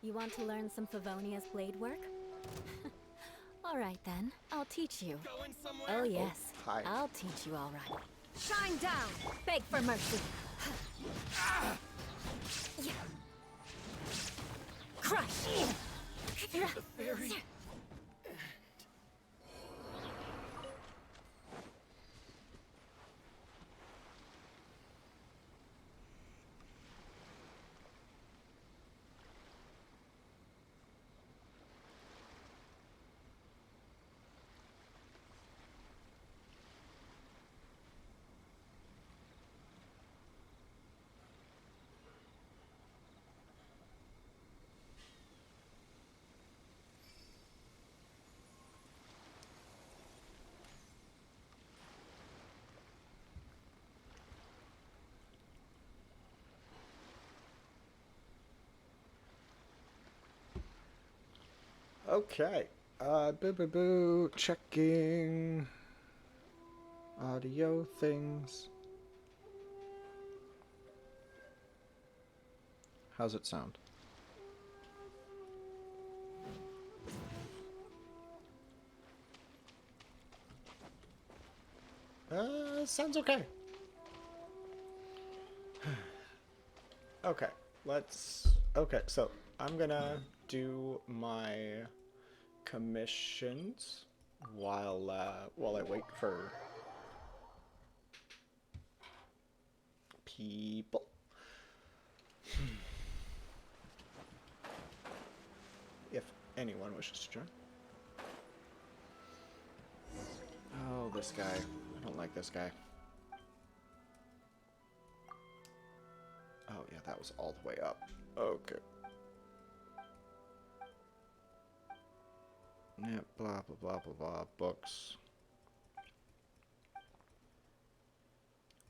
You want to learn some Favonia's blade work? Alright then, I'll teach you. Going somewhere? Oh yes, hi. I'll teach you alright. Shine down! Beg for mercy! Crush! The fairy. Okay. Boo. Checking audio things. How's it sound? Sounds okay. Okay, okay, so I'm gonna do my commissions while I wait for people. If anyone wishes to join. Oh, this guy. I don't like this guy. Oh, yeah, that was all the way up. Okay. Yeah, blah, blah, blah. Books.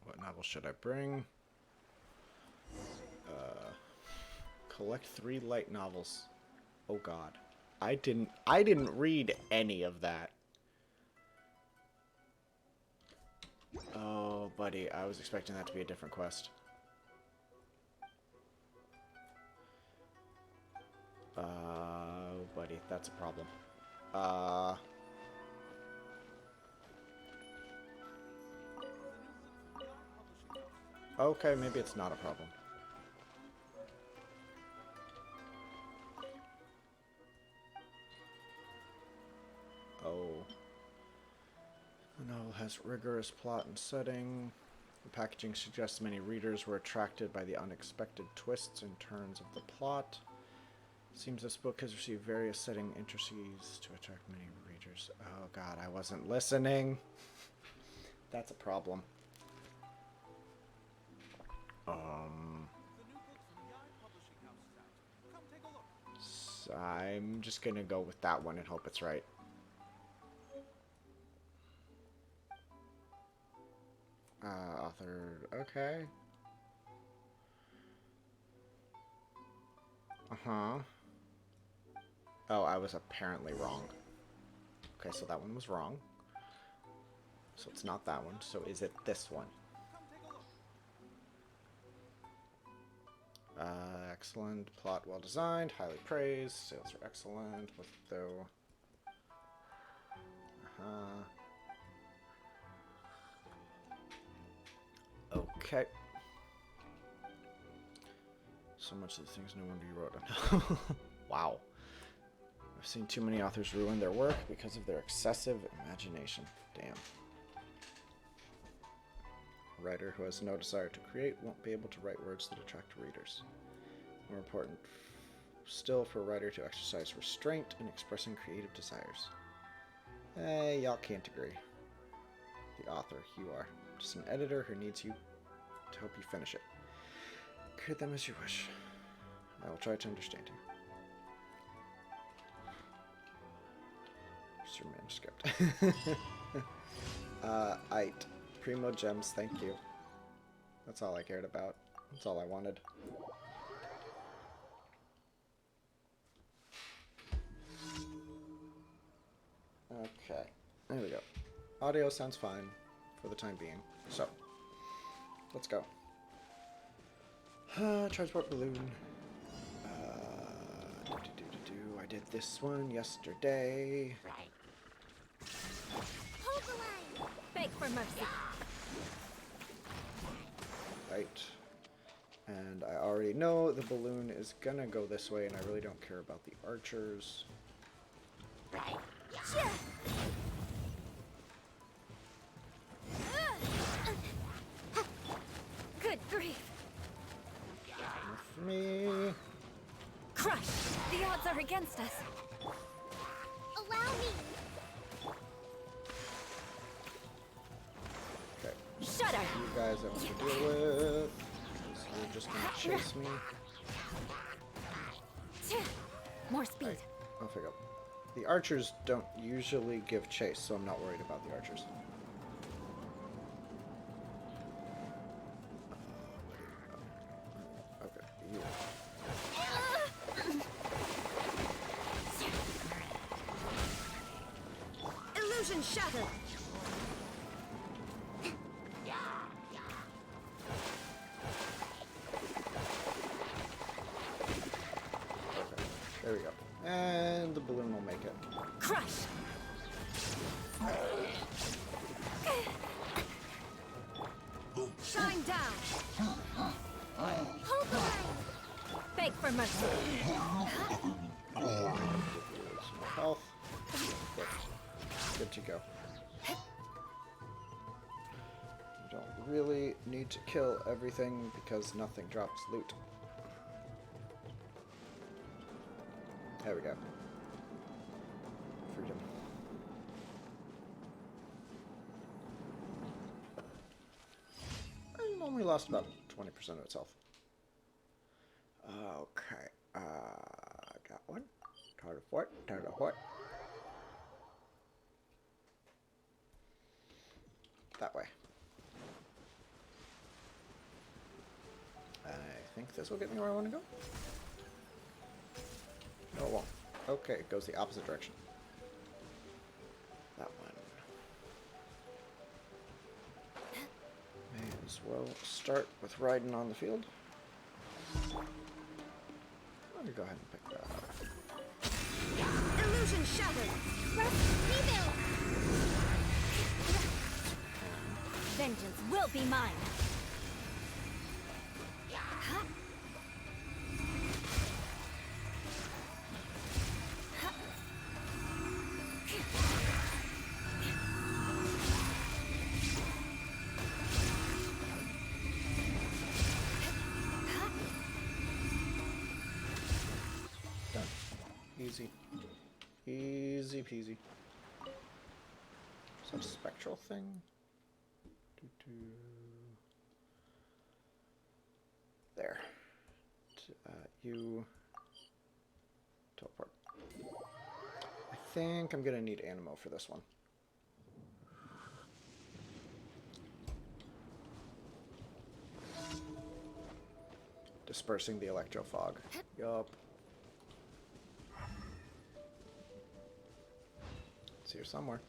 What novel should I bring? Collect 3 light novels. Oh, God. I didn't read any of that. Oh, buddy, I was expecting that to be a different quest. Buddy, that's a problem. Okay, maybe it's not a problem. Oh. The novel has rigorous plot and setting. The packaging suggests many readers were attracted by the unexpected twists and turns of the plot. Seems this book has received various setting indices to attract many readers. Oh god, I wasn't listening. That's a problem. So I'm just gonna go with that one and hope it's right. Author, okay. Uh-huh. Oh, I was apparently wrong. Okay, so that one was wrong. So it's not that one. So is it this one? Excellent. Plot well designed. Highly praised. Sales are excellent. With though... Okay. So much of the things no wonder you wrote. Wow. I've seen too many authors ruin their work because of their excessive imagination. Damn. A writer who has no desire to create won't be able to write words that attract readers. More important still for a writer to exercise restraint in expressing creative desires. Y'all can't agree. The author, you are. Just an editor who needs you to help you finish it. Create them as you wish. I will try to understand you. Here's your manuscript. Ite. Primo gems, thank you. That's all I cared about. That's all I wanted. Okay, there we go. Audio sounds fine for the time being. So, let's go. Transport balloon. I did this one yesterday. Hold the line. Beg for mercy. Right. And I already know the balloon is gonna go this way, and I really don't care about the archers. Good grief. With me. Crush! The odds are against us. Allow me. Okay. Shudder. You guys I have to deal with. So you're just gonna chase me. More speed. Right. I'll figure out. The archers don't usually give chase, so I'm not worried about the archers. Okay, you. Illusion shattered. Okay, there we go. And the balloon will make it. Crush. Shine down. Hold the line. Beg for mercy. Some health. Good to go. You don't really need to kill everything because nothing drops loot. There we go. Freedom. It only lost about 20% of its health. Okay. Got one. Target fort. Target fort. That way. I think this will get me where I want to go. No, it won't. Okay, it goes the opposite direction. That one. May as well start with riding on the field. Let me go ahead and pick that up. Illusion shattered. Rebuild. Vengeance will be mine. Done. Easy. Easy peasy. Is that a spectral thing? There. You teleport. I think I'm gonna need Animo for this one. Dispersing the electro fog. Yup. It's here somewhere.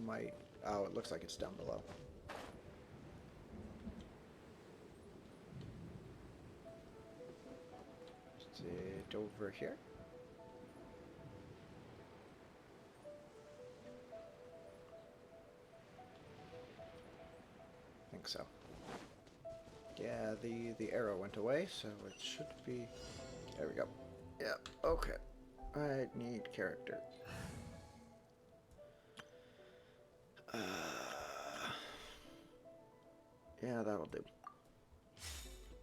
Might. Oh, it looks like it's down below. Is it over here? I think so. Yeah, the arrow went away, so it should be. There we go. Yep. Okay. I need character. Yeah, that'll do.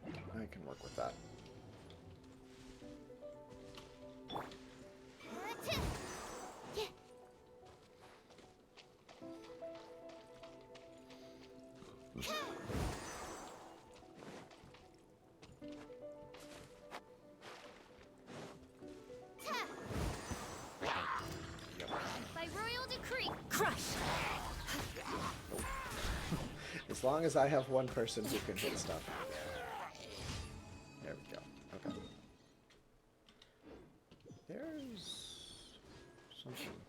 I can work with that. By royal decree, crush. As long as I have one person who can hit stuff. There we go. Okay. There's something.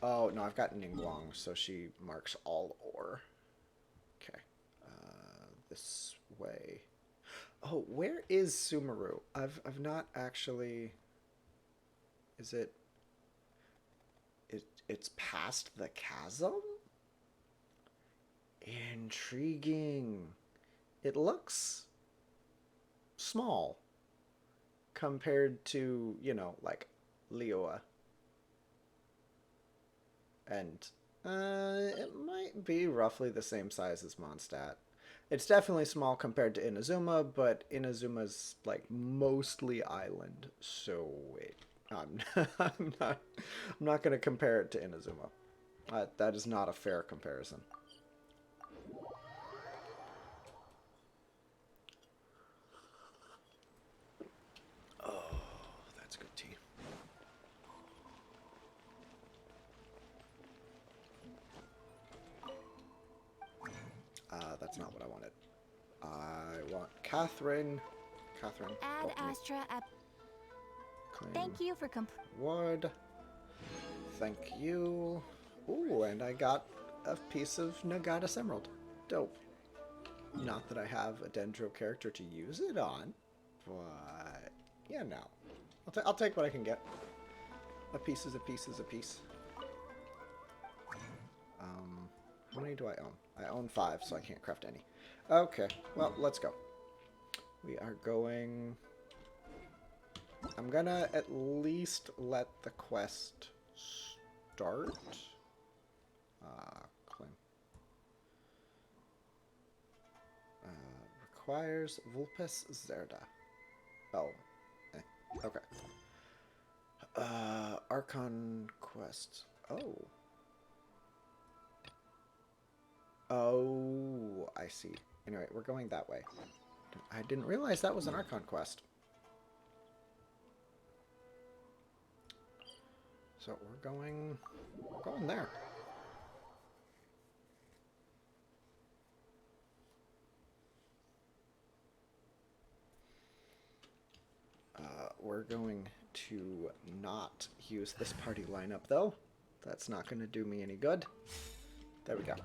Oh, no, I've got Ningguang, so she marks all ore. Okay. This way. Oh, where is Sumeru? I've not actually... Is it... It's past the chasm? Intriguing. It looks small compared to, you know, like Liyue. And it might be roughly the same size as Mondstadt. It's definitely small compared to Inazuma, but Inazuma's like mostly island, so I'm not going to compare it to Inazuma. That is not a fair comparison. Oh, that's good tea. That's not what I wanted. I want Catherine. Catherine. Add help me. Astra at. Claim Thank you for Wood. Thank you. Ooh, and I got a piece of Nagatas Emerald. Dope. Not that I have a Dendro character to use it on, but yeah, no. I'll take what I can get. A piece is a piece is a piece. How many do I own? I own 5, so I can't craft any. Okay, well, let's go. We are going... I'm gonna at least let the quest start. Claim. Requires Vulpes Zerda. Oh. Okay. Archon quest. Oh. Oh, I see. Anyway, we're going that way. I didn't realize that was an Archon quest. So we're going there. We're going to not use this party lineup, though. That's not going to do me any good. There we go.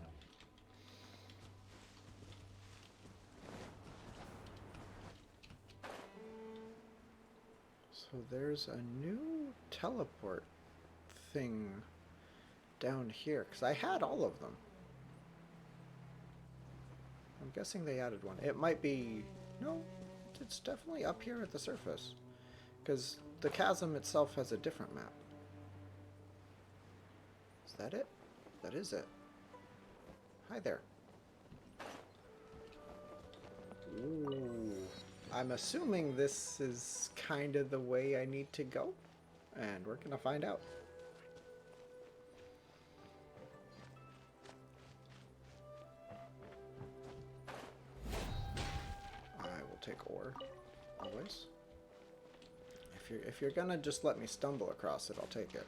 So there's a new teleport thing down here, because I had all of them. I'm guessing they added one. It might be... No, it's definitely up here at the surface. Because the chasm itself has a different map. Is that it? That is it. Hi there. Ooh. I'm assuming this is kind of the way I need to go. And we're going to find out. I will take ore. Always. If you're gonna just let me stumble across it, I'll take it.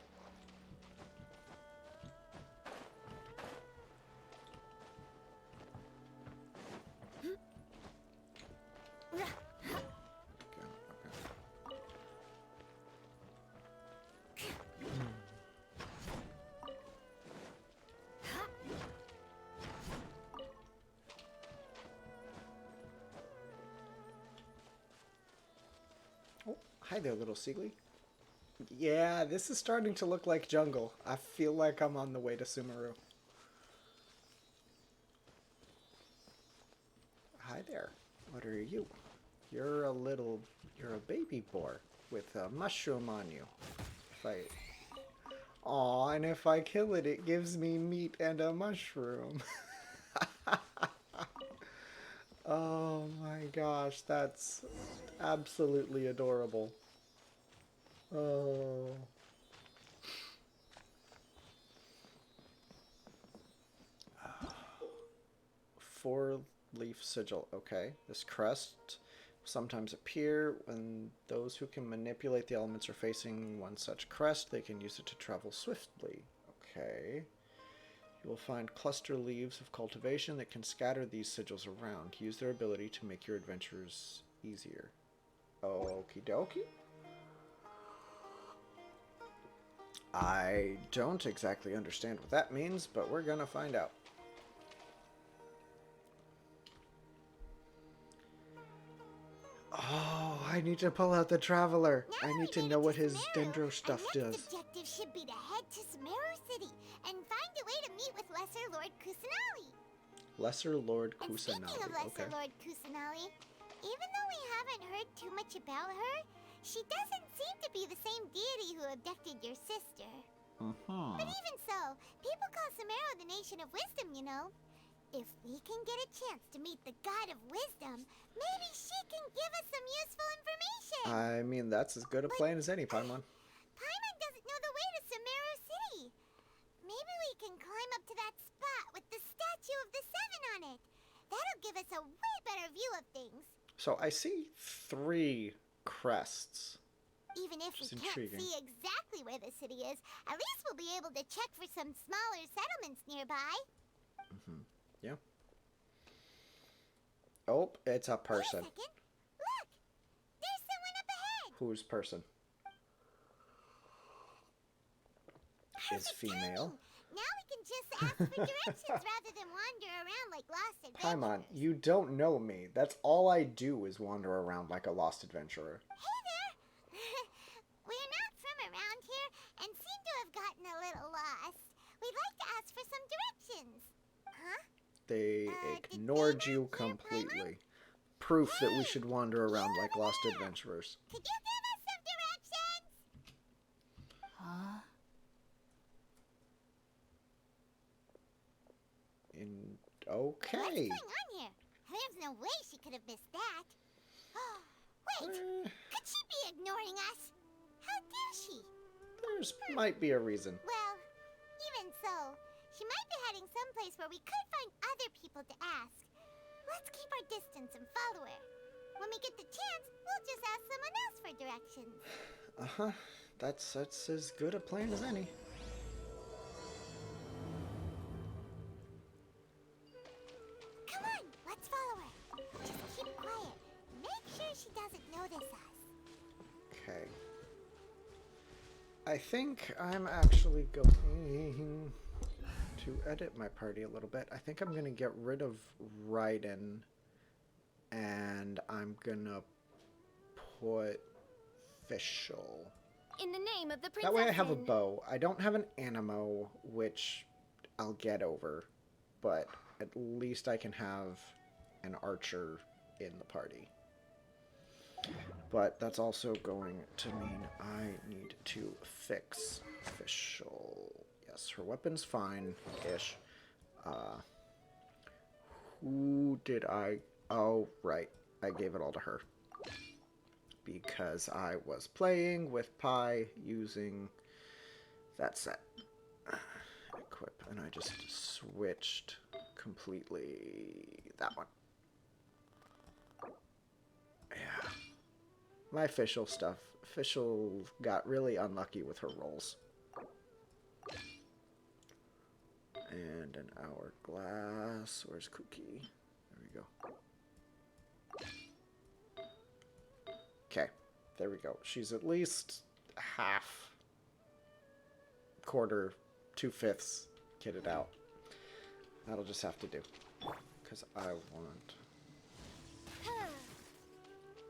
Hi there, little Seagly. Yeah, this is starting to look like jungle. I feel like I'm on the way to Sumeru. Hi there. What are you? You're a baby boar with a mushroom on you. Aw, and if I kill it, it gives me meat and a mushroom. Oh my gosh, that's absolutely adorable. Oh. Four-leaf sigil. Okay. This crest will sometimes appear when those who can manipulate the elements are facing one such crest. They can use it to travel swiftly. Okay. You will find cluster leaves of cultivation that can scatter these sigils around. Use their ability to make your adventures easier. Okie dokie. I don't exactly understand what that means, but we're gonna find out. Oh, I need to pull out the Traveler. Now I we need to made know it what to his Sumeru. dendro stuff Our does. next objective should be to head to Sumeru City and find a way to meet with Lesser Lord Kusanali. Lesser Lord And speaking Kusanali. of Lesser Okay. Lord Kusanali, even though we haven't heard too much about her, she doesn't seem to be the same deity who abducted your sister. But even so, people call Sumeru the Nation of Wisdom, you know. If we can get a chance to meet the God of Wisdom, maybe she can give us some useful information. I mean, that's as good a plan as any, Paimon. Paimon doesn't know the way to Sumeru City. Maybe we can climb up to that spot with the statue of the Seven on it. That'll give us a way better view of things. So I see 3 crests. Even if we Which is can't intriguing. see exactly where the city is, at least we'll be able to check for some smaller settlements nearby. Yeah. Oh, it's a Wait a person. second. Look! There's someone up ahead! Whose person? Is Perfect female. timing. Now we can just ask for directions rather than wander around like lost adventurers. Paimon, you don't know me. That's all I do is wander around like a lost adventurer. Hey there! We're not from around here and seem to have gotten a little lost. We'd like to ask for some directions. Huh? They did ignored they you not hear Paimon? completely. Proof that we should wander around You like over lost there! adventurers. Could you give us some directions? Huh? Okay. What's going on here? There's no way she could have missed that. Wait! Eh, Could she be ignoring us? How dare she? there's might be a reason. Well, even so, she might be heading someplace where we could find other people to ask. Let's keep our distance and follow her. When we get the chance, we'll just ask someone else for directions. Uh-huh. That's as good a plan as any. Come on, let's follow her. Just keep quiet. Make sure she doesn't notice us. Okay. I think I'm actually going to edit my party a little bit. I think I'm going to get rid of Raiden, and I'm going to put Fischl. In the name of the princess. That way I have a bow. I don't have an animo, which I'll get over, but at least I can have an archer in the party. But that's also going to mean I need to fix Fischl. Yes, her weapon's fine-ish. Who did I... Oh, right. I gave it all to her. Because I was playing with Pi using that set. Equip. And I just switched completely that one. Yeah. My Fischl stuff. Fischl got really unlucky with her rolls. And an hourglass. Where's Cookie? There we go. Okay. There we go. She's at least half, quarter, 2/5 kitted out. That'll just have to do. Because I want...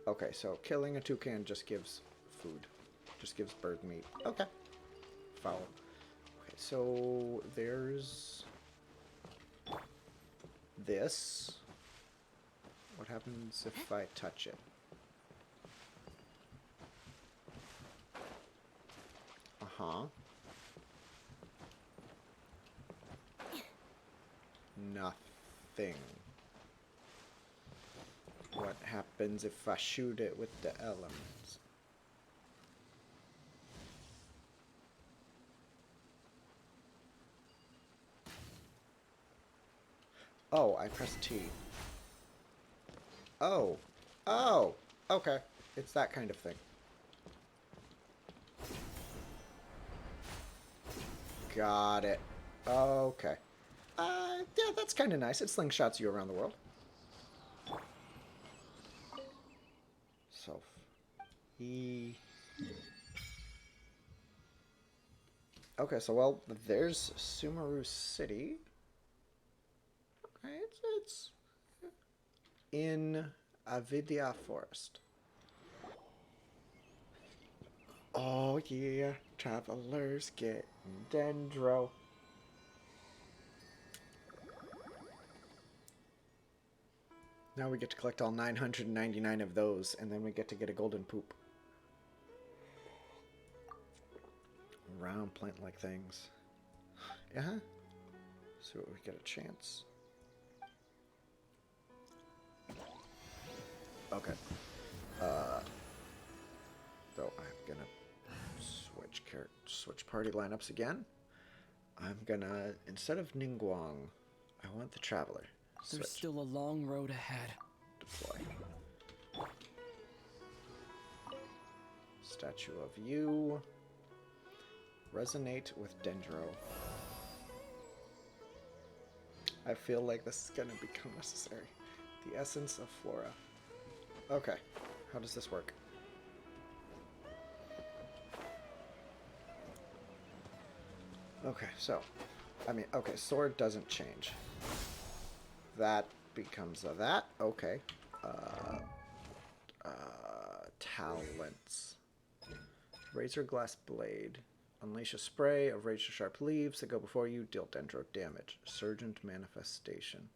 Okay, so killing a toucan just gives food. Just gives bird meat. Okay. Foul. Okay, so there's this. What happens if I touch it? Uh-huh. Nothing. What happens if I shoot it with the elements? Oh, I pressed T. Oh. Oh! Okay. It's that kind of thing. Got it. Okay. Yeah, that's kind of nice. It slingshots you around the world. So, he... Okay, so well, there's Sumeru City. Okay, it's in Avidya Forest. Oh yeah, travelers getting dendro. Now we get to collect all 999 of those, and then we get to get a golden poop. Round plant-like things. Yeah. See what we get a chance. Okay. Though I'm gonna switch party lineups again. I'm gonna, instead of Ningguang, I want the Traveler. There's still a long road ahead. Deploy. Statue of You. Resonate with Dendro. I feel like this is gonna become necessary. The essence of Flora. Okay, how does this work? Okay, so, okay, sword doesn't change. That becomes a that. Okay. Talents. Razor Glass Blade. Unleash a spray of razor sharp leaves that go before you. Deal dendro damage. Surgent Manifestation.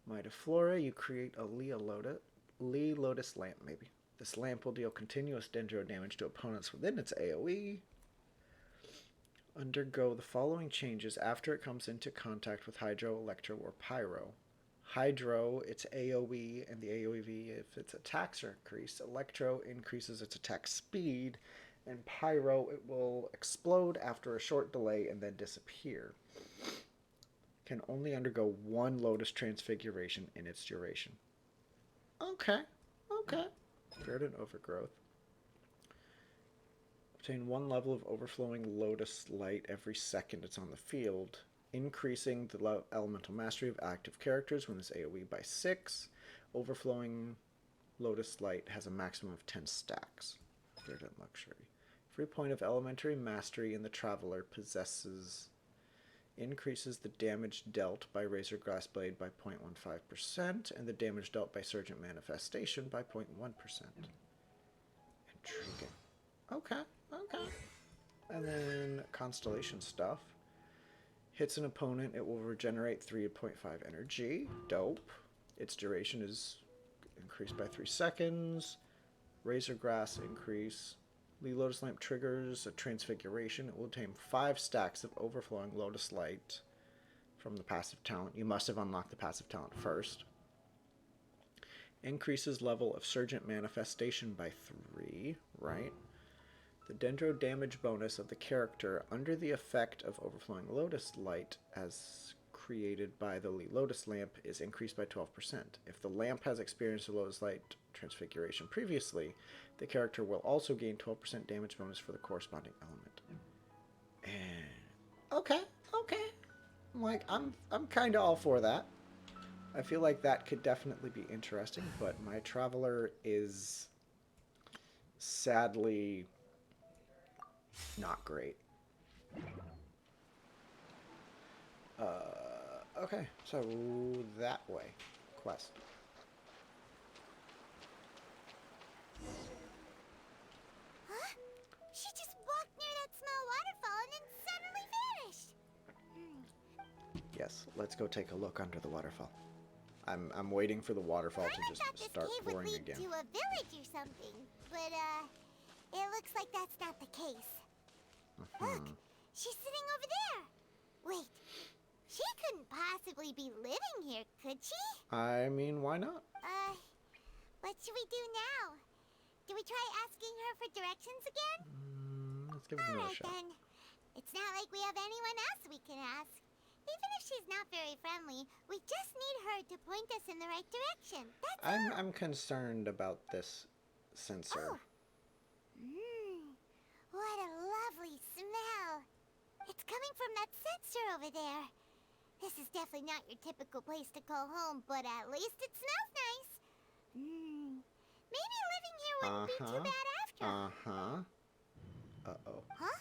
Might of Flora. You create a Lee Lotus lamp, maybe. This lamp will deal continuous dendro damage to opponents within its AoE. Undergo the following changes after it comes into contact with Hydro, Electro, or Pyro. Hydro, its AoE and the AoEV if its attacks are increased. Electro increases its attack speed. And Pyro, it will explode after a short delay and then disappear. Can only undergo one Lotus transfiguration in its duration. Okay. Verdant Overgrowth. Obtain one level of overflowing Lotus light every second it's on the field, increasing the elemental mastery of active characters when this AoE by 6. Overflowing Lotus light has a maximum of 10 stacks. Verdant Luxury. Every point of elementary mastery in the Traveler increases the damage dealt by Razor Glass Blade by 0.15% and the damage dealt by Surgent Manifestation by 0.1%. Intriguing. Okay. And then Constellation stuff. Hits an opponent, it will regenerate 3.5 energy. Dope. Its duration is increased by 3 seconds. Razor Grass increase. Lee Lotus Lamp triggers a transfiguration. It will obtain 5 stacks of overflowing Lotus Light from the passive talent. You must have unlocked the passive talent first. Increases level of Surgent Manifestation by 3, right? The dendro damage bonus of the character under the effect of overflowing Lotus Light as created by the Lee Lotus Lamp is increased by 12%. If the lamp has experienced a Lotus Light transfiguration previously, the character will also gain 12% damage bonus for the corresponding element. And okay. I'm kind of all for that. I feel like that could definitely be interesting, but my Traveler is sadly not great. Okay, so that way. Quest. Huh? She just walked near that small waterfall and then suddenly vanished. Yes, let's go take a look under the waterfall. I'm waiting for the waterfall to just start pouring again. To a village or something, but it looks like that's not the case. Look, she's sitting over there. Wait, she couldn't possibly be living here, could she? I mean, why not? What should we do now? Do we try asking her for directions again? Let's give it another shot. Then. It's not like we have anyone else we can ask. Even if she's not very friendly, we just need her to point us in the right direction. That's all. I'm concerned about this sensor. Oh. What a lovely smell. It's coming from that sensor over there. This is definitely not your typical place to call home, but at least it smells nice. Maybe living here wouldn't be too bad after. Uh-oh. Huh?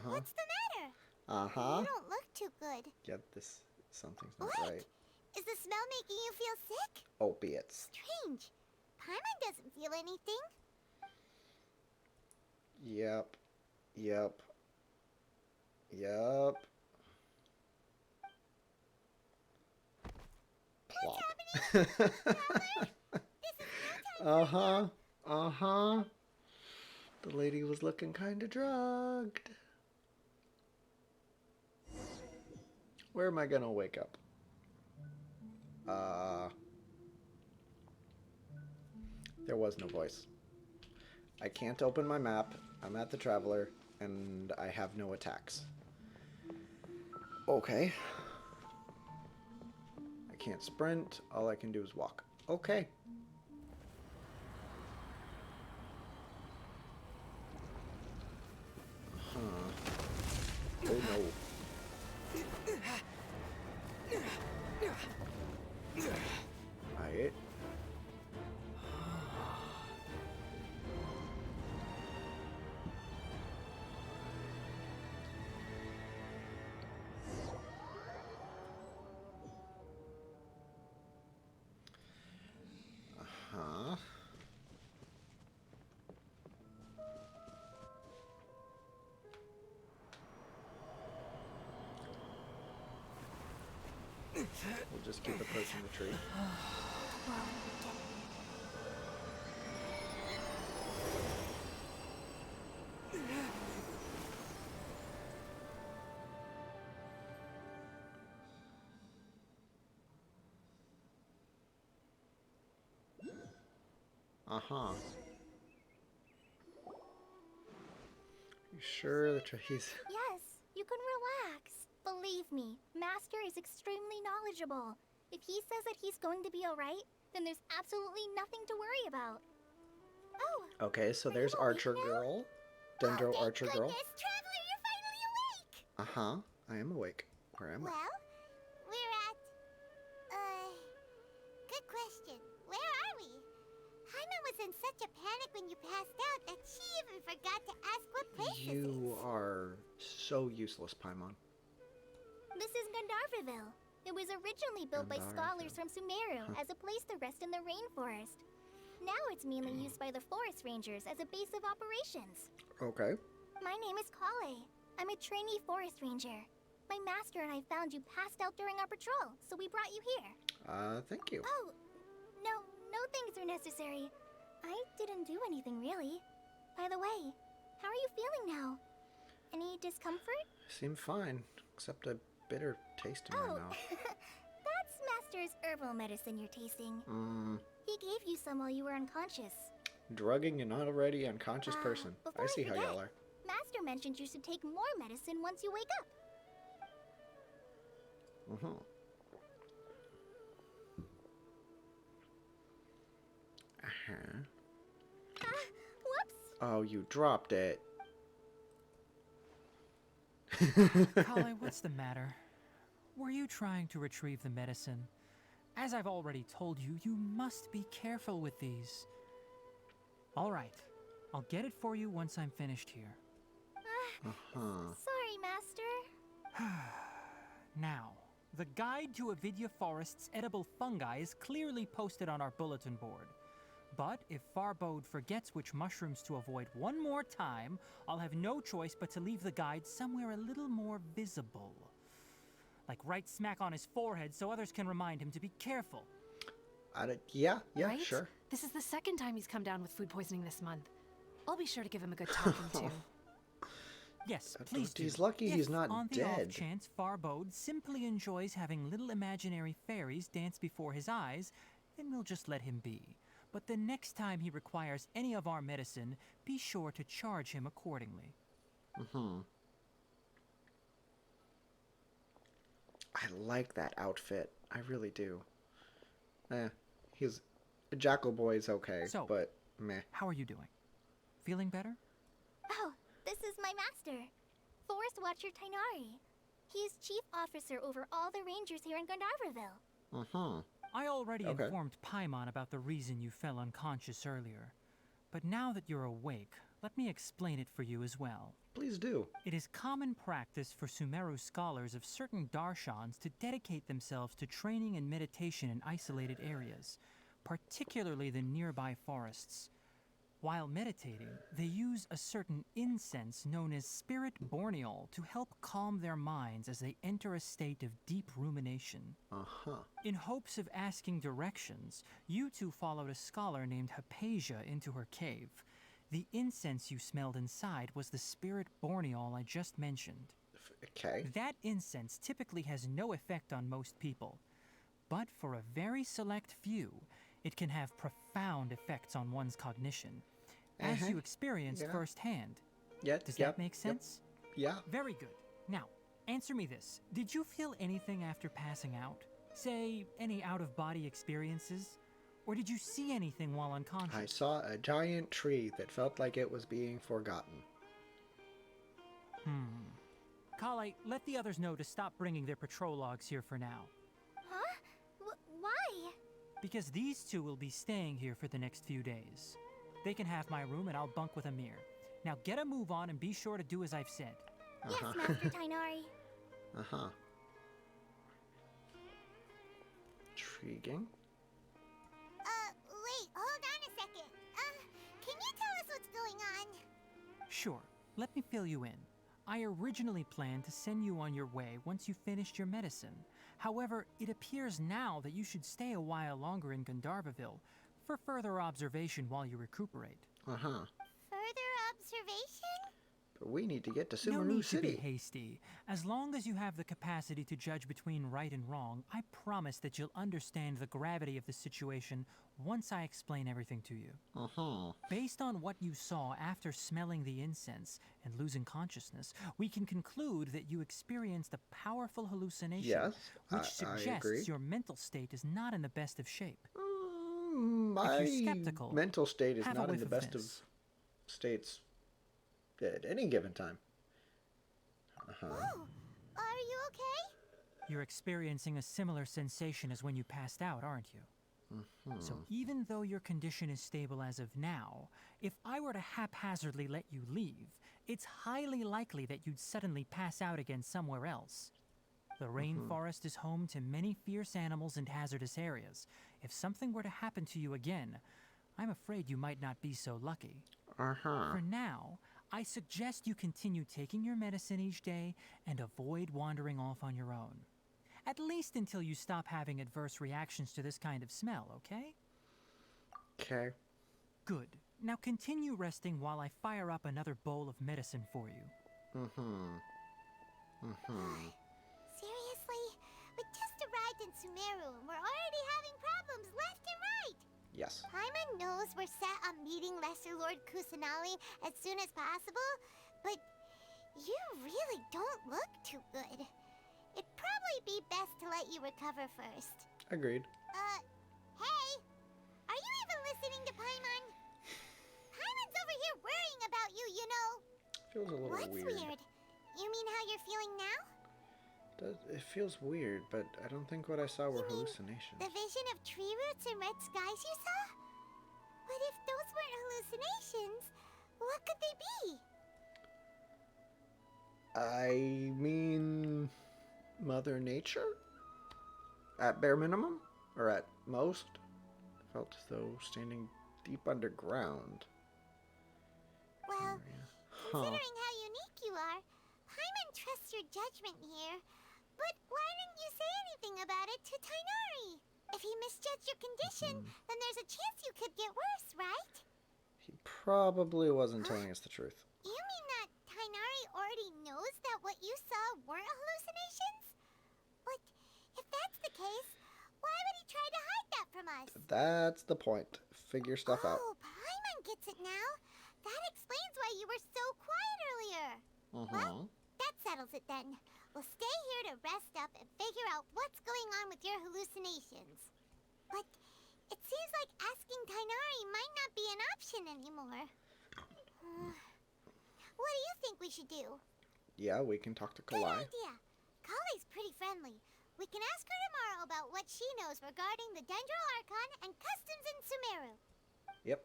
What's the matter? Uh-huh. You don't look too good. Yeah, something's not What? right. Is the smell making you feel sick? Opiates. Strange. Paimon doesn't feel anything. Yep. Yep. Yep. Plop. Uh-huh. Uh-huh. The lady was looking kind of drugged. Where am I gonna wake up? There was no voice. I can't open my map. I'm at the Traveler, and I have no attacks. Okay. I can't sprint. All I can do is walk. Okay. Huh. Oh no. Alright. Uh-huh. We'll just keep approaching the tree. Uh-huh. You sure the tree's... Yes, you can relax. Believe me, Master is extremely knowledgeable. If he says that he's going to be alright, then there's absolutely nothing to worry about. Oh. Okay, so there's you awake Archer now? Girl. Dendro thank Archer Girl. goodness, Traveler, you're finally awake! Uh-huh. I am awake. Where am I? Well, we're at... Good question. Where are we? Paimon was in such a panic when you passed out that she even forgot to ask what place this is. You are so useless, Paimon. This is Gandharville. It was originally built by scholars from Sumeru as a place to rest in the rainforest. Now it's mainly used by the forest rangers as a base of operations. Okay. My name is Kale. I'm a trainee forest ranger. My master and I found you passed out during our patrol, so we brought you here. Thank you. Oh, no things are necessary. I didn't do anything really. By the way, how are you feeling now? Any discomfort? Seem fine, except a bitter taste in my mouth. That's Master's herbal medicine you're tasting. He gave you some while you were unconscious. Drugging an already unconscious person. Before I see how forget, y'all are. Master mentioned you should take more medicine once you wake up. Whoops. Oh, you dropped it. Kale, what's the matter? Were you trying to retrieve the medicine? As I've already told you, you must be careful with these. All right, I'll get it for you once I'm finished here. Sorry, Master. Now, the guide to Avidya Forest's edible fungi is clearly posted on our bulletin board. But if Farbode forgets which mushrooms to avoid one more time, I'll have no choice but to leave the guide somewhere a little more visible. Like right smack on his forehead so others can remind him to be careful. Yeah, Right? sure. This is the second time he's come down with food poisoning this month. I'll be sure to give him a good talking to. Yes, please do. He's lucky he's not on the dead. off chance Farbode simply enjoys having little imaginary fairies dance before his eyes, then we'll just let him be. But the next time he requires any of our medicine, be sure to charge him accordingly. I like that outfit. I really do. He's... Jackal Boy's okay, So, but meh. How are you doing? Feeling better? Oh, this is my master, Forest Watcher Tainari. He is chief officer over all the rangers here in Gandharville. I already Okay. informed Paimon about the reason you fell unconscious earlier. But now that you're awake, let me explain it for you as well. Please do. It is common practice for Sumeru scholars of certain darshans to dedicate themselves to training and meditation in isolated areas, particularly the nearby forests. While meditating, they use a certain incense known as spirit borneol to help calm their minds as they enter a state of deep rumination. In hopes of asking directions, you two followed a scholar named Hypatia into her cave. The incense you smelled inside was the spirit borneol I just mentioned. Okay. That incense typically has no effect on most people, but for a very select few, it can have profound effects on one's cognition, as you experienced firsthand. Does that make sense? Yeah. Very good. Now, answer me this. Did you feel anything after passing out? Say, any out-of-body experiences? Or did you see anything while unconscious? I saw a giant tree that felt like it was being forgotten. Kale, let the others know to stop bringing their patrol logs here for now. Huh? Why? Because these two will be staying here for the next few days. They can have my room and I'll bunk with Amir. Now get a move on and be sure to do as I've said. Yes, Master Tainari. Intriguing. Wait, hold on a second. Can you tell us what's going on? Sure, let me fill you in. I originally planned to send you on your way once you finished your medicine. However, it appears now that you should stay a while longer in Gandharvaville for further observation while you recuperate. Further observation? But we need to get to No Sumeru need to City. be hasty. As long as you have the capacity to judge between right and wrong, I promise that you'll understand the gravity of the situation once I explain everything to you. Based on what you saw after smelling the incense and losing consciousness, we can conclude that you experienced a powerful hallucination, Yes, which I agree. suggests your mental state is not in the best of shape. My skeptical, mental state is have a not in whiff the of best this. of states at any given time. Oh, are you okay? You're experiencing a similar sensation as when you passed out, aren't you? So even though your condition is stable as of now, if I were to haphazardly let you leave, it's highly likely that you'd suddenly pass out again somewhere else. The rainforest is home to many fierce animals and hazardous areas. If something were to happen to you again, I'm afraid you might not be so lucky. For now, I suggest you continue taking your medicine each day and avoid wandering off on your own. At least until you stop having adverse reactions to this kind of smell, okay? Okay. Good. Now continue resting while I fire up another bowl of medicine for you. Seriously? We just arrived in Sumeru and we're already having problems left and right. Yes. Paimon knows we're set on meeting Lesser Lord Kusanali as soon as possible, but you really don't look too good. It'd probably be best to let you recover first. Agreed. Hey! Are you even listening to Paimon? Paimon's over here worrying about you, you know. Feels a little What's weird. weird? You mean how you're feeling now? It feels weird, but I don't think what I saw were You mean hallucinations. The vision of tree roots and red skies you saw? But if those weren't hallucinations, what could they be? I mean, Mother Nature? At bare minimum? Or at most? I felt as though standing deep underground. Well, Huh. considering how unique you are, Paimon trusts your judgment here. But why didn't you say anything about it to Tainari? If he misjudged your condition, then there's a chance you could get worse, right? He probably wasn't telling us the truth. You mean that Tainari already knows that what you saw weren't hallucinations? But if that's the case, why would he try to hide that from us? That's the point. Figure stuff out. Oh, Paimon gets it now. That explains why you were so quiet earlier. Well, that settles it then. We'll stay here to rest up and figure out what's going on with your hallucinations. But it seems like asking Tainari might not be an option anymore. What do you think we should do? Yeah, we can talk to Good Kalai. idea. Kale's pretty friendly. We can ask her tomorrow about what she knows regarding the Dendro Archon and customs in Sumeru. Yep.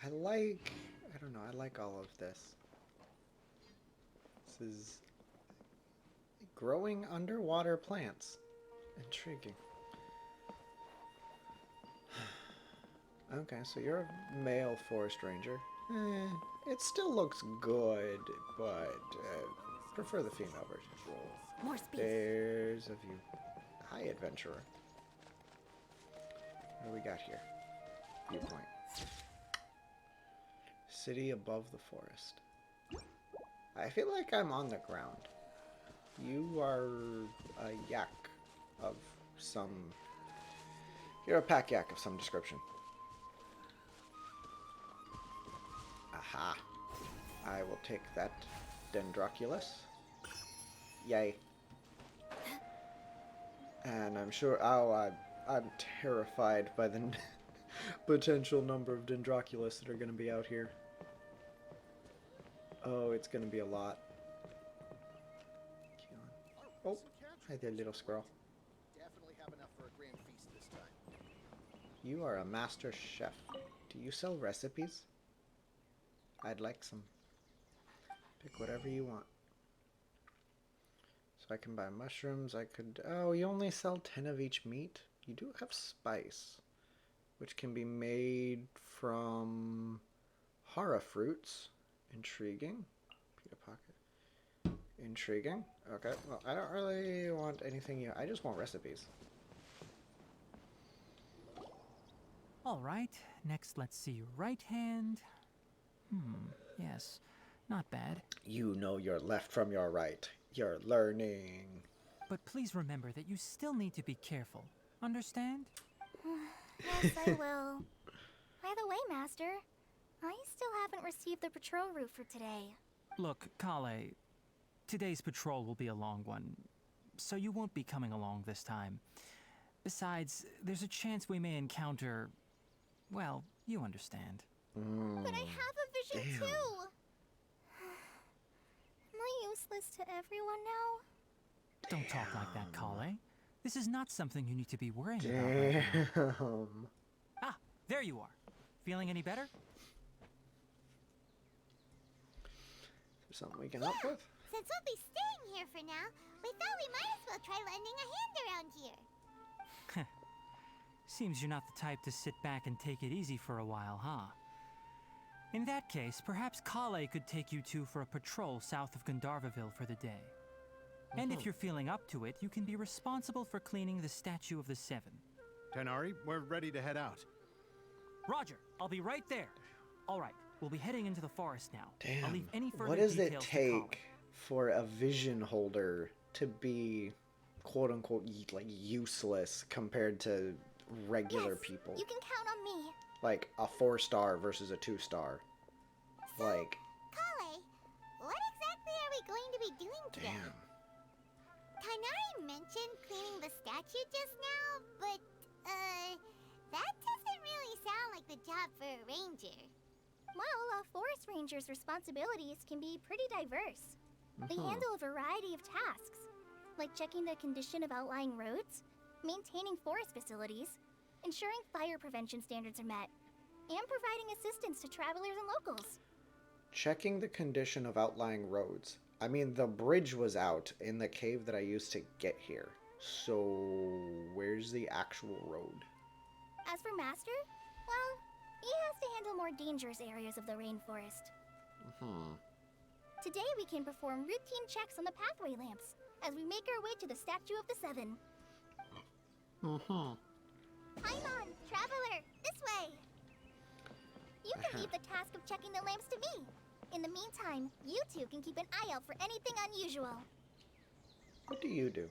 I don't know, I like all of this. This is growing underwater plants. Intriguing. Okay, so you're a male forest ranger. It still looks good, but prefer the female version. More space. There's a view. Hi, adventurer. What do we got here? Viewpoint. City above the forest. I feel like I'm on the ground. You are a yak of some... You're a pack yak of some description. Aha. I will take that Dendroculus. Yay. And I'm sure... Oh, I'm terrified by the potential number of Dendroculus that are going to be out here. Oh, it's going to be a lot. Oh, hi there, little squirrel. Definitely have enough for a grand feast this time. You are a master chef. Do you sell recipes? I'd like some. Pick whatever you want. So I can buy mushrooms. I could... Oh, you only sell 10 of each meat? You do have spice, which can be made from hara fruits. Intriguing. Pita pocket. Intriguing. Okay, well, I don't really want anything new. I just want recipes. All right, next let's see your right hand. Yes, not bad. You know your left from your right. You're learning. But please remember that you still need to be careful. Understand? Yes, I will. By the way, Master, I still haven't received the patrol route for today. Look, Kale, today's patrol will be a long one, so you won't be coming along this time. Besides, there's a chance we may encounter... Well, you understand. But I have a vision Damn. too! Am I useless to everyone now? Don't talk like that, Kale. This is not something you need to be worrying about right now. Damn. Ah, there you are. Feeling any better? Is there something we can help with? Since we'll be staying here for now, we thought we might as well try lending a hand around here. Seems you're not the type to sit back and take it easy for a while, huh? In that case, perhaps Kale could take you two for a patrol south of Gandharvaville for the day. And if you're feeling up to it, you can be responsible for cleaning the Statue of the Seven. Tenari, we're ready to head out. Roger, I'll be right there. All right, we'll be heading into the forest now. Damn. I'll leave any further What does it details to Kale. take for a vision holder to be quote unquote like useless compared to regular Yes, people? You can count on me. Like a 4-star versus a 2-star. Like, Kale, what exactly are we going to be doing today? damn. Tainari mentioned cleaning the statue just now, but, that doesn't really sound like the job for a ranger. Well, a forest ranger's responsibilities can be pretty diverse. They handle a variety of tasks, like checking the condition of outlying roads, maintaining forest facilities, ensuring fire prevention standards are met, and providing assistance to travelers and locals. Checking the condition of outlying roads. I mean, the bridge was out in the cave that I used to get here. So, where's the actual road? As for Master, well, he has to handle more dangerous areas of the rainforest. Today we can perform routine checks on the pathway lamps as we make our way to the Statue of the Seven. Paimon, traveler, this way! You can leave the task of checking the lamps to me. In the meantime, you two can keep an eye out for anything unusual. What do you do?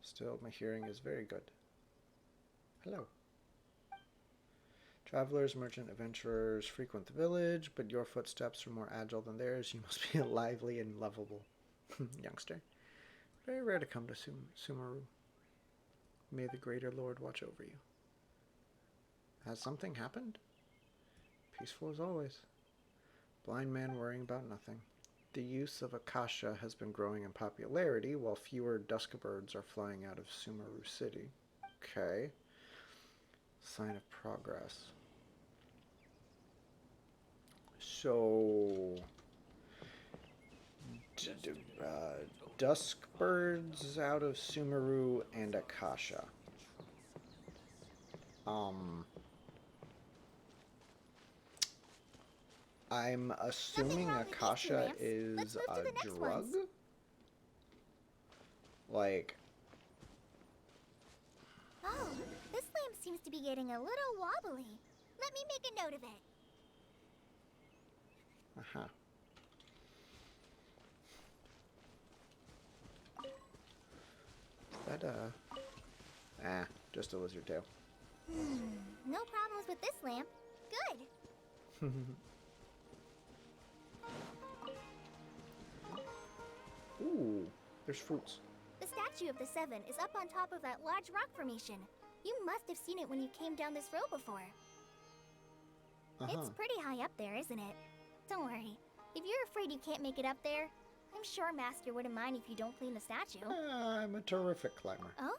Still, my hearing is very good. Hello. Travelers, merchant, adventurers frequent the village, but your footsteps are more agile than theirs. You must be lively and lovable. Youngster. Very rare to come to Sumeru. May the greater lord watch over you. Has something happened? Peaceful as always. Blind man worrying about nothing. The use of Akasha has been growing in popularity, while fewer dusk birds are flying out of Sumeru City. Okay. Sign of progress. So, dusk birds out of Sumeru and Akasha. I'm assuming wrong with these two Akasha lamps. is Let's move to a the next drug? ones. Like, Oh, this lamp seems to be getting a little wobbly. Let me make a note of it. uh-huh. Is that, just a lizard tail. No problems with this lamp. Good. Ooh, there's fruits. The statue of the Seven is up on top of that large rock formation. You must have seen it when you came down this road before. It's pretty high up there, isn't it? Don't worry. If you're afraid you can't make it up there, I'm sure Master wouldn't mind if you don't clean the statue. I'm a terrific climber. Oh?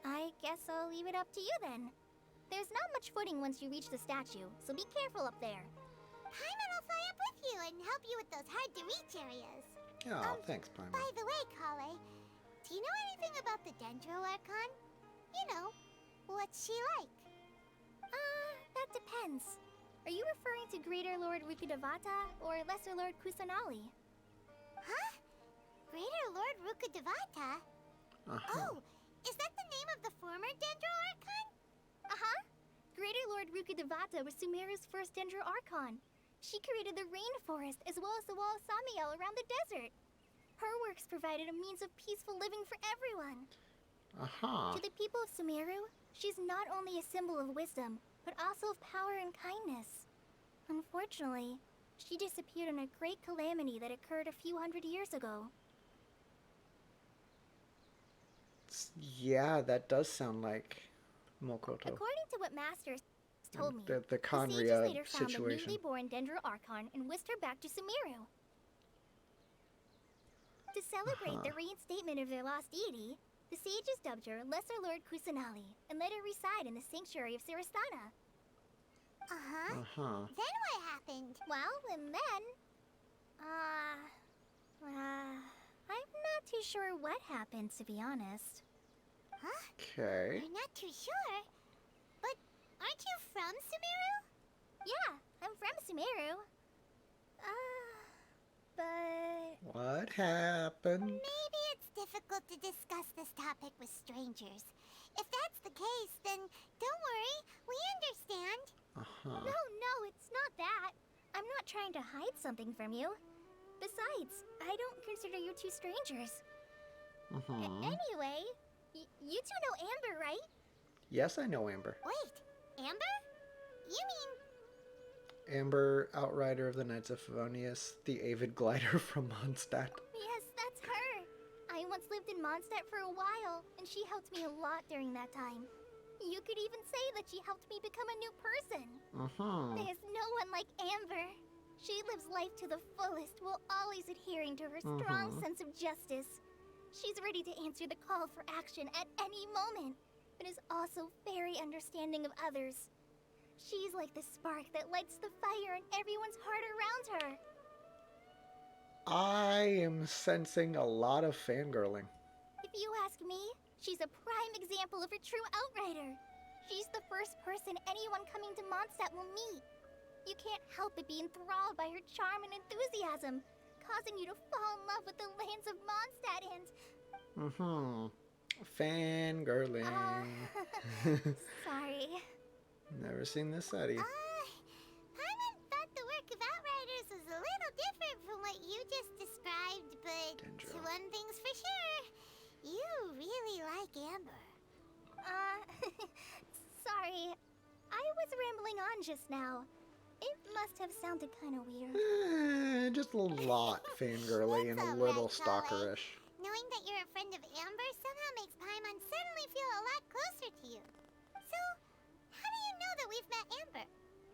I guess I'll leave it up to you then. There's not much footing once you reach the statue, so be careful up there. Paimon will fly up with you and help you with those hard-to-reach areas. Oh, thanks, Paimon. By the way, Kale, do you know anything about the Dendro Archon? You know, what's she like? That depends. Are you referring to Greater Lord Rukkhadevata or Lesser Lord Kusanali? Huh? Greater Lord Rukkhadevata? Oh, is that the name of the former Dendro Archon? Uh-huh. Greater Lord Rukkhadevata was Sumeru's first Dendro Archon. She created the rainforest as well as the wall of Samiel around the desert. Her works provided a means of peaceful living for everyone. To the people of Sumeru, she's not only a symbol of wisdom, but also of power and kindness. Unfortunately, she disappeared in a great calamity that occurred a few hundred years ago. Yeah, that does sound like Mokoto. According to what Master told me, The sages Conria later found the situation. newly born Dendro Archon and whisked her back to Sumeru. To celebrate the reinstatement of their lost deity, the sages dubbed her Lesser Lord Kusanali and let her reside in the sanctuary of Siristana. Then what happened? Well, and then... I'm not too sure what happened, to be honest. Huh? Okay. You're not too sure? But aren't you from Sumeru? Yeah, I'm from Sumeru. But... What happened? maybe it's difficult to discuss this topic with strangers. If that's the case, then don't worry, we understand. No, it's not that. I'm not trying to hide something from you. Besides, I don't consider you two strangers. Anyway, you two know Amber, right? Yes, I know Amber. Wait, Amber? You mean... Amber, Outrider of the Knights of Favonius, the avid glider from Mondstadt. Yes, that's her. I once lived in Mondstadt for a while, and she helped me a lot during that time. You could even say that she helped me become a new person. There's no one like Amber. She lives life to the fullest while always adhering to her strong sense of justice. She's ready to answer the call for action at any moment, but is also very understanding of others. She's like the spark that lights the fire in everyone's heart around her. I am sensing a lot of fangirling. If you ask me, she's a prime example of a true outrider. She's the first person anyone coming to Mondstadt will meet. You can't help but be enthralled by her charm and enthusiasm, causing you to fall in love with the lands of Mondstadt and... Fangirling. Sorry. Never seen this side of you. Paimon thought the work of Outriders was a little different from what you just described, but Dendro. one thing's for sure, you really like Amber. Sorry. I was rambling on just now. It must have sounded kind of weird. Just a lot fangirly and a It's little alright, Kale. stalkerish. Knowing that you're a friend of Amber somehow makes Paimon suddenly feel a lot closer to you. So, how do you know that we've met Amber?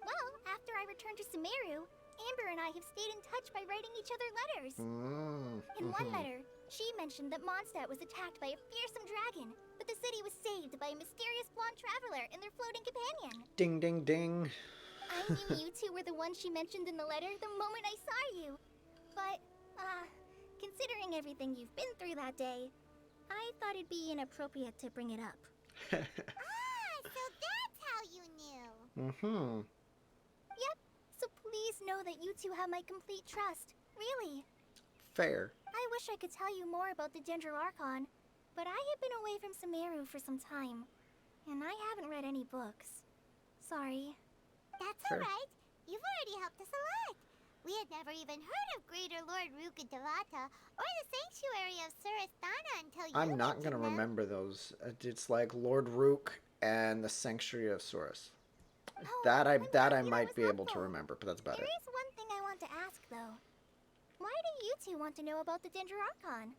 Well, after I returned to Sumeru, Amber and I have stayed in touch by writing each other letters. In one letter, She mentioned that Mondstadt was attacked by a fearsome dragon, but the city was saved by a mysterious blonde traveler and their floating companion. Ding, ding, ding. I knew you two were the ones she mentioned in the letter the moment I saw you. But, considering everything you've been through that day, I thought it'd be inappropriate to bring it up. So that's how you knew. Mm-hmm. Yep, so please know that you two have my complete trust. Really. Fair. I wish I could tell you more about the Dendroarchon, but I have been away from Sumeru for some time, and I haven't read any books. Sorry. That's Fair. alright. You've already helped us a lot. We had never even heard of Greater Lord Rukkhadevata or the Sanctuary of Surasthana until you I'm not gonna mentioned them. remember those. It's like Lord Rook and the Sanctuary of Surus. Oh, That I'm glad I you might was be able to helpful. remember, but that's about There it. is one thing I want to ask, though. Why do you two want to know about the Dendroarchon?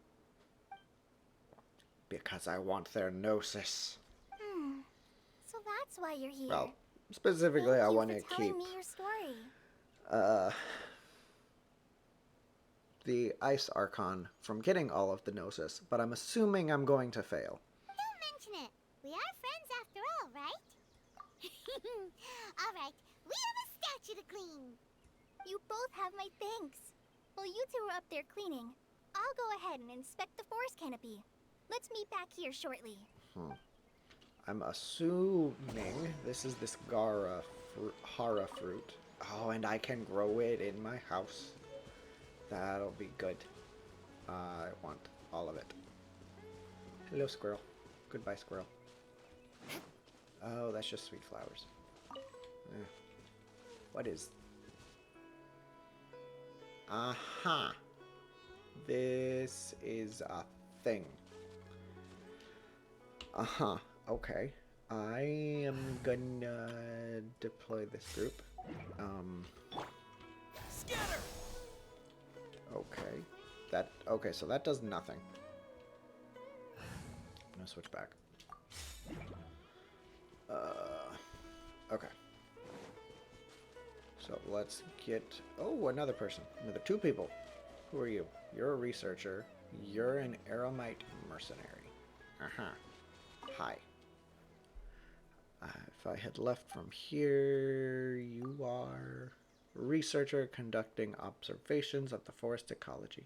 Because I want their gnosis. So that's why you're here. Well, specifically, I Thank you want to for telling keep me your story. the Ice Archon from getting all of the gnosis, but I'm assuming I'm going to fail. Don't mention it. We are friends after all, right? Alright, we have a statue to clean. You both have my thanks. While you two are up there cleaning, I'll go ahead and inspect the forest canopy. Let's meet back here shortly. I'm assuming this is this Hara fruit. Oh, and I can grow it in my house. That'll be good. I want all of it. Hello, squirrel. Goodbye, squirrel. Oh, that's just sweet flowers. What is... Aha! This is a thing. Uh-huh. Okay. I am gonna deploy this group. Scatter! Okay. Okay, so that does nothing. I'm gonna switch back. Okay. So let's get... Oh, another person. Another two people. Who are you? You're a researcher. You're an Aramite mercenary. Uh-huh. Hi. If I had left from here, you are a researcher conducting observations of the forest ecology.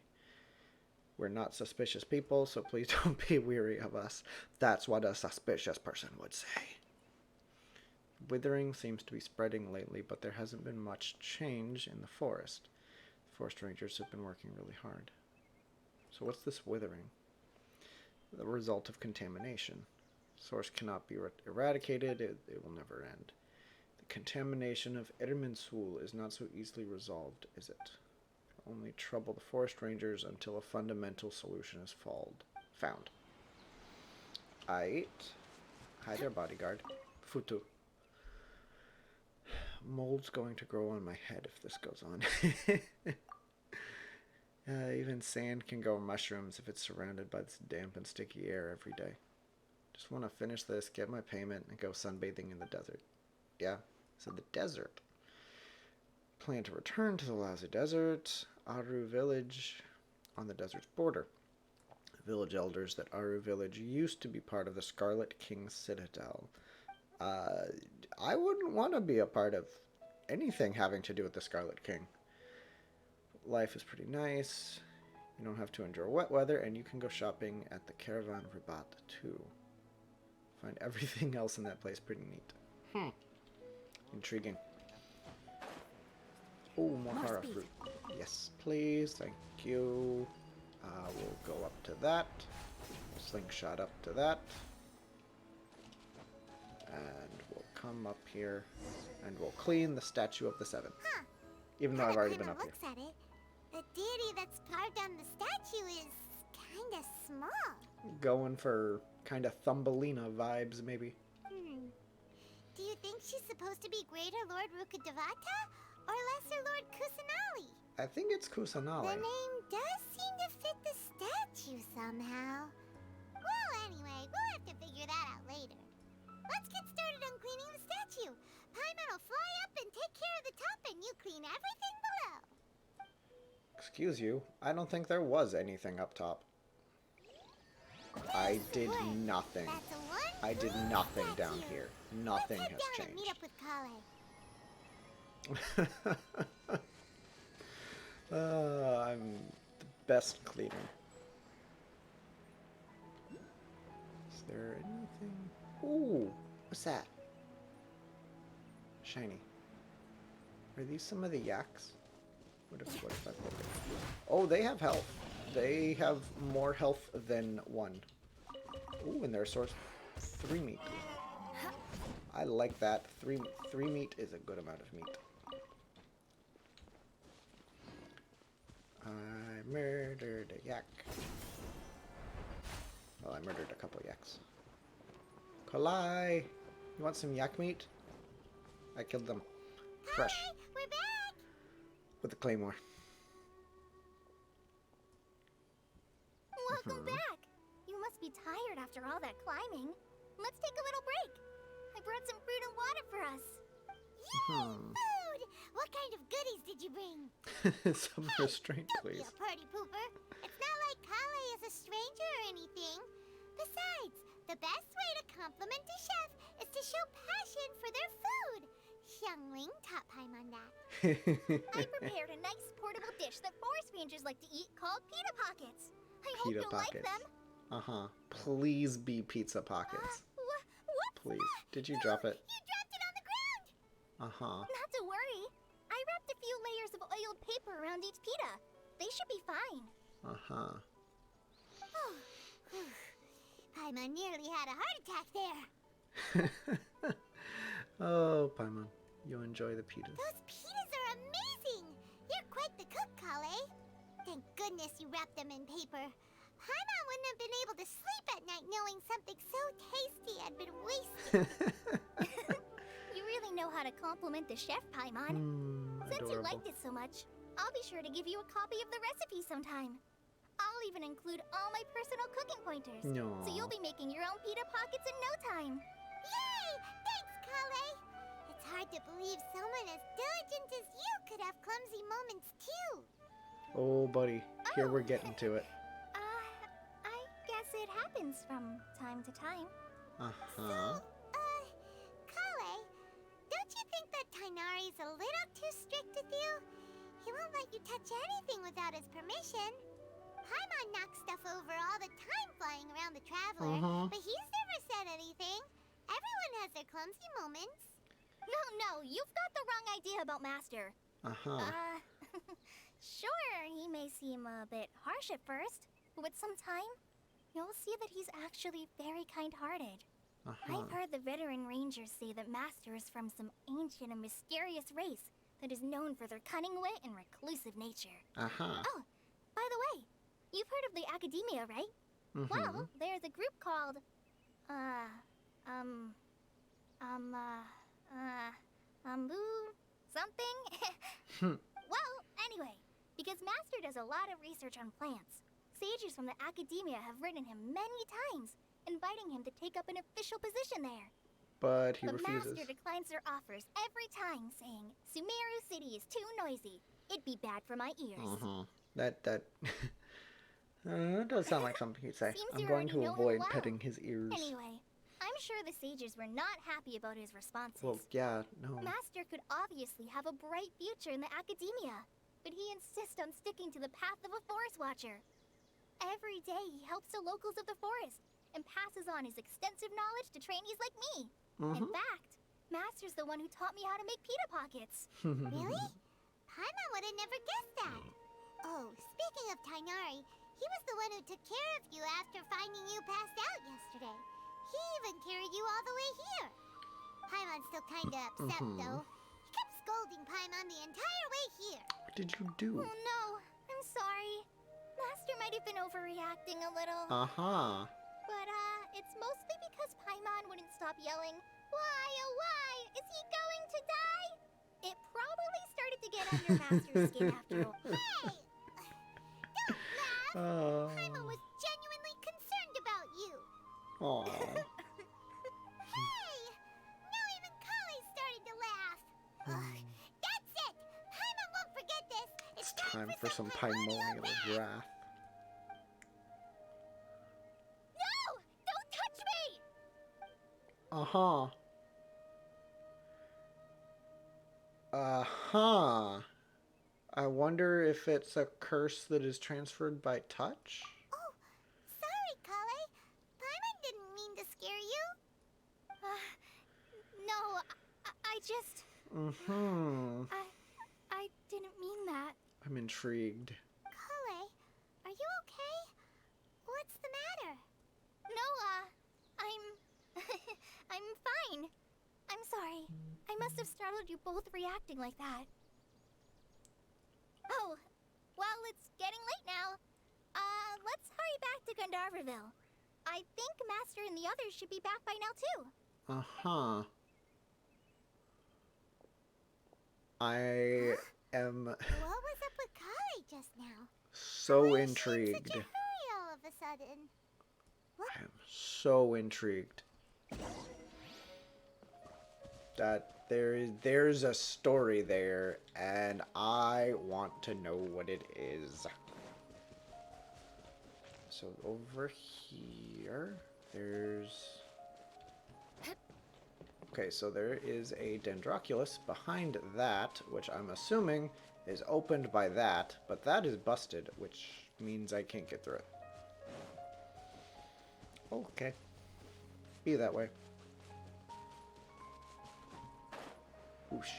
We're not suspicious people, so please don't be weary of us. That's what a suspicious person would say. Withering seems to be spreading lately, but there hasn't been much change in the forest. The forest rangers have been working really hard. So what's this withering? The result of contamination. Source cannot be eradicated, it will never end. The contamination of Erminsul is not so easily resolved, is it? Only trouble the forest rangers until a fundamental solution is found. Aight. Hi there, bodyguard. Futu. Mold's going to grow on my head if this goes on. Even sand can grow mushrooms if it's surrounded by this damp and sticky air every day. Just want to finish this, get my payment, and go sunbathing in the desert. Yeah, so the desert. Plan to return to the lousy desert. Aru village on the desert's border. Village elders that Aru village used to be part of the Scarlet King's citadel. I wouldn't want to be a part of anything having to do with the Scarlet King. Life is pretty nice. You don't have to endure wet weather, and you can go shopping at the Caravan Rabat too. Find everything else in that place pretty neat. Intriguing. Oh, more Hara fruit. Yes, please. Thank you. We'll go up to that. Slingshot up to that. And we'll come up here and we'll clean the statue of the Seven. Huh. Even though I've already been up here. Looks at it. The deity that's carved on the statue is kinda small. Going for kind of Thumbelina vibes, maybe. Do you think she's supposed to be Greater Lord Rukkhadevata or Lesser Lord Kusanali? I think it's Kusanali. The name does seem to fit the statue somehow. Well, anyway, we'll have to figure that out later. Let's get started on cleaning the statue. Paimon will fly up and take care of the top, and you clean everything below. Excuse you, I don't think there was anything up top. I Yes, did boy. nothing. That's a one. I did nothing Thank down you. here. Nothing Let's has head down and meet changed. up with Kale. I'm the best cleaner. Is there anything? Ooh, what's that? Shiny. Are these some of the yaks? What if I poke it? Oh, they have health. They have more health than one. Ooh, and their source 3 meat. I like that. Three meat is a good amount of meat. I murdered a yak. Well, I murdered a couple yaks. Kalai! You want some yak meat? I killed them. Fresh. Hi, we're back. With the claymore. Welcome back. You must be tired after all that climbing. Let's take a little break. I brought some fruit and water for us. Yay, food! What kind of goodies did you bring? Some restraint, Don't please. be a party pooper. It's not like Kale is a stranger or anything. Besides, the best way to compliment a chef is to show passion for their food. Xiangling taught Paimon that. I prepared a nice portable dish that forest rangers like to eat called pita pockets. I hope Pita you'll like pockets. them. Please be pizza pockets. What's Please. that? Did you No, drop it? You dropped it on the ground. Uh-huh. Not to worry. I wrapped a few layers of oiled paper around each pita. They should be fine. Uh-huh. Paimon nearly had a heart attack there. Oh, Paimon. You enjoy the pitas. Those pitas are amazing. You're quite the cook, Kale. Thank goodness you wrapped them in paper. Paimon wouldn't have been able to sleep at night knowing something so tasty had been wasted. You really know how to compliment the chef, Paimon. Since you Adorable. liked it so much, I'll be sure to give you a copy of the recipe sometime. I'll even include all my personal cooking pointers. No. So you'll be making your own pita pockets in no time. Yay! Thanks, Kale! It's hard to believe someone as diligent as you could have clumsy moments too. Oh, buddy. Here we're getting to it. I guess it happens from time to time. Uh-huh. Kale, don't you think that Tainari's a little too strict with you? He won't let you touch anything without his permission. Paimon knocks stuff over all the time flying around the Traveler, but he's never said anything. Everyone has their clumsy moments. No, you've got the wrong idea about Master. Sure, he may seem a bit harsh at first, but with some time, you'll see that he's actually very kind-hearted. I've heard the veteran rangers say that Master is from some ancient and mysterious race that is known for their cunning wit and reclusive nature. Oh, by the way, you've heard of the Academia, right? Well, there's a group called, something? Well, anyway, because Master does a lot of research on plants, sages from the Academia have written him many times, inviting him to take up an official position there. But he But refuses. Master declines their offers every time, saying, Sumeru City is too noisy. It'd be bad for my ears. That does sound like something he'd say. Seems I'm you going already to know him avoid well. petting his ears. Anyway, I'm sure the sages were not happy about his responses. Well, yeah, no. Master could obviously have a bright future in the Academia, but he insists on sticking to the path of a forest watcher. Every day he helps the locals of the forest and passes on his extensive knowledge to trainees like me. In fact, Master's the one who taught me how to make pita pockets. Really? Paimon would have never guessed that. Oh, speaking of Tainari, he was the one who took care of you after finding you passed out yesterday. He even carried you all the way here. Paimon's still kinda upset, though. He kept scolding Paimon the entire way here. What did you do? Oh no, I'm sorry. Master might have been overreacting a little. But, it's mostly because Paimon wouldn't stop yelling, Why, oh why, is he going to die? It probably started to get under Master's skin after all. Hey! Don't laugh! Paimon was genuinely concerned about you. Aww. Hey! Now even Kale's starting to laugh. That's it! Paimon won't forget this. It's time for some primordial wrath. No! Uh-huh. Uh-huh. I wonder if it's a curse that is transferred by touch? Oh, sorry, Kale. Paimon didn't mean to scare you. No, I just... Mm-hmm. I didn't mean that. I'm intrigued. Kale, are you okay? What's the matter? No, I'm... I'm fine. I'm sorry. I must have startled you both reacting like that. Oh, well, it's getting late now. Let's hurry back to Gandharville. I think Master and the others should be back by now, too. Uh-huh. I am What was up with Kale just now? so Why is she in intrigued. such a hurry all of a sudden? I am so intrigued. That there's a story there, and I want to know what it is. So over here, there's... Okay, so there is a Dendroculus behind that, which I'm assuming is opened by that, but that is busted, which means I can't get through it. Okay. Be that way. Whoosh.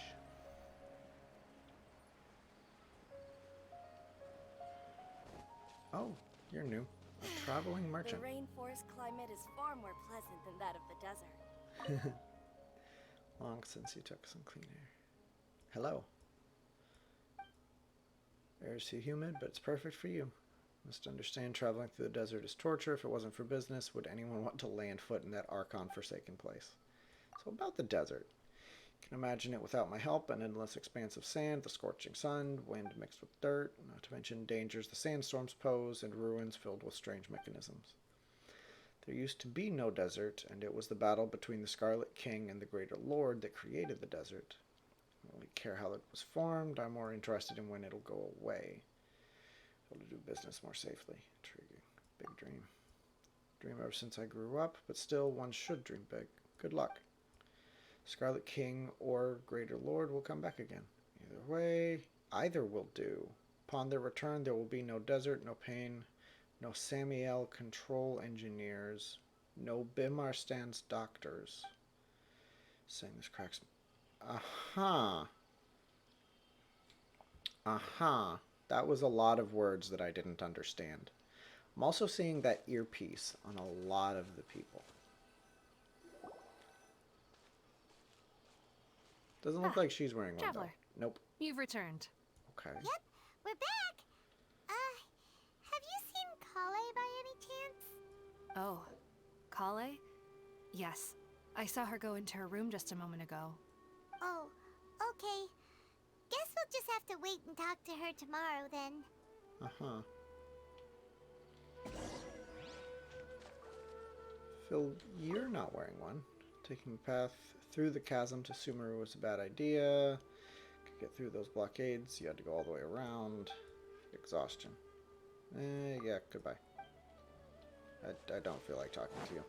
Oh, you're new. A traveling merchant. The rainforest climate is far more pleasant than that of the desert. Long since you took some clean air. Hello. Air is too humid, but it's perfect for you. Must understand traveling through the desert is torture. If it wasn't for business, would anyone want to land foot in that Archon-forsaken place? So about the desert. You can imagine it without my help, an endless expanse of sand, the scorching sun, wind mixed with dirt, not to mention dangers the sandstorms pose, and ruins filled with strange mechanisms. There used to be no desert, and it was the battle between the Scarlet King and the Greater Lord that created the desert. I don't really care how it was formed, I'm more interested in when it'll go away. Able to do business more safely. Intriguing. Big dream. Dream ever since I grew up, but still, one should dream big. Good luck. Scarlet King or Greater Lord will come back again. Either way, either will do. Upon their return, there will be no desert, no pain, no Samiel control engineers, no Bimarstan's doctors. Saying this cracks me. Aha. Aha. That was a lot of words that I didn't understand. I'm also seeing that earpiece on a lot of the people. Doesn't look like she's wearing one, though. Traveler. Nope. You've returned. Okay. Yep, we're back. Have you seen Kale by any chance? Oh, Kale? Yes. I saw her go into her room just a moment ago. Oh, okay. Guess we'll just have to wait and talk to her tomorrow then. Uh-huh. Phil, you're not wearing one. Taking the path through the chasm to Sumeru was a bad idea. Could get through those blockades. You had to go all the way around. Exhaustion. Yeah, goodbye. I don't feel like talking to you.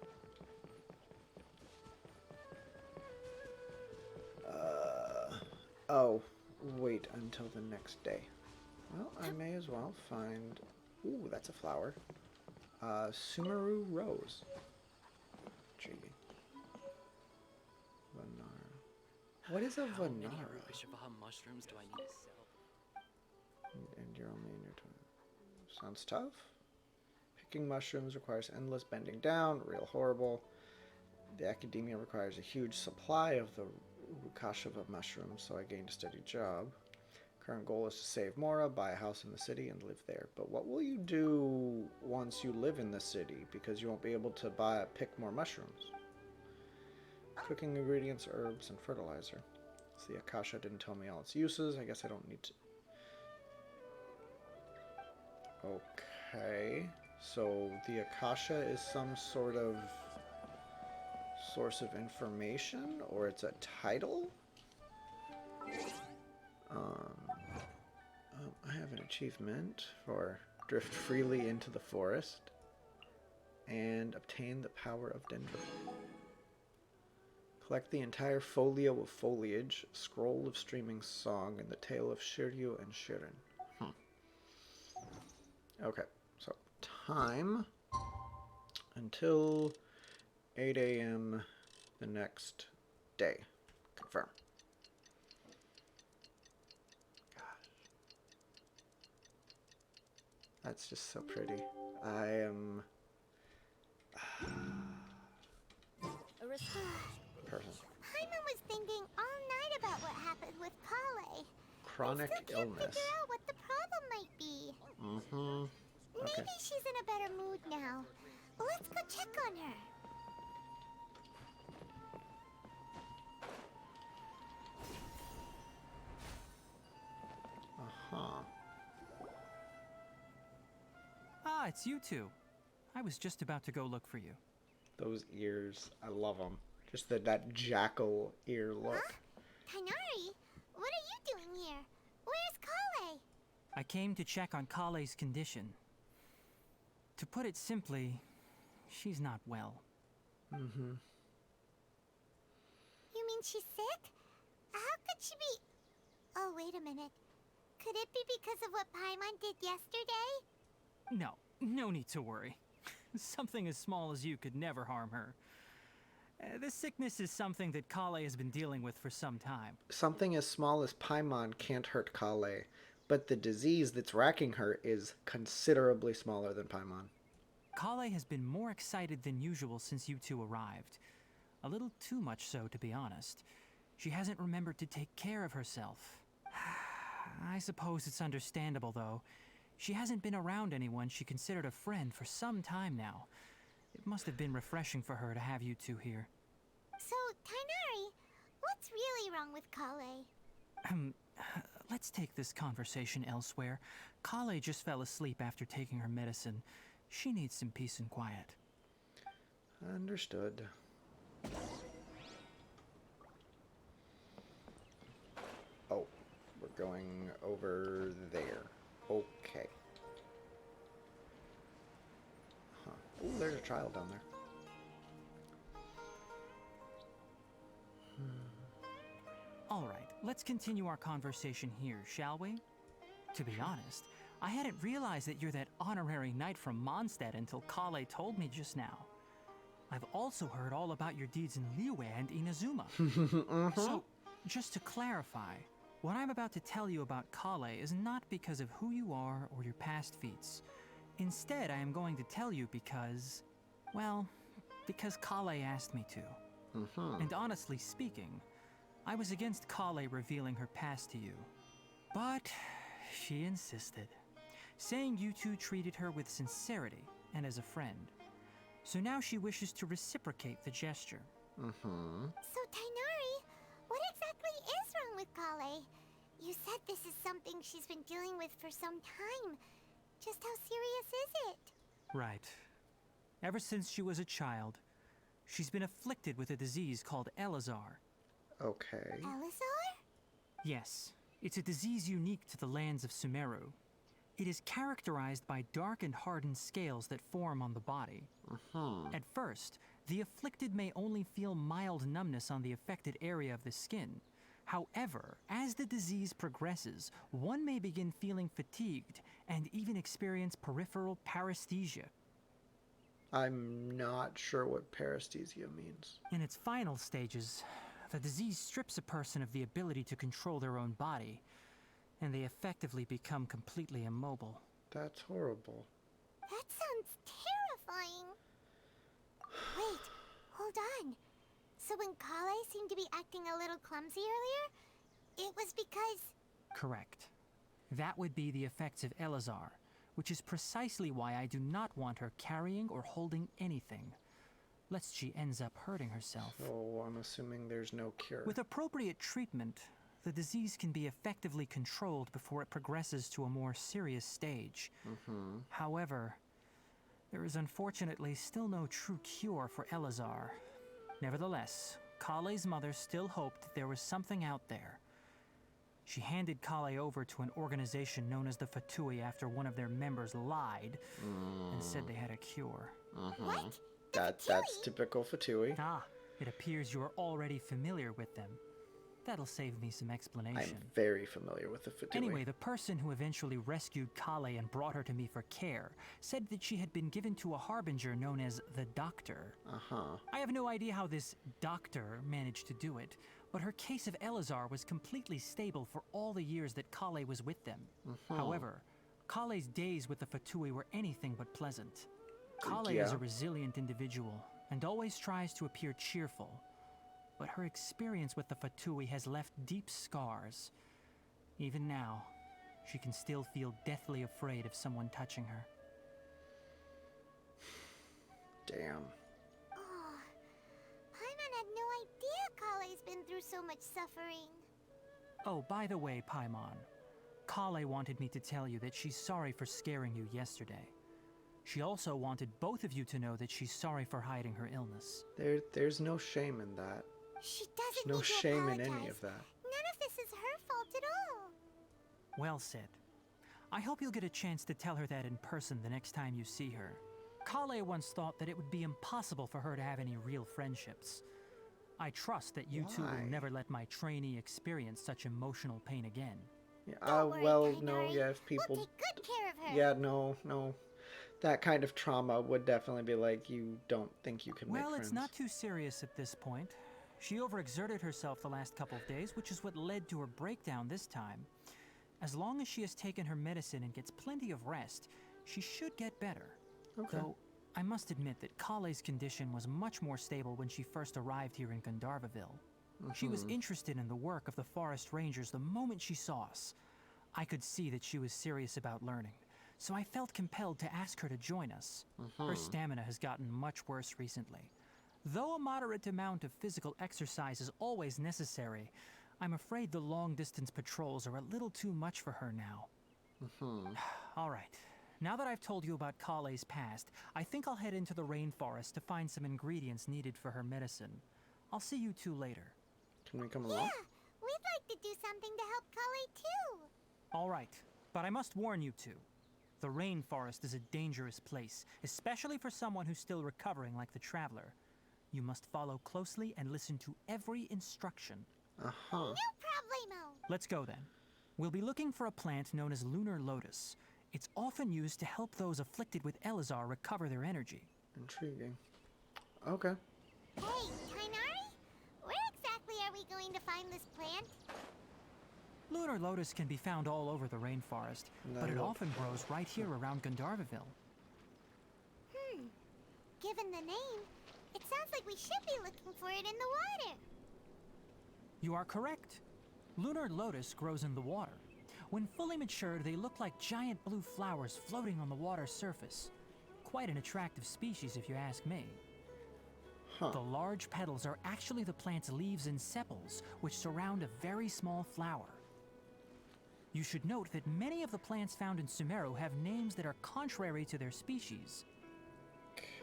Oh, wait until the next day. Well, I may as well find... Ooh, that's a flower. Sumeru Rose. Intriguing. Vanara. What is a How many Vanara? Arubishabaha mushrooms do I need to sell? And you're only in your 20. Sounds tough. Picking mushrooms requires endless bending down, real horrible. The academia requires a huge supply of the Akasha mushrooms, so I gained a steady job. Current goal is to save Mora, buy a house in the city, and live there. But what will you do once you live in the city? Because you won't be able to pick more mushrooms. Cooking ingredients, herbs, and fertilizer. So the Akasha didn't tell me all its uses. I guess I don't need to... Okay. So the Akasha is some sort of source of information, or it's a title? I have an achievement for drift freely into the forest and obtain the power of Denver. Collect the entire folio of foliage, scroll of streaming song, and the tale of Shiryu and Shirin. Okay, so time until 8 a.m. the next day. Confirm. Gosh. That's just so pretty. I am A response. person. Paimon was thinking all night about what happened with Kale. Chronic I still can't illness. figure out what the problem might be. Mm-hmm. Okay. Maybe she's in a better mood now. Let's go check on her. Uh-huh. Ah, it's you two. I was just about to go look for you. Those ears, I love them. Just that jackal ear look. Tainari, what are you doing here? Where's Kale? I came to check on Kale's condition. To put it simply, she's not well. Mm-hmm. You mean she's sick? How could she be... Oh, wait a minute. Could it be because of what Paimon did yesterday? No need to worry. Something as small as you could never harm her. This sickness is something that Kale has been dealing with for some time. Something as small as Paimon can't hurt Kale, but the disease that's racking her is considerably smaller than Paimon. Kale has been more excited than usual since you two arrived. A little too much so, to be honest. She hasn't remembered to take care of herself. I suppose it's understandable, though. She hasn't been around anyone she considered a friend for some time now. It must have been refreshing for her to have you two here. So, Tainari, what's really wrong with Kale? Let's take this conversation elsewhere. Kale just fell asleep after taking her medicine. She needs some peace and quiet. Understood. Oh, we're going over there. Okay. Huh. Oh, there's a child down there. All right, let's continue our conversation here, shall we? To be honest, I hadn't realized that you're that honorary knight from Mondstadt until Kale told me just now. I've also heard all about your deeds in Liyue and Inazuma. So, just to clarify, what I'm about to tell you about Kale is not because of who you are or your past feats. Instead, I am going to tell you because, well, because Kale asked me to. And honestly speaking, I was against Kale revealing her past to you. But she insisted, saying you two treated her with sincerity and as a friend. So now she wishes to reciprocate the gesture. So, Tainari, what exactly is wrong with Kale? You said this is something she's been dealing with for some time. Just how serious is it? Right. Ever since she was a child, she's been afflicted with a disease called Elazar. Okay. Elazar? Yes, it's a disease unique to the lands of Sumeru. It is characterized by dark and hardened scales that form on the body. At first, the afflicted may only feel mild numbness on the affected area of the skin. However, as the disease progresses, one may begin feeling fatigued and even experience peripheral paresthesia. I'm not sure what paresthesia means. In its final stages, the disease strips a person of the ability to control their own body, and they effectively become completely immobile. That's horrible. That sounds terrifying. Wait, hold on. So when Kale seemed to be acting a little clumsy earlier, it was because... Correct. That would be the effects of Elazar, which is precisely why I do not want her carrying or holding anything, lest she ends up hurting herself. So I'm assuming there's no cure. With appropriate treatment, the disease can be effectively controlled before it progresses to a more serious stage. However, there is unfortunately still no true cure for Elazar. Nevertheless, Kale's mother still hoped that there was something out there. She handed Kale over to an organization known as the Fatui after one of their members lied and said they had a cure. What? That's typical Fatui. Ah, It appears you are already familiar with them. That'll save me some explanation. I'm very familiar with the Fatui. Anyway, the person who eventually rescued Kale and brought her to me for care said that she had been given to a harbinger known as the Doctor. Uh-huh. I have no idea how this Doctor managed to do it, but her case of Elazar was completely stable for all the years that Kale was with them. However, Kale's days with the Fatui were anything but pleasant. Kale is a resilient individual and always tries to appear cheerful. But her experience with the Fatui has left deep scars. Even now, she can still feel deathly afraid of someone touching her. Damn. Oh, Paimon had no idea Kale's been through so much suffering. Oh, by the way, Paimon, Kale wanted me to tell you that she's sorry for scaring you yesterday. She also wanted both of you to know that she's sorry for hiding her illness. There's no shame in that. She doesn't No need to shame in apologize. any of that. None of this is her fault at all. Well said. I hope you'll get a chance to tell her that in person the next time you see her. Kale once thought that it would be impossible for her to have any real friendships. I trust that you two will Why? never let my trainee experience such emotional pain again. Yeah, Don't worry, well, Tainari. no, yeah, if people... We'll take good care of her. Yeah, no. That kind of trauma would definitely be like, you don't think you can make Well, friends. it's not too serious at this point. She overexerted herself the last couple of days, which is what led to her breakdown this time. As long as she has taken her medicine and gets plenty of rest, she should get better. Okay. Though, I must admit that Kale's condition was much more stable when she first arrived here in Gandharvaville. She was interested in the work of the forest rangers the moment she saw us. I could see that she was serious about learning, so I felt compelled to ask her to join us. Her stamina has gotten much worse recently. Though a moderate amount of physical exercise is always necessary, I'm afraid the long-distance patrols are a little too much for her now. All right. Now that I've told you about Kale's past, I think I'll head into the rainforest to find some ingredients needed for her medicine. I'll see you two later. Can we come along? Yeah, we'd like to do something to help Kale too. All right, but I must warn you two. The rainforest is a dangerous place, especially for someone who's still recovering like the Traveler. You must follow closely and listen to every instruction. No problemo. Let's go then. We'll be looking for a plant known as Lunar Lotus. It's often used to help those afflicted with Elazar recover their energy. Intriguing. Okay. Hey, Tainari, where exactly are we going to find this plant? Lunar Lotus can be found all over the rainforest, but it No. often grows right here around Gandharvaville. Given the name, it sounds like we should be looking for it in the water. You are correct. Lunar Lotus grows in the water. When fully matured, they look like giant blue flowers floating on the water's surface. Quite an attractive species, if you ask me. The large petals are actually the plant's leaves and sepals, which surround a very small flower. You should note that many of the plants found in Sumeru have names that are contrary to their species.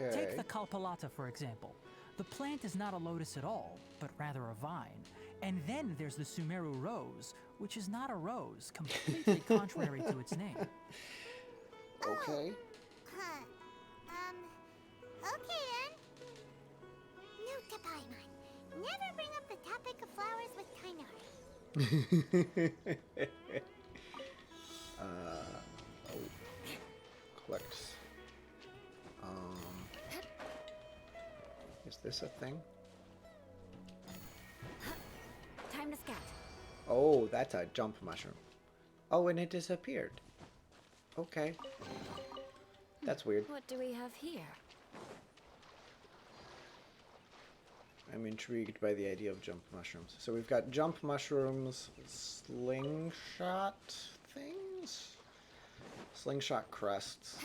Okay. Take the Kalpalata, for example. The plant is not a lotus at all, but rather a vine. And then there's the Sumeru rose, which is not a rose, completely contrary to its name. Okay. Huh. Okay then. Note to Paimon. Never bring up the topic of flowers with Tainari. Collect. Is this a thing? Time to scout. Oh, that's a jump mushroom. Oh, and it disappeared. Okay. That's weird. What do we have here? I'm intrigued by the idea of jump mushrooms. So we've got jump mushrooms, slingshot things? Slingshot crests.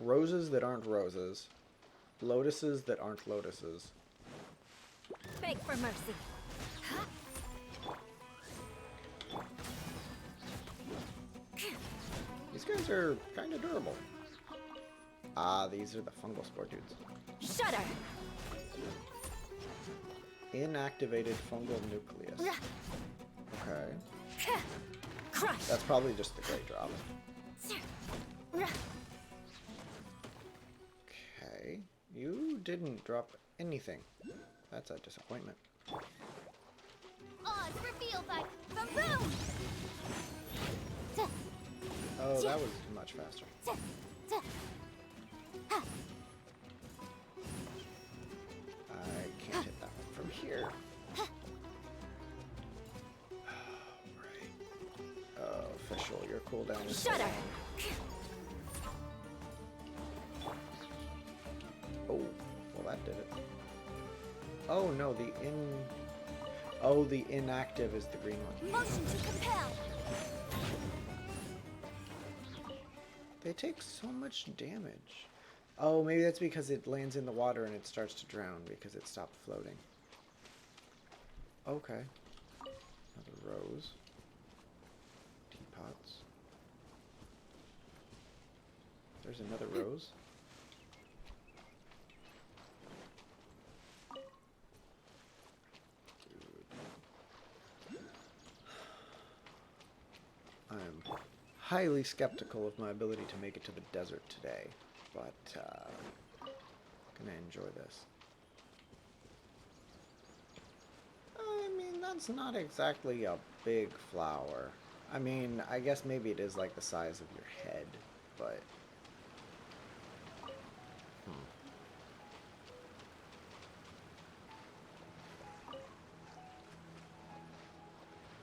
Roses that aren't roses. Lotuses that aren't lotuses. Beg for mercy. These guys are kind of durable. Ah, these are the fungal spore dudes. Shudder! Inactivated fungal nucleus. Okay. Crush! That's probably just the great drop. You didn't drop anything. That's a disappointment. Oz revealed by the room! Oh, that was much faster. I can't hit that one from here. Right. Official, your cooldown is so Shudder. long. Oh, well that did it. Oh no, the inactive is the green one. Motion to compel! They take so much damage. Oh, maybe that's because it lands in the water and it starts to drown because it stopped floating. Okay. Another rose. Teapots. There's another rose. I'm highly skeptical of my ability to make it to the desert today, but gonna enjoy this. I mean, that's not exactly a big flower. I mean, I guess maybe it is like the size of your head, but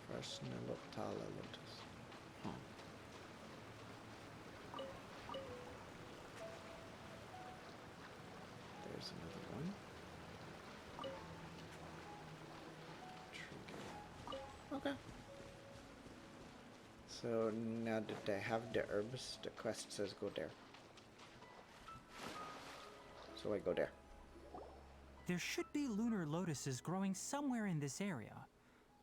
Fresh Nilotala Lotus. There's another one. Trinket. Okay. So now that I have the herbs, the quest says go there. So I go there. There should be lunar lotuses growing somewhere in this area.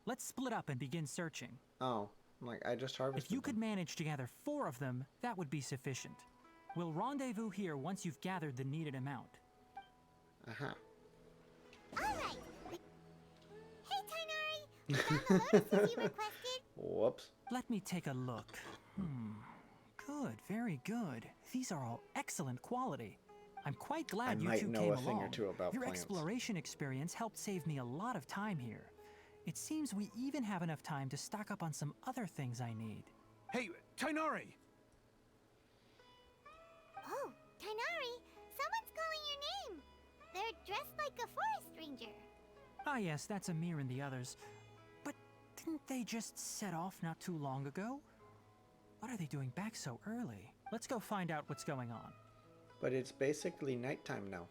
Let's split up and begin searching. Oh, like I just harvested If you could them. manage to gather 4 of them, that would be sufficient. We'll rendezvous here once you've gathered the needed amount. Uh-huh. Alright! Hey, Tainari! We found the lotuses you requested! Whoops. Let me take a look. Good, very good. These are all excellent quality. I'm quite glad you might two know came a thing or along. two about Your plants. exploration experience helped save me a lot of time here. It seems we even have enough time to stock up on some other things I need. Hey, Tainari! Oh, Tainari! Someone's calling your name! They're dressed like a forest ranger. Ah yes, that's Amir and the others. But didn't they just set off not too long ago? What are they doing back so early? Let's go find out what's going on. But it's basically nighttime now.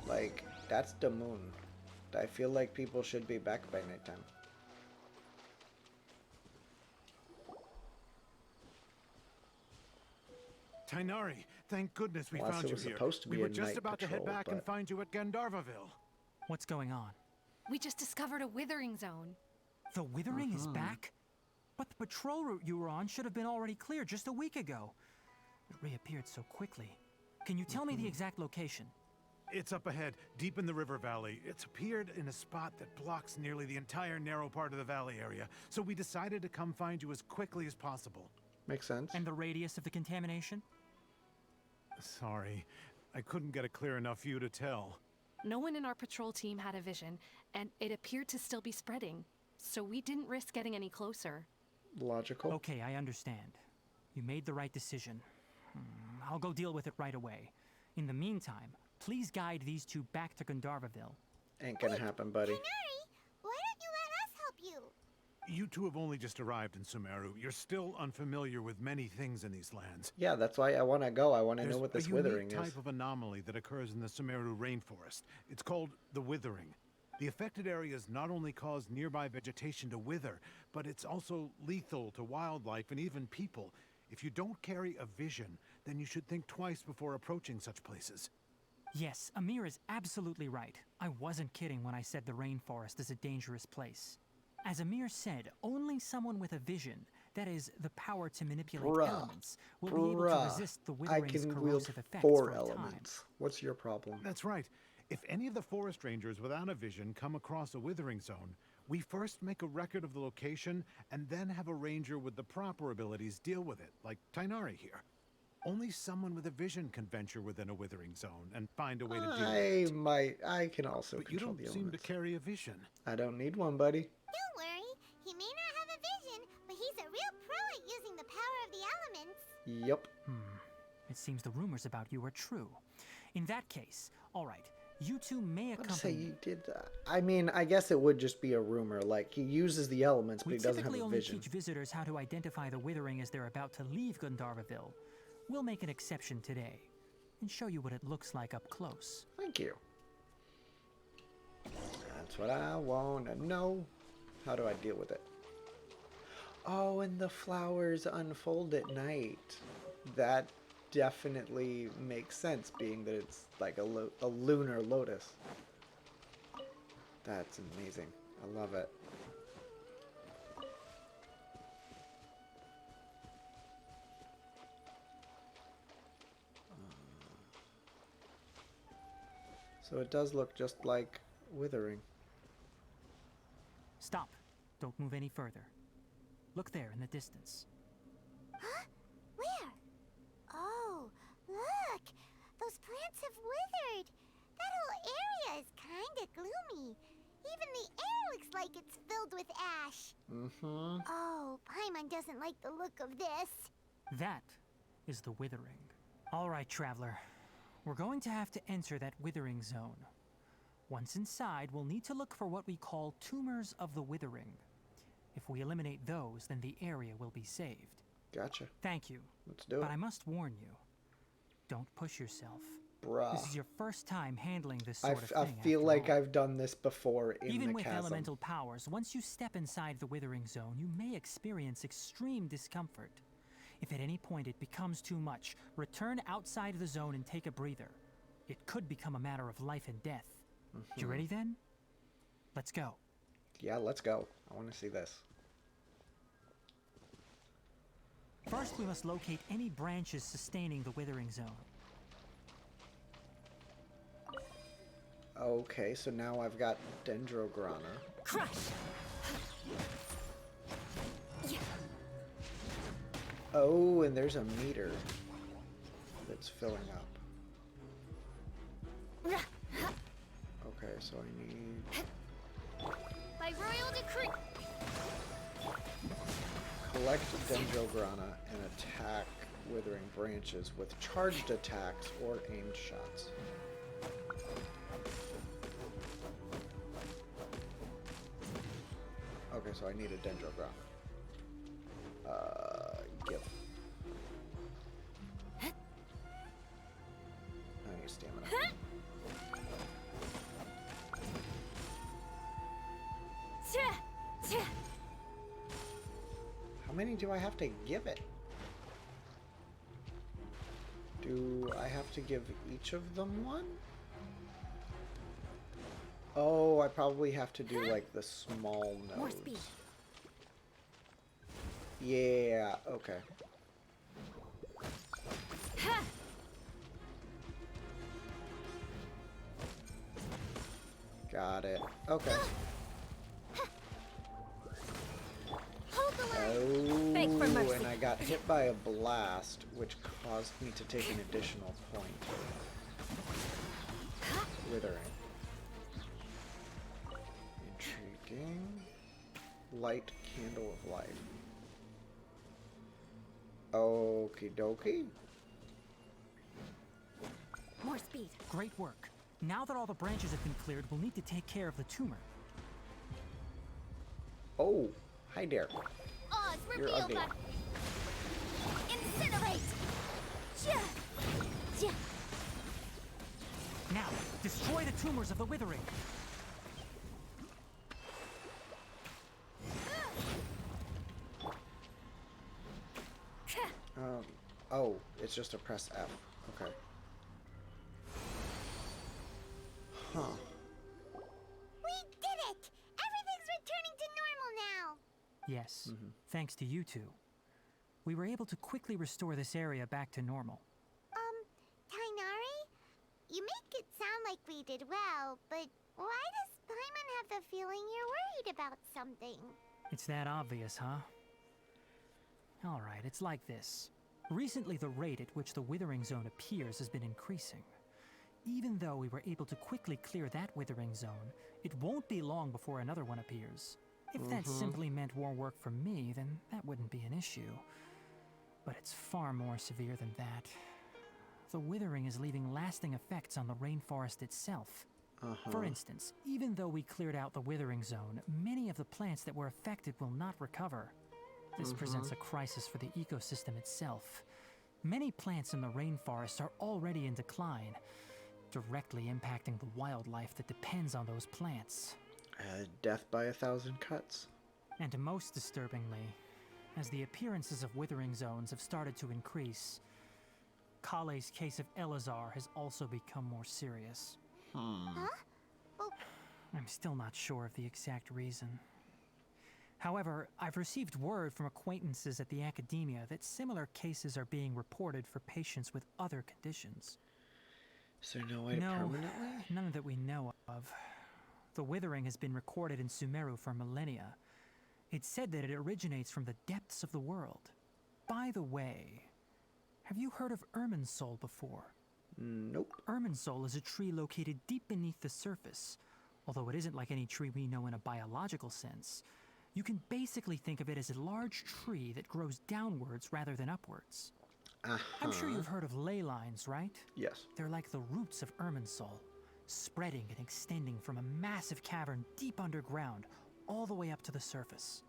Like, that's the moon. I feel like people should be back by nighttime. Tainari, thank goodness we Unless found it you was here. supposed to We be were a just night about to head patrol, back and but- find you at Gandharvaville. What's going on? We just discovered a withering zone. The withering is back? But the patrol route you were on should have been already clear just a week ago. It reappeared so quickly. Can you tell me the exact location? It's up ahead, deep in the river valley. It's appeared in a spot that blocks nearly the entire narrow part of the valley area, so we decided to come find you as quickly as possible. Makes sense. And the radius of the contamination? Sorry, I couldn't get a clear enough view to tell. No one in our patrol team had a vision, and it appeared to still be spreading. So we didn't risk getting any closer. Logical. Okay, I understand. You made the right decision. I'll go deal with it right away. In the meantime, please guide these two back to Gandharvaville. Ain't gonna happen, buddy. Tainari, why don't you let us help you? You two have only just arrived in Sumeru. You're still unfamiliar with many things in these lands. Yeah, that's why I want to go. I want to There's know what this a withering unique is. type of anomaly that occurs in the Sumeru rainforest. It's called the withering. The affected areas not only cause nearby vegetation to wither, but it's also lethal to wildlife and even people. If you don't carry a vision, then you should think twice before approaching such places. Yes, Amir is absolutely right. I wasn't kidding when I said the rainforest is a dangerous place. As Amir said, only someone with a vision, that is, the power to manipulate elements, will be able to resist the I withering's can wield corrosive effects 4 for a time. elements. What's your problem? That's right. If any of the forest rangers without a vision come across a withering zone, we first make a record of the location and then have a ranger with the proper abilities deal with it, like Tainari here. Only someone with a vision can venture within a withering zone and find a way to deal with it. I can also But you control don't the seem to elements. carry a vision. I don't need one, buddy. Don't worry, he may not have a vision, but he's a real pro at using the power of the elements. Yep. It seems the rumors about you are true. In that case, all right, you two may I'd say accompany. you did that. I mean, I guess it would just be a rumor. Like, he uses the elements, but We he doesn't have typically a only vision. teach visitors how to identify the withering as they're about to leave Gandharvaville. We'll make an exception today and show you what it looks like up close. Thank you. That's what I want to know. How do I deal with it? Oh, and the flowers unfold at night. That definitely makes sense, being that it's like a lunar lotus. That's amazing. I love it. So it does look just like withering. Stop. Don't move any further. Look there in the distance. Huh? Where? Oh, look! Those plants have withered! That whole area is kinda gloomy. Even the air looks like it's filled with ash. Mm-hmm. Oh, Paimon doesn't like the look of this. That is the withering. All right, traveler. We're going to have to enter that withering zone. Once inside, we'll need to look for what we call tumors of the withering. If we eliminate those, then the area will be saved. Gotcha. Thank you. Let's do it. But I must warn you, don't push yourself. Bruh. This is your first time handling this I sort of thing. feel after like all. I've done this before in Even the with chasm. elemental powers, once you step inside the withering zone, you may experience extreme discomfort. If at any point it becomes too much, return outside the zone and take a breather. It could become a matter of life and death. You ready then? Let's go. Yeah, let's go. I want to see this. First, we must locate any branches sustaining the withering zone. Okay, so now I've got Dendrograna. Crush! Oh, and there's a meter that's filling up. Okay, so I need... By royal decree. Collect Dendrograna and attack withering branches with charged attacks or aimed shots. Okay, so I need a Dendrograna. Give. I need stamina. How many do I have to give it? Do I have to give each of them one? Oh, I probably have to do like the small nose. More speed. Yeah, okay. Got it. Okay. Oh, Beg for mercy. and I got hit by a blast, which caused me to take an additional point. Withering. Intriguing. Light candle of life. Okie dokie. More speed. Great work. Now that all the branches have been cleared, we'll need to take care of the tumor. Oh, hi there. Oz, You're reveal ugly. that. Incinerate! Ja! Ja! Now, destroy the tumors of the withering. Oh, it's just a press F. Okay. Huh. We did it! Everything's returning to normal now! Yes, thanks to you two. We were able to quickly restore this area back to normal. Tainari? You make it sound like we'd did well, but why does Paimon have the feeling you're worried about something? It's that obvious, huh? Alright, it's like this. Recently, the rate at which the Withering Zone appears has been increasing. Even though we were able to quickly clear that Withering Zone, it won't be long before another one appears. If that simply meant more work for me, then that wouldn't be an issue. But it's far more severe than that. The Withering is leaving lasting effects on the rainforest itself. For instance, even though we cleared out the Withering Zone, many of the plants that were affected will not recover. This presents a crisis for the ecosystem itself. Many plants in the rainforest are already in decline, directly impacting the wildlife that depends on those plants. Death by 1,000 cuts. And most disturbingly, as the appearances of Withering Zones have started to increase, Kale's case of Elazar has also become more serious. Huh? Well, I'm still not sure of the exact reason. However, I've received word from acquaintances at the academia that similar cases are being reported for patients with other conditions. Is there no way to permanently? None that we know of. The Withering has been recorded in Sumeru for millennia. It's said that it originates from the depths of the world. By the way, have you heard of Irminsul before? Nope. Irminsul is a tree located deep beneath the surface. Although it isn't like any tree we know in a biological sense, you can basically think of it as a large tree that grows downwards rather than upwards. I'm sure you've heard of ley lines, right? Yes. They're like the roots of Irminsul, spreading and extending from a massive cavern deep underground all the way up to the surface.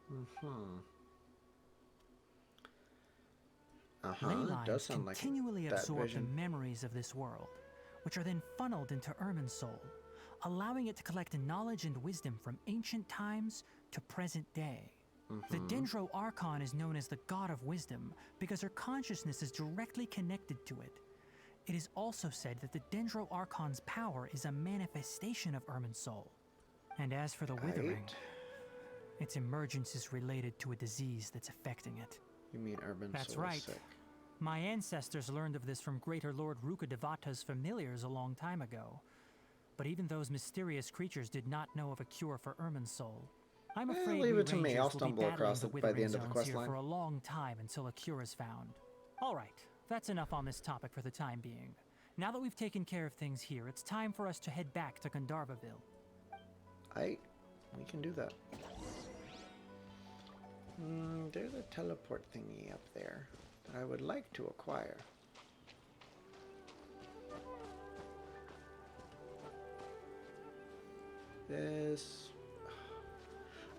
Ley It does lines sound like continually that absorb vision. the memories of this world, which are then funneled into Irminsul, allowing it to collect knowledge and wisdom from ancient times to present day. The Dendro Archon is known as the God of Wisdom because her consciousness is directly connected to it. It is also said that the Dendro Archon's power is a manifestation of Irminsul. And as for the Withering, Right. its emergence is related to a disease that's affecting it. You mean Urban That's Soul is right. sick. My ancestors learned of this from Greater Lord Rukadevata's familiars a long time ago. But even those mysterious creatures did not know of a cure for Irminsul. I'm afraid leave we it to me. Rangers I'll will be stumble battling across the it by the Withering end of the Zones quest here line. for a long time until a cure is found. All right, that's enough on this topic for the time being. Now that we've taken care of things here, it's time for us to head back to Gandharvaville. We can do that. There's a teleport thingy up there that I would like to acquire.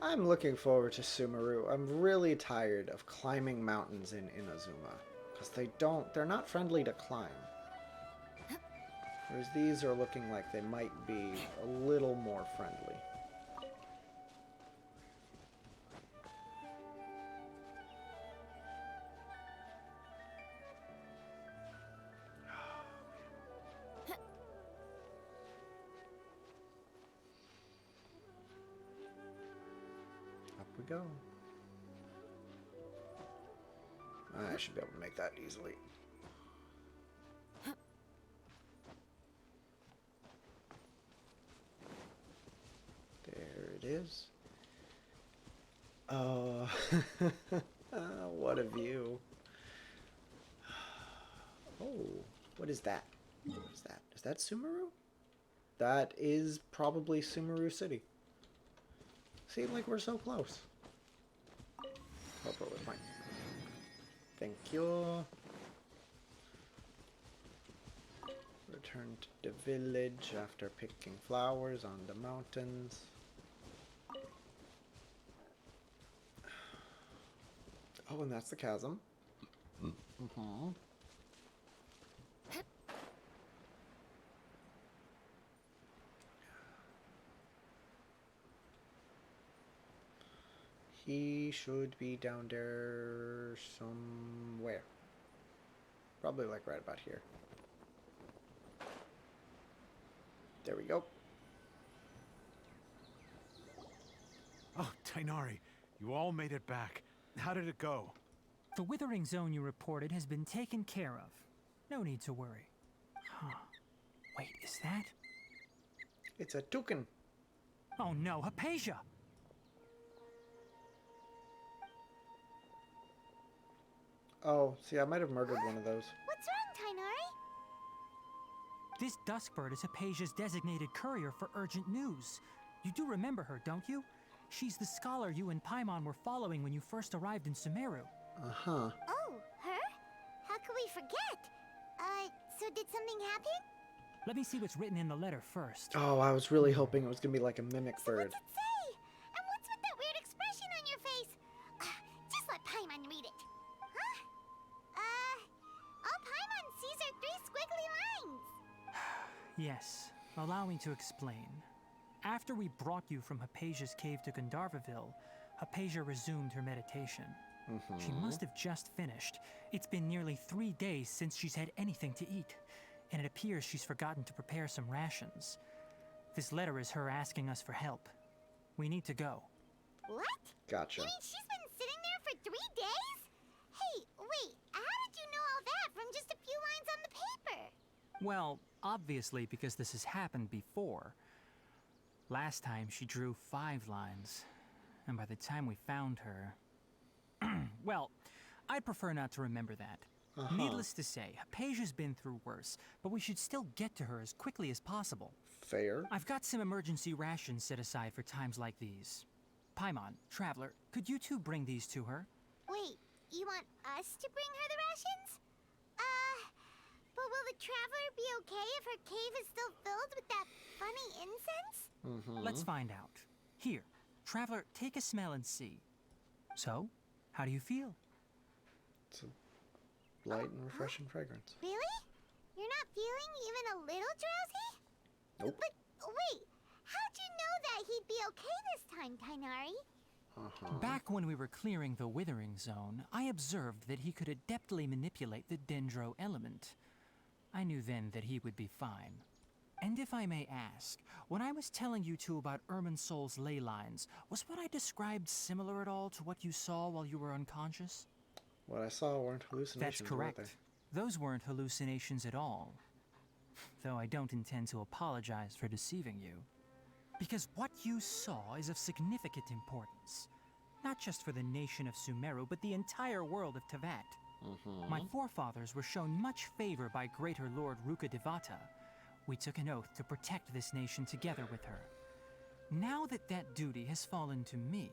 I'm looking forward to Sumeru. I'm really tired of climbing mountains in Inazuma, because they're not friendly to climb. Whereas these are looking like they might be a little more friendly. Up we go. I should be able to make that easily. There it is. Oh, what a view. Oh, what is that? What is that? Is that Sumeru? That is probably Sumeru City. Seems like we're so close. Hopefully we're fine. Thank you. Return to the village after picking flowers on the mountains. Oh, and that's the chasm. He should be down there somewhere. Probably like right about here. There we go. Oh, Tainari, you all made it back. How did it go? The Withering Zone you reported has been taken care of. No need to worry. Huh. Wait, is that? It's a toucan. Oh no, Hypatia! Oh, see, I might have murdered one of those. What's wrong, Tainari? This Duskbird is Hypatia's designated courier for urgent news. You do remember her, don't you? She's the scholar you and Paimon were following when you first arrived in Sumeru. Uh-huh. Oh, her? How could we forget? So did something happen? Let me see what's written in the letter first. Oh, I was really hoping it was gonna be like a mimic So bird. what's it say? And what's with that weird expression on your face? Just let Paimon read it. Huh? All Paimon sees are 3 squiggly lines. Yes, allow me to explain. After we brought you from Hypatia's cave to Gandharvaville, Hypatia resumed her meditation. She must have just finished. It's been nearly 3 days since she's had anything to eat, and it appears she's forgotten to prepare some rations. This letter is her asking us for help. We need to go. What? Gotcha. You mean she's been sitting there for 3 days? Hey, wait, how did you know all that from just a few lines on the paper? Well, obviously because this has happened before. Last time she drew 5 lines, and by the time we found her... Well, I'd prefer not to remember that. Needless to say, Hypatia's been through worse, but we should still get to her as quickly as possible. Fair. I've got some emergency rations set aside for times like these. Paimon, Traveler, could you two bring these to her? Wait, you want us to bring her the rations? But will the Traveler be okay if her cave is still filled with that funny incense? Let's find out. Here, Traveler, take a smell and see. So, how do you feel? It's a light and refreshing fragrance. Really? You're not feeling even a little drowsy? Nope. But wait, how'd you know that he'd be okay this time, Tainari? Back when we were clearing the Withering Zone, I observed that he could adeptly manipulate the Dendro element. I knew then that he would be fine. And if I may ask, when I was telling you two about Irminsol's ley lines, was what I described similar at all to what you saw while you were unconscious? What I saw weren't hallucinations, That's correct. were Those weren't hallucinations at all. Though I don't intend to apologize for deceiving you. Because what you saw is of significant importance. Not just for the nation of Sumeru, but the entire world of Tevat. My forefathers were shown much favor by Greater Lord Rukkhadevata. We took an oath to protect this nation together with her. Now that that duty has fallen to me,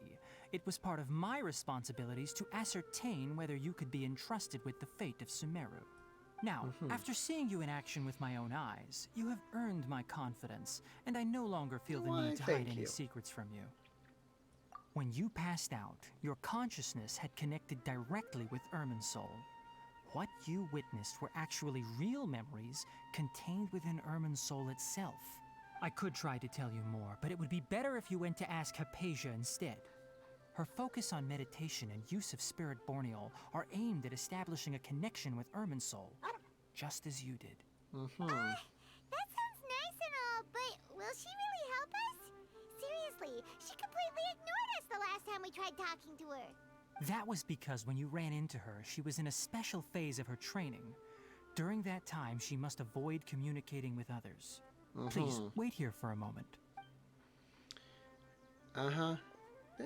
it was part of my responsibilities to ascertain whether you could be entrusted with the fate of Sumeru. Now, after seeing you in action with my own eyes, you have earned my confidence, and I no longer feel the Why, need to hide thank any you. secrets from you. When you passed out, your consciousness had connected directly with Irminsul. What you witnessed were actually real memories contained within Irminsul itself. I could try to tell you more, but it would be better if you went to ask Hypatia instead. Her focus on meditation and use of Spirit Borneol are aimed at establishing a connection with Irminsul, just as you did. That sounds nice and all, but will she really help us? Seriously, she completely ignored us the last time we tried talking to her. That was because when you ran into her, she was in a special phase of her training. During that time, she must avoid communicating with others. Please, wait here for a moment.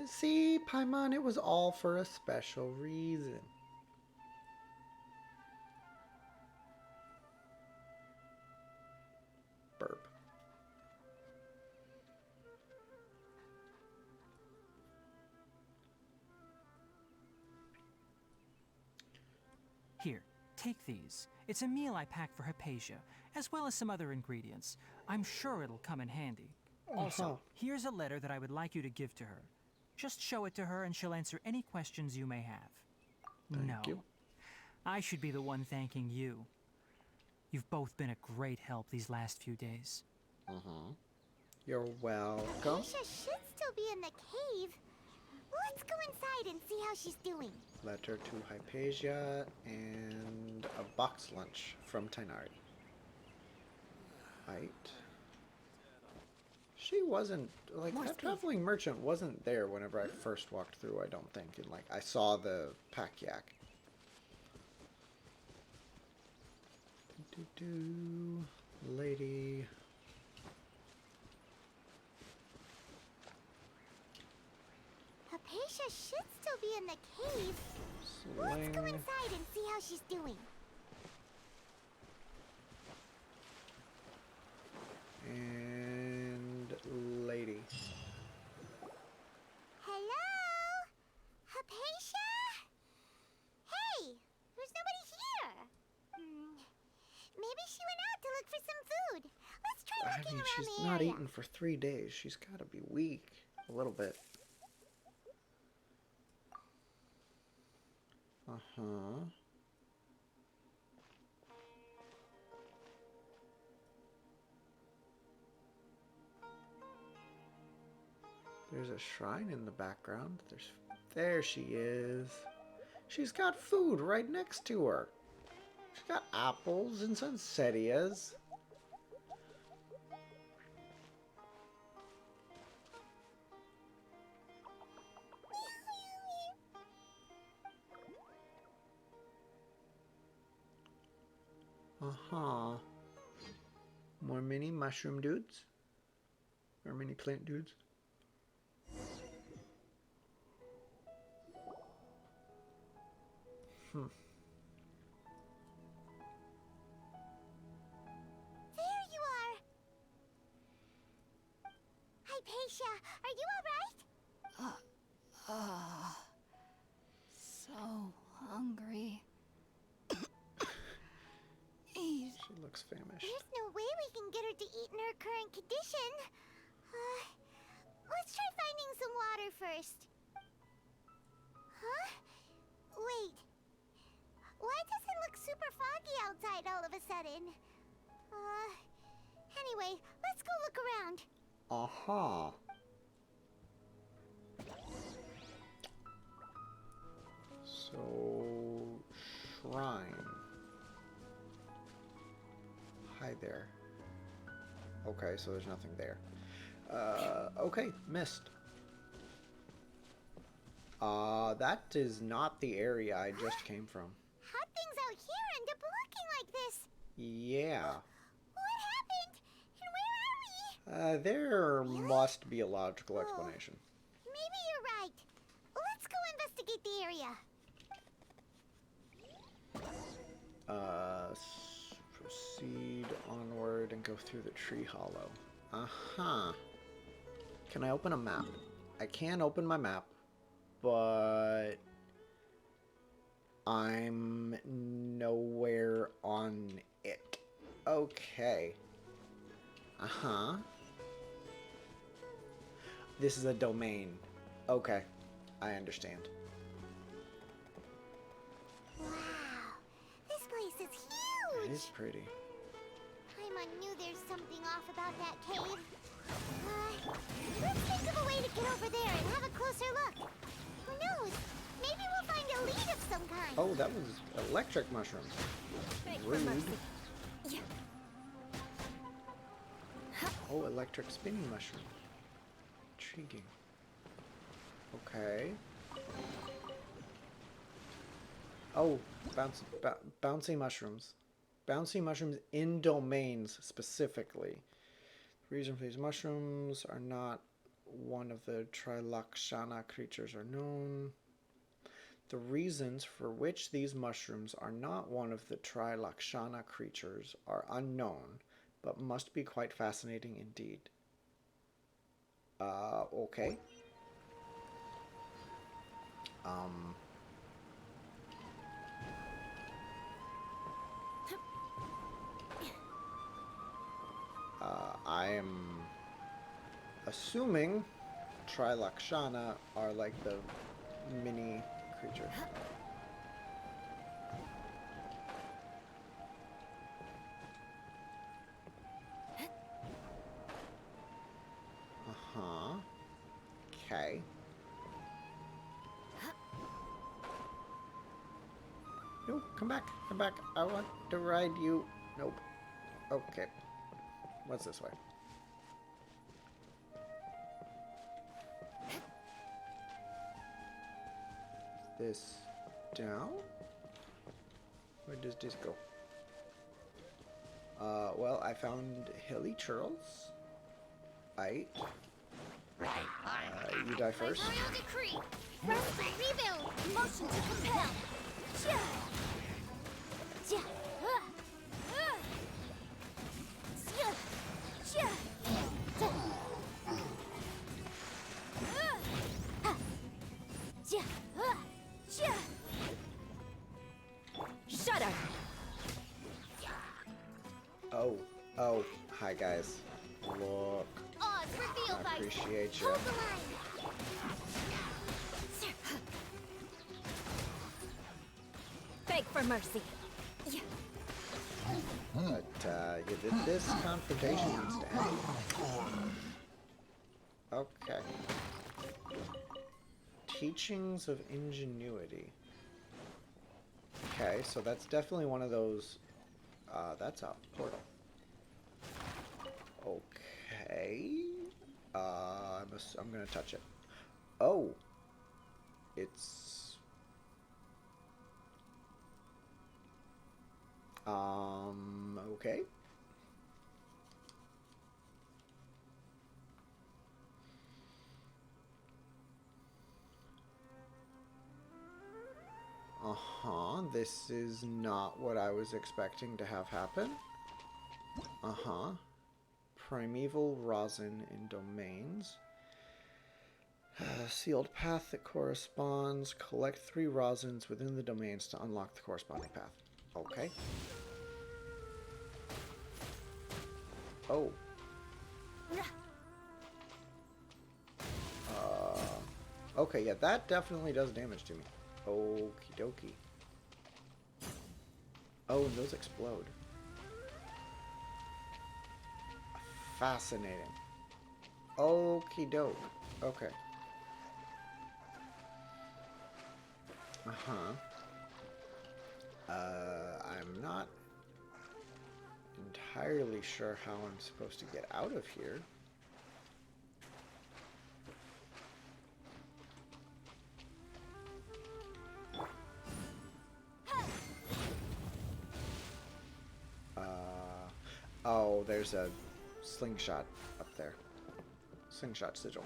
See, Paimon, it was all for a special reason. Burp. Here, take these. It's a meal I packed for Hypatia, as well as some other ingredients. I'm sure it'll come in handy. Also, here's a letter that I would like you to give to her. Just show it to her and she'll answer any questions you may have. Thank you. I should be the one thanking you. You've both been a great help these last few days. You're welcome. Aisha should still be in the cave. Let's go inside and see how she's doing. Letter to Hypatia and a box lunch from Tainari. Right. She wasn't, like, that traveling merchant wasn't there whenever I first walked through, I don't think. And, like, I saw the pack yak. Lady. Hypatia should still be in the cave. Let's go Sling. inside and see how she's doing. And lady. Hello? Hypatia? Hey, there's nobody here. Maybe she went out to look for some food. Let's try I looking mean, around she's the not area. eaten for 3 days. She's got to be weak. A little bit. Uh-huh. There's a shrine in the background. There she is. She's got food right next to her. She's got apples and sunsettias. Uh-huh. More mini mushroom dudes? Or mini plant dudes? There you are. Hypatia, are you alright? So hungry. Eat. She looks famished. There's no way we can get her to eat in her current condition. Let's try finding some water first. Huh? Wait. Why does it look super foggy outside all of a sudden? Anyway, let's go look around. Uh-huh. So, shrine. Hi there. Okay, so there's nothing there. Okay, missed. That is not the area I just came from. How'd things out here end up looking like this? Yeah. What happened? And where are we? There must be a logical explanation. Maybe you're right. Let's go investigate the area. Proceed onward and go through the tree hollow. Uh-huh. Can I open a map? I can open my map, but I'm nowhere on it. Okay. Uh-huh. This is a domain. Okay. I understand. Wow. This place is It huge. is pretty. Paimon knew there's something off about that cave. Let's think of a way to get over there and have a closer look. Who knows? Maybe we'll find a lead of some kind. Oh, that was electric mushrooms. Thanks for Rude. mercy. Yeah. Oh, electric spinning mushroom. Intriguing. Okay. Oh, bouncy mushrooms. Bouncy mushrooms in domains specifically. The reason for these mushrooms are not one of the Trilakshana creatures are known. The reasons for which these mushrooms are not one of the Trilakshana creatures are unknown, but must be quite fascinating indeed. Okay. I am assuming Trilakshana are like the mini creature. Uh-huh. Okay. No, come back, come back. I want to ride you. Nope. Okay. What's this way? Is this down? Where does this go? Well, I found hilly churls. You die first. Royal decree. First to rebuild. Motion to compel. Chia. Chia. Chia. Chia. Chia. Chia. Shudder! Oh, hi guys. Look, Odds revealed I by appreciate you. hold the line. Beg for mercy. But this confrontation needs to end. Okay. Teachings of ingenuity. Okay, so that's definitely one of those. That's a portal. Okay. I'm gonna touch it. Oh, it's. Okay. Uh-huh, this is not what I was expecting to have happen. Uh-huh. Primeval rosin in domains. Sealed path that corresponds. Collect 3 rosins within the domains to unlock the corresponding path. Okay. Oh. Okay, yeah, that definitely does damage to me. Okie dokie. Oh, and those explode. Fascinating. Okie doke. Okay. Uh-huh. I'm not entirely sure how I'm supposed to get out of here. Oh, there's a slingshot up there. Slingshot sigil.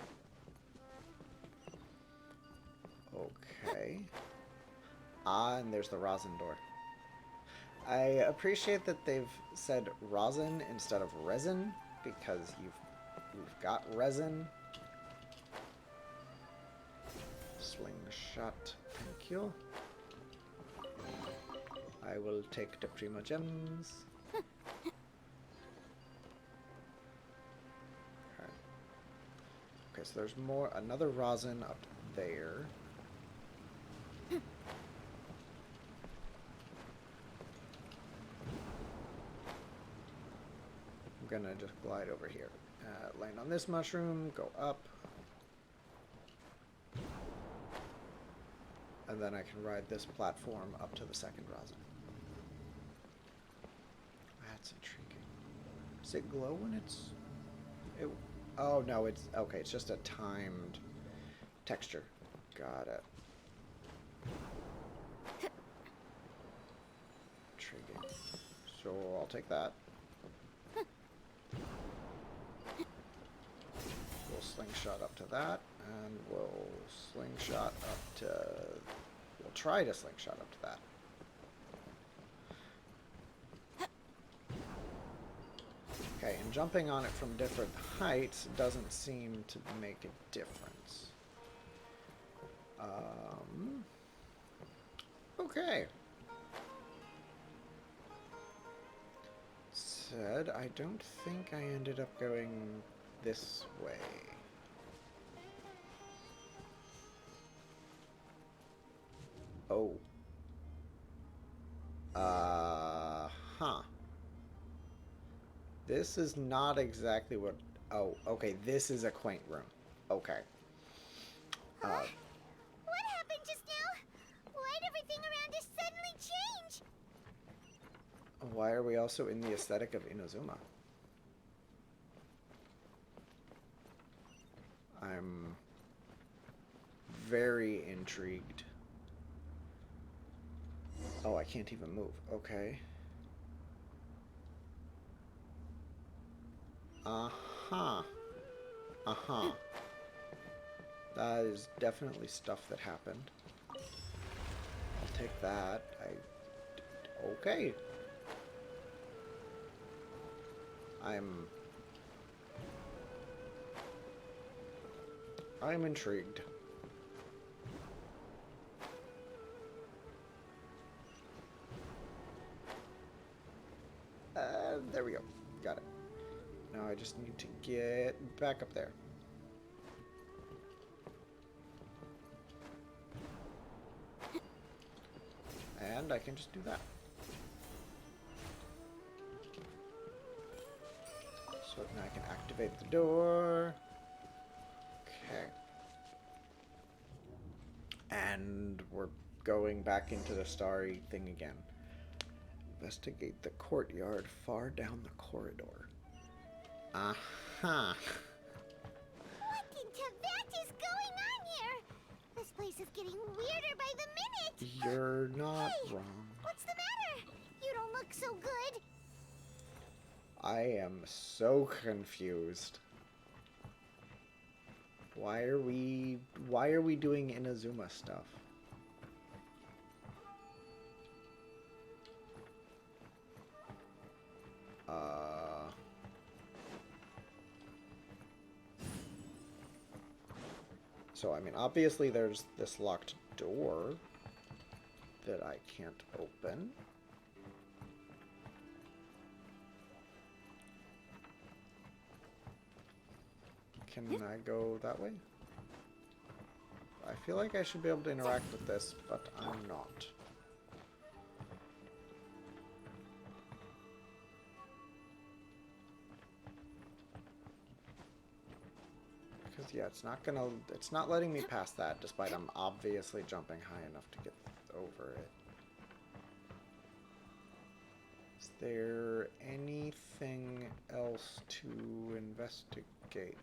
Okay. Ah, and there's the rosin door. I appreciate that they've said rosin instead of resin, because we've got resin. Slingshot, thank you. I will take the primo gems. Okay, so there's another rosin up there. I'm gonna just glide over here. Land on this mushroom, go up. And then I can ride this platform up to the second rosin. That's intriguing. Does it glow when it's... Oh, no, it's... Okay, it's just a timed texture. Got it. Intriguing. So I'll take that. We'll slingshot up to that, and we'll slingshot up to... We'll try to slingshot up to that. Okay, and jumping on it from different heights doesn't seem to make a difference. Okay. Said, I don't think I ended up going this way. Oh. Huh. This is not exactly what... Oh, okay, this is a quaint room. Okay. What happened just now? Why'd everything around us suddenly change? Why are we also in the aesthetic of Inazuma? I'm very intrigued. Oh, I can't even move. Okay. Uh-huh. Uh-huh. That is definitely stuff that happened. I'll take that. Okay. I'm intrigued. There we go. Got it. Now I just need to get back up there. And I can just do that. So now I can activate the door. Okay. And we're going back into the starry thing again. Investigate the courtyard far down the corridor. Aha! What in Tibet is going on here? This place is getting weirder by the minute. You're not Hey, wrong. what's the matter? You don't look so good. I am so confused. Why are we doing Inazuma stuff? So, I mean, obviously there's this locked door that I can't open. Can I go that way? I feel like I should be able to interact with this, but I'm not. Because yeah, it's not letting me past that, despite I'm obviously jumping high enough to get over it. Is there anything else to investigate?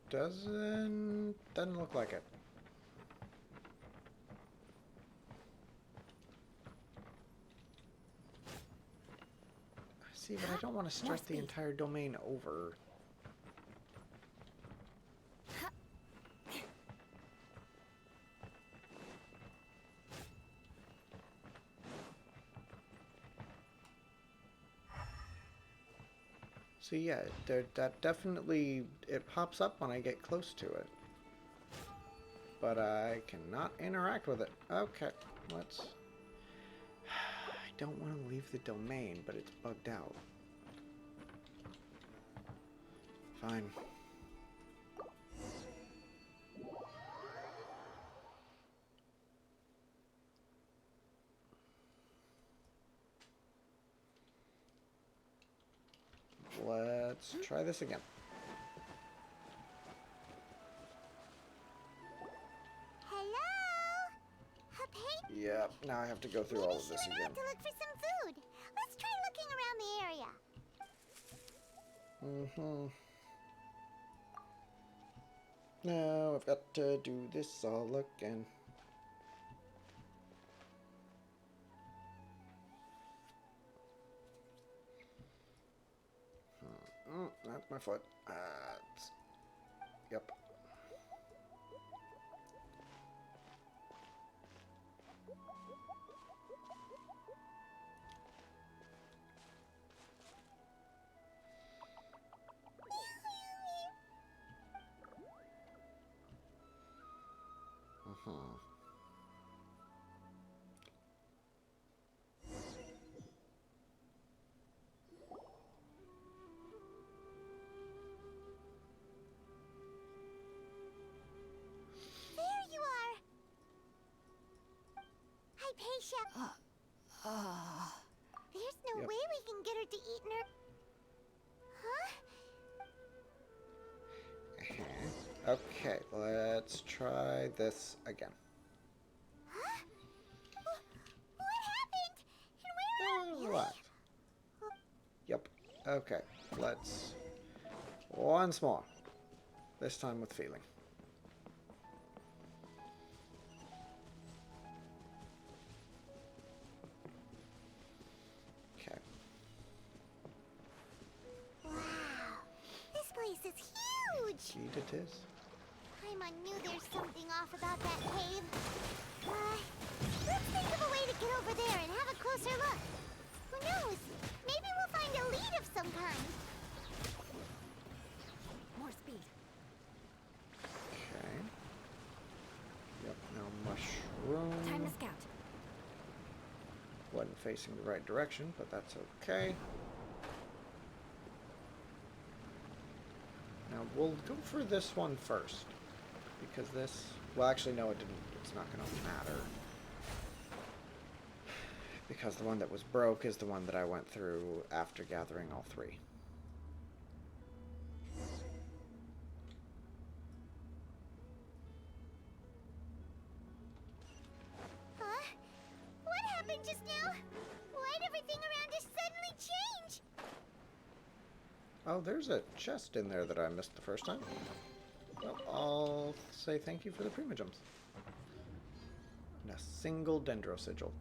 Doesn't look like it. See, but I don't want to start the entire domain over. So yeah, that definitely, it pops up when I get close to it. But I cannot interact with it. Okay, let's... I don't want to leave the domain, but it's bugged out. Fine. Let's try this again. Hello? Hey, Yep, now I have to go through all of this maybe she again. went out to look for some food. Let's try looking around the area. Now I've got to do this all again. That's my foot. Yep. There you are. Hi, Paisha. There's no Yep. way we can get her to eat in her... Huh? Okay, let's try this again. Huh? What happened? And where are Relax. Yep. Okay, let's... Once more. This time with feeling. 'tis. Paimon knew there's something off about that cave. Let's think of a way to get over there and have a closer look. Who knows? Maybe we'll find a lead of some kind. More speed. Okay. Yep, now mushroom. Time to scout. Wasn't facing the right direction, but that's okay. Now we'll go for this one first. Because this... Well, actually, no, it didn't. It's not going to matter. Because the one that was broke is the one that I went through after gathering all three. Huh? What happened just now? Why'd everything around us suddenly change? Oh, there's a chest in there that I missed the first time. Well, I'll say thank you for the primogems. And a single dendro sigil.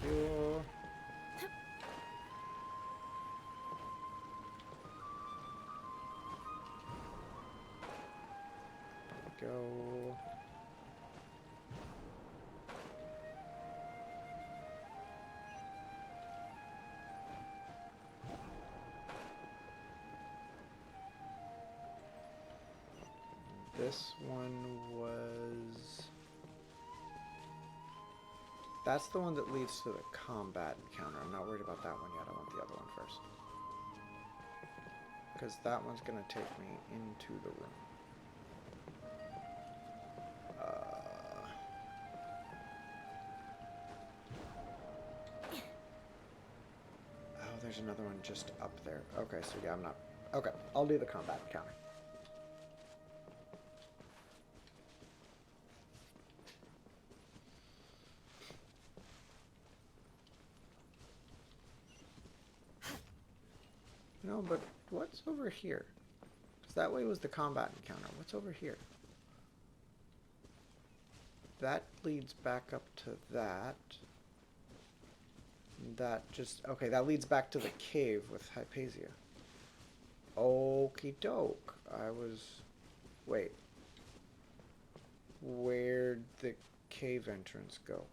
Cure. Go. This one was... That's the one that leads to the combat encounter. I'm not worried about that one yet. I want the other one first. Because that one's going to take me into the room. Oh, there's another one just up there. Okay, so yeah, I'm not... Okay, I'll do the combat encounter. No, but what's over here? Because that way was the combat encounter. What's over here? That leads back up to that. That just... Okay, that leads back to the cave with Hypatia. Okie doke. I was... Wait. Where'd the cave entrance go?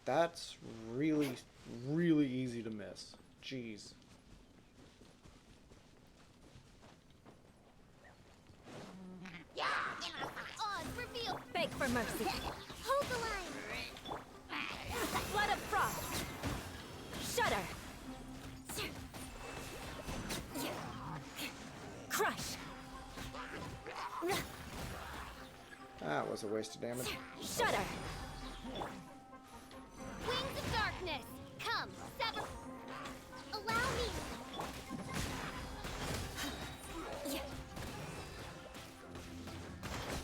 That's really, really easy to miss. Jeez. Oz, reveal! Beg for mercy. Hold the line! Flood of frost. Shudder. Crush. That was a waste of damage. Shudder. Wings of darkness! Come, sever... Allow me!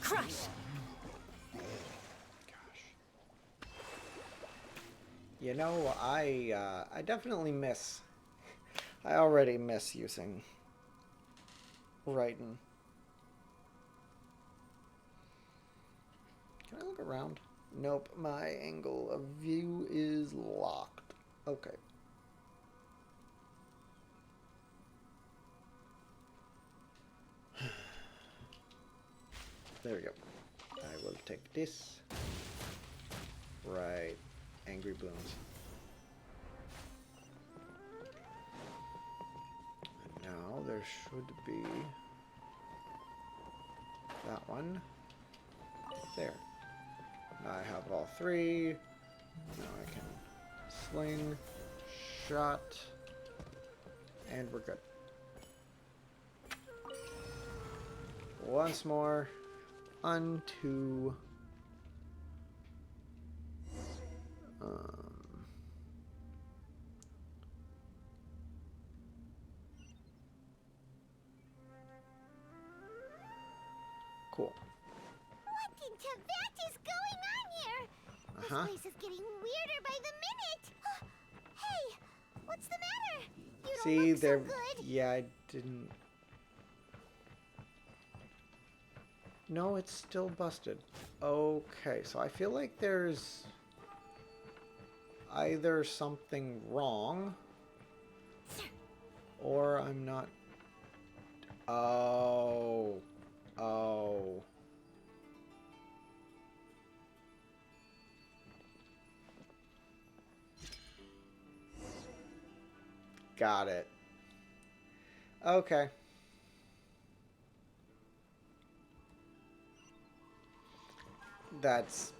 Crush. You know, I definitely miss... I already miss using writing. Can I look around? Nope, my angle of view is locked. Okay. There we go. I will take this. Right. Angry blooms. And now there should be that one. There. Now I have all three. Now I can sling, shot, and we're good. Once more, unto cool. What in Tibet is going on here? This place is getting weirder by the minute. Hey, what's the matter? You don't See, look there. so good. Yeah, I didn't. No, it's still busted. Okay, so I feel like there's either something wrong or I'm not... Oh. Oh. Got it. Okay. That's...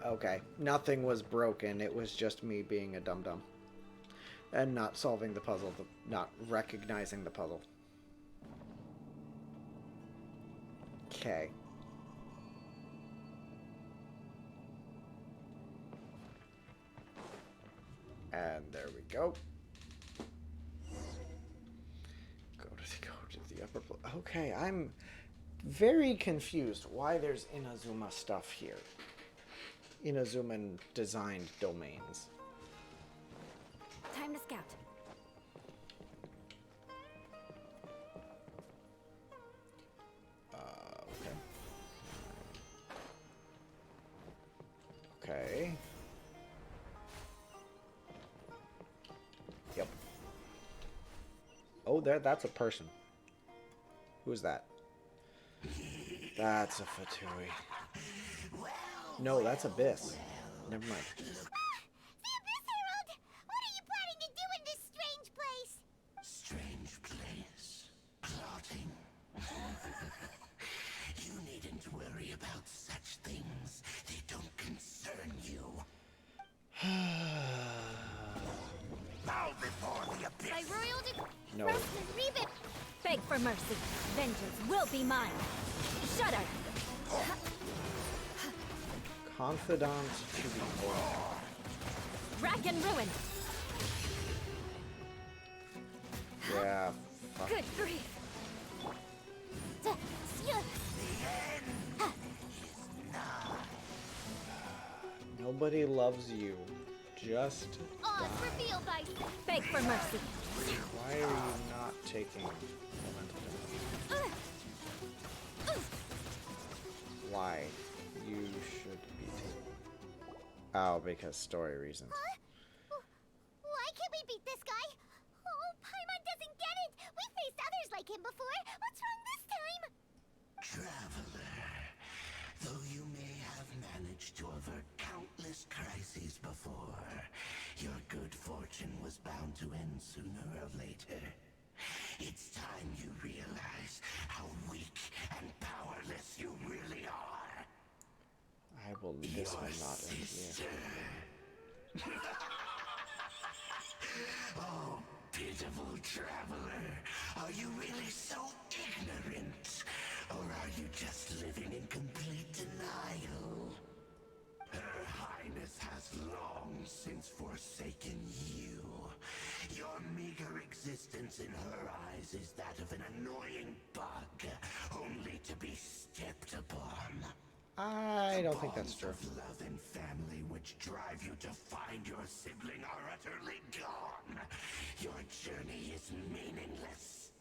Okay. Nothing was broken. It was just me being a dum-dum. And not solving the puzzle. Not recognizing the puzzle. Okay. And there we go. Go to the upper... Okay, I'm very confused why there's Inazuma stuff here. Inazuman designed domains. Time to scout. Okay. Okay. Yep. Oh, that's a person. Who's that? That's a Fatui. No, that's Abyss. Never mind. The Abyss Herald! What are you planning to do in this strange place? Strange place. Plotting. You needn't worry about such things. They don't concern you. Bow before the abyss. By royal No. Reeve it! Beg for mercy. Vengeance will be mine. Shudder. Confidant to be born. Rack and ruin. Yeah. Fuck. Good grief. Nobody loves you. Just Oh, it's revealed by... Beg for mercy. why are you not taking momentum damage? Why? You should be taking... Oh, because story reasons. Why can't we beat this guy? Oh, Paimon doesn't get it! We faced others like him before! What's wrong this time? Traveler, though you may have managed to avert countless crises before, your good fortune was bound to end sooner or later. It's time you realize how weak and powerless you really are. I will. This will not end here. Oh, pitiful traveler. Are you really so ignorant? Or are you just living in complete denial? Her Highness has long since forsaken you. Your meager existence in her eyes is that of an annoying bug, only to be stepped upon. I don't think that's true. The bonds of love and family which drive you to find your sibling are utterly gone. Your journey is meaningless.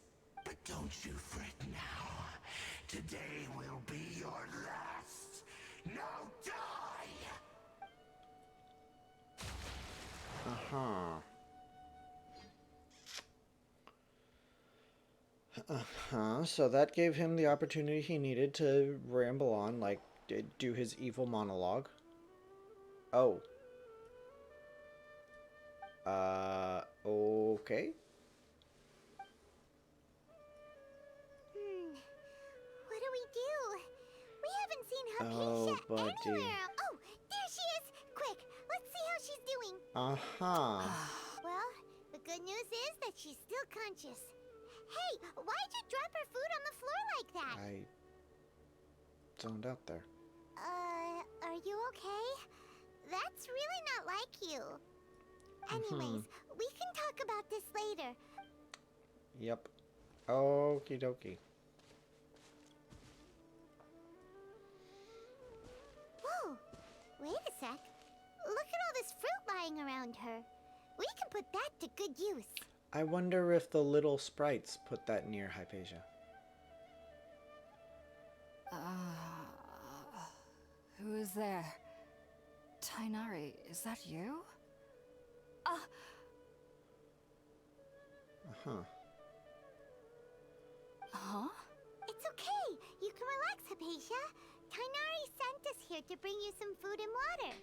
But don't you fret now. Today will be your last. Now die! Uh-huh. Uh-huh. So that gave him the opportunity he needed to ramble on, like, do his evil monologue. Oh. Okay. What do we do? We haven't seen Oh, Akasha buddy. anywhere. Oh, there she is! Quick, let's see how she's doing. Uh-huh. Well, the good news is that she's still conscious. Hey, why'd you drop her food on the floor like that? I zoned out there. Are you okay? That's really not like you. Anyways, we can talk about this later. Yep. Okie dokie. Whoa, wait a sec. Look at all this fruit lying around her. We can put that to good use. I wonder if the little sprites put that near Hypatia. Who is there? Tainari, is that you? Uh-huh. Huh? It's okay. You can relax, Hypatia. Tainari sent us here to bring you some food and water.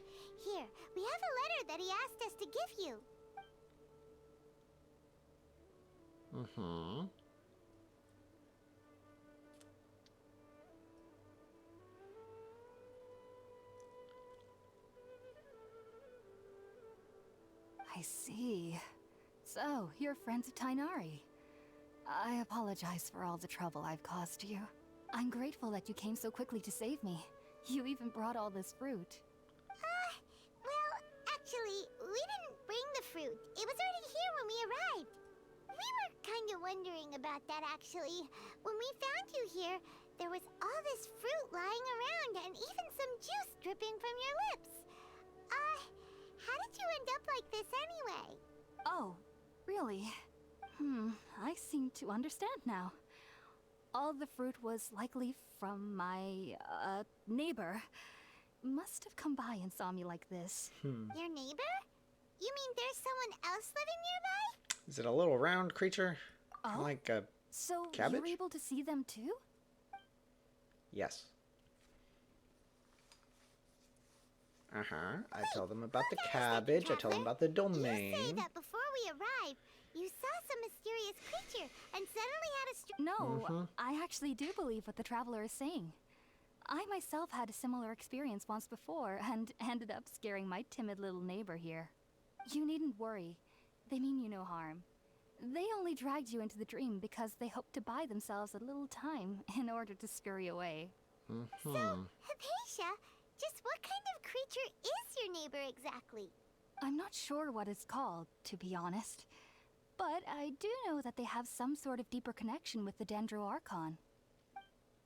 Here, we have a letter that he asked us to give you. Mm-hmm. I see. So, you're friends of Tainari. I apologize for all the trouble I've caused you. I'm grateful that you came so quickly to save me. You even brought all this fruit. Well, actually, we didn't bring the fruit. It was already here when we arrived. We were kind of wondering about that, actually. When we found you here, there was all this fruit lying around and even some juice dripping from your lips. How did you end up like this anyway? Oh, really? I seem to understand now. All the fruit was likely from my, neighbor. Must have come by and saw me like this. Your neighbor? You mean there's someone else living nearby? Is it a little round creature? Oh? Like a So, cabbage? you're able to see them too? Yes. Uh-huh. I tell them about the cabbage. I tell them about the You say domain. that before we arrived, you saw some mysterious creature and suddenly had a No, I actually do believe what the traveler is saying. I myself had a similar experience once before and ended up scaring my timid little neighbor here. You needn't worry. They mean you no harm. They only dragged you into the dream because they hoped to buy themselves a little time in order to scurry away. So, Hypatia, just what kind of creature is your neighbor exactly? I'm not sure what it's called, to be honest. But I do know that they have some sort of deeper connection with the Dendro Archon.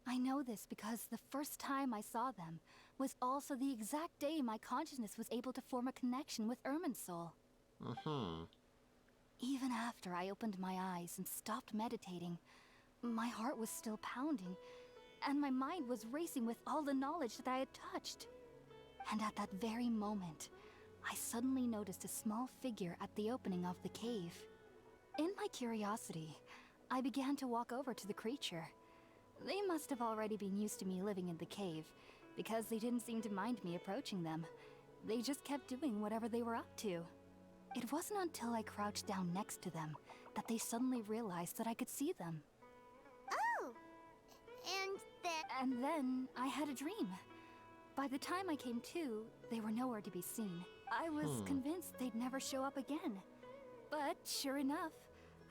I know this because the first time I saw them was also the exact day my consciousness was able to form a connection with Irminsul. Even after I opened my eyes and stopped meditating, my heart was still pounding, and my mind was racing with all the knowledge that I had touched. And at that very moment, I suddenly noticed a small figure at the opening of the cave. In my curiosity, I began to walk over to the creature. They must have already been used to me living in the cave, because they didn't seem to mind me approaching them. They just kept doing whatever they were up to. It wasn't until I crouched down next to them that they suddenly realized that I could see them. Oh! And then I had a dream. By the time I came to, they were nowhere to be seen. I was convinced they'd never show up again. But sure enough,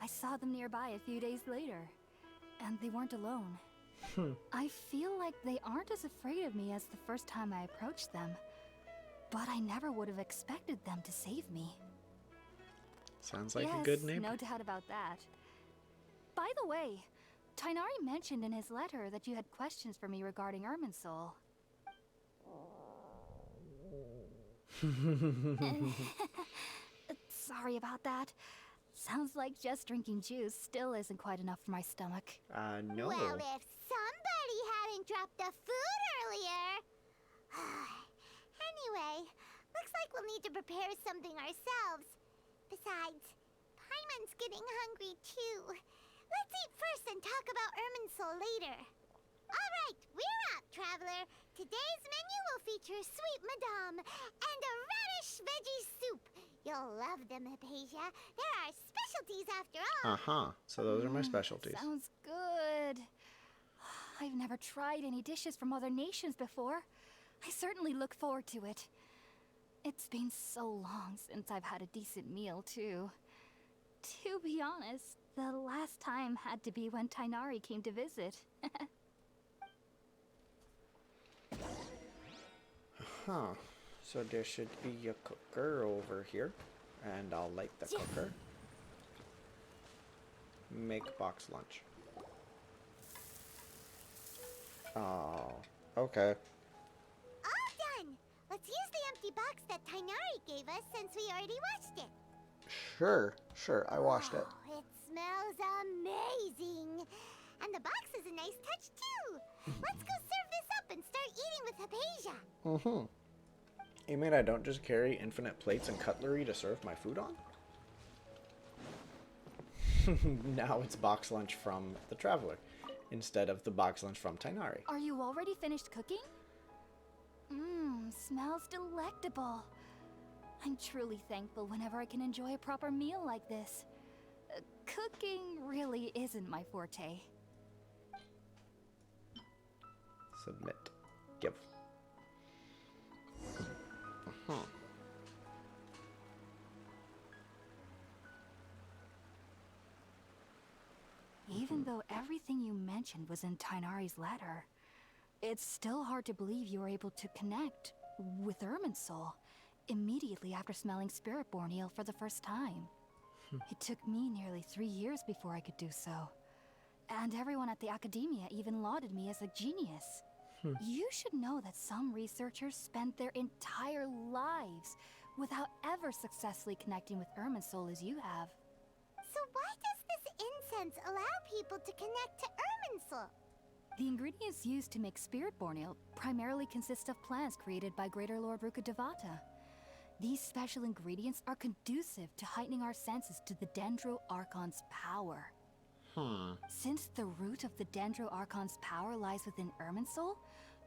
I saw them nearby a few days later. And they weren't alone. I feel like they aren't as afraid of me as the first time I approached them. But I never would have expected them to save me. Sounds like yes, a good neighbor. No doubt about that. By the way, Tainari mentioned in his letter that you had questions for me regarding Irminsul. Sorry about that. Sounds like just drinking juice still isn't quite enough for my stomach. No. Well, if somebody hadn't dropped the food earlier... Anyway, looks like we'll need to prepare something ourselves. Besides, Paimon's getting hungry too. Let's eat first and talk about Irminsul later. All right, we're out, traveler. Today's menu will feature sweet madame and a radish veggie soup. You'll love them, Hypatia. They're our specialties after all. So those are my specialties. Sounds good. I've never tried any dishes from other nations before. I certainly look forward to it. It's been so long since I've had a decent meal, too. To be honest, the last time had to be when Tainari came to visit. So there should be a cooker over here. And I'll light the cooker. Make box lunch. Oh, okay. All done. Let's use the empty box that Tainari gave us since we already washed it. Sure, I washed it. Oh, it smells amazing. And the box is a nice touch, too. Let's go serve this up and start eating with Hypatia. You mean I don't just carry infinite plates and cutlery to serve my food on? Now it's box lunch from the Traveler, instead of the box lunch from Tainari. Are you already finished cooking? Smells delectable. I'm truly thankful whenever I can enjoy a proper meal like this. Cooking really isn't my forte. Submit. Give. Even though everything you mentioned was in Tainari's letter, it's still hard to believe you were able to connect with Irminsul immediately after smelling Spiritborn eel for the first time. It took me nearly 3 years before I could do so. And everyone at the Academia even lauded me as a genius. You should know that some researchers spend their entire lives without ever successfully connecting with Irminsul as you have. So why does this incense allow people to connect to Irminsul? The ingredients used to make Spiritborn eel primarily consist of plants created by Greater Lord Rukkhadevata. These special ingredients are conducive to heightening our senses to the Dendro Archon's power. Since the root of the Dendro Archon's power lies within Irminsul,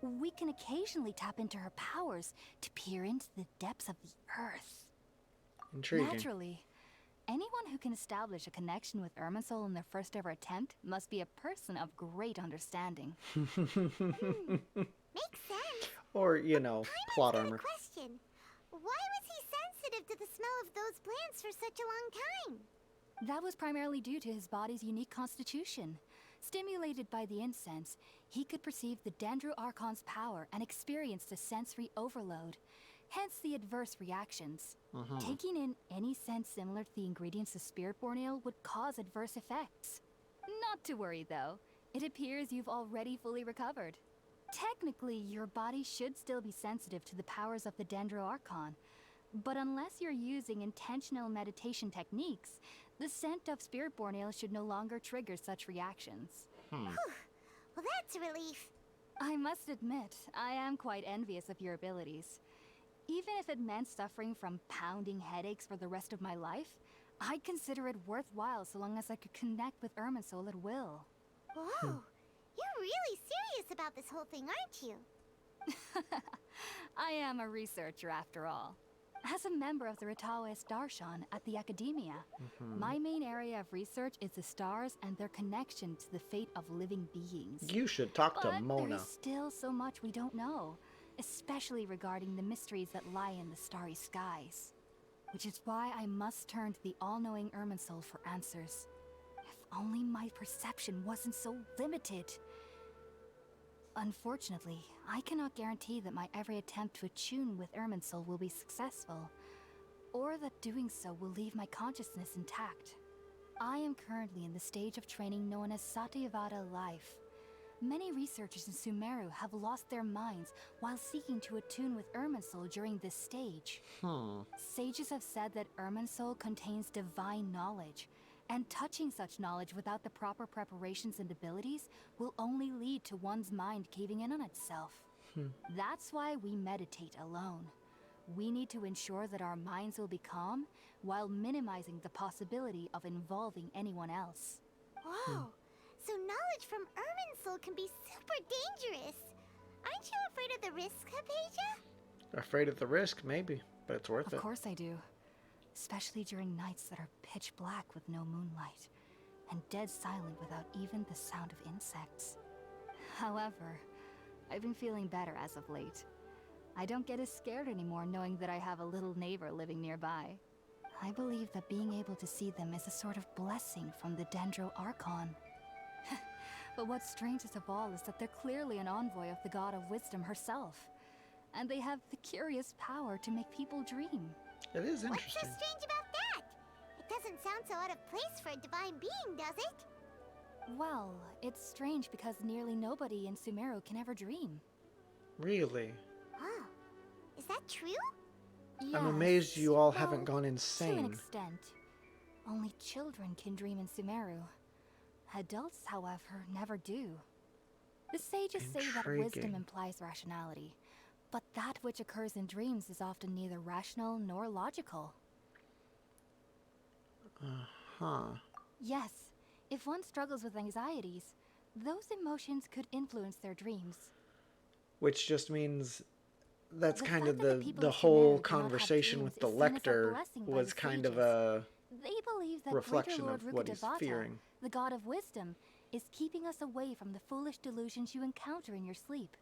we can occasionally tap into her powers to peer into the depths of the earth. Intriguing. Naturally, anyone who can establish a connection with Irminsul in their first ever attempt must be a person of great understanding. Makes sense. Or, you know, plot armor. Question. Why was he sensitive to the smell of those plants for such a long time? That was primarily due to his body's unique constitution. Stimulated by the incense, he could perceive the Dendro Archon's power and experienced a sensory overload, hence the adverse reactions. Taking in any scent similar to the ingredients of Spiritborn ale would cause adverse effects. Not to worry though, it appears you've already fully recovered. Technically, your body should still be sensitive to the powers of the Dendro Archon, but unless you're using intentional meditation techniques, the scent of Spiritborn ale should no longer trigger such reactions. Well, that's a relief. I must admit, I am quite envious of your abilities. Even if it meant suffering from pounding headaches for the rest of my life, I'd consider it worthwhile so long as I could connect with Irminsul at will. Whoa, you're really serious about this whole thing, aren't you? I am a researcher after all. As a member of the Ritaoist Darshan at the Academia, my main area of research is the stars and their connection to the fate of living beings. You should talk to But Mona. there's still so much we don't know, especially regarding the mysteries that lie in the starry skies. Which is why I must turn to the all-knowing Irminsul for answers. If only my perception wasn't so limited. Unfortunately, I cannot guarantee that my every attempt to attune with Irminsul will be successful, or that doing so will leave my consciousness intact. I am currently in the stage of training known as Satyavada life. Many researchers in Sumeru have lost their minds while seeking to attune with Irminsul during this stage. Sages have said that Irminsul contains divine knowledge, and touching such knowledge without the proper preparations and abilities will only lead to one's mind caving in on itself. That's why we meditate alone. We need to ensure that our minds will be calm while minimizing the possibility of involving anyone else. Whoa, so knowledge from Irminsul can be super dangerous. Aren't you afraid of the risk, Hypatia? Afraid of the risk, maybe, but it's worth it. Of course I do. Especially during nights that are pitch black with no moonlight, and dead silent without even the sound of insects. However, I've been feeling better as of late. I don't get as scared anymore knowing that I have a little neighbor living nearby. I believe that being able to see them is a sort of blessing from the Dendro Archon. But what's strangest of all is that they're clearly an envoy of the God of Wisdom herself, and they have the curious power to make people dream. It is What's so interesting. strange about that? It doesn't sound so out of place for a divine being, does it? Well, it's strange because nearly nobody in Sumeru can ever dream. Really? Oh, is that true? I'm amazed you all Yes, haven't gone To an insane. extent. Only children can dream in Sumeru. Adults, however, never do. The sages say that wisdom Intriguing. implies rationality, but that which occurs in dreams is often neither rational nor logical. Uh-huh. Yes, if one struggles with anxieties, those emotions could influence their dreams. Which just means that's The kind fact of that the people the of whole Sumeru do not have conversation dreams with the is seen as a lector blessing by was the kind of sages. a They believe that reflection Greater of Lord what he's Rukkhadevata, fearing. the god of wisdom, is keeping us away from the foolish delusions you encounter in your sleep.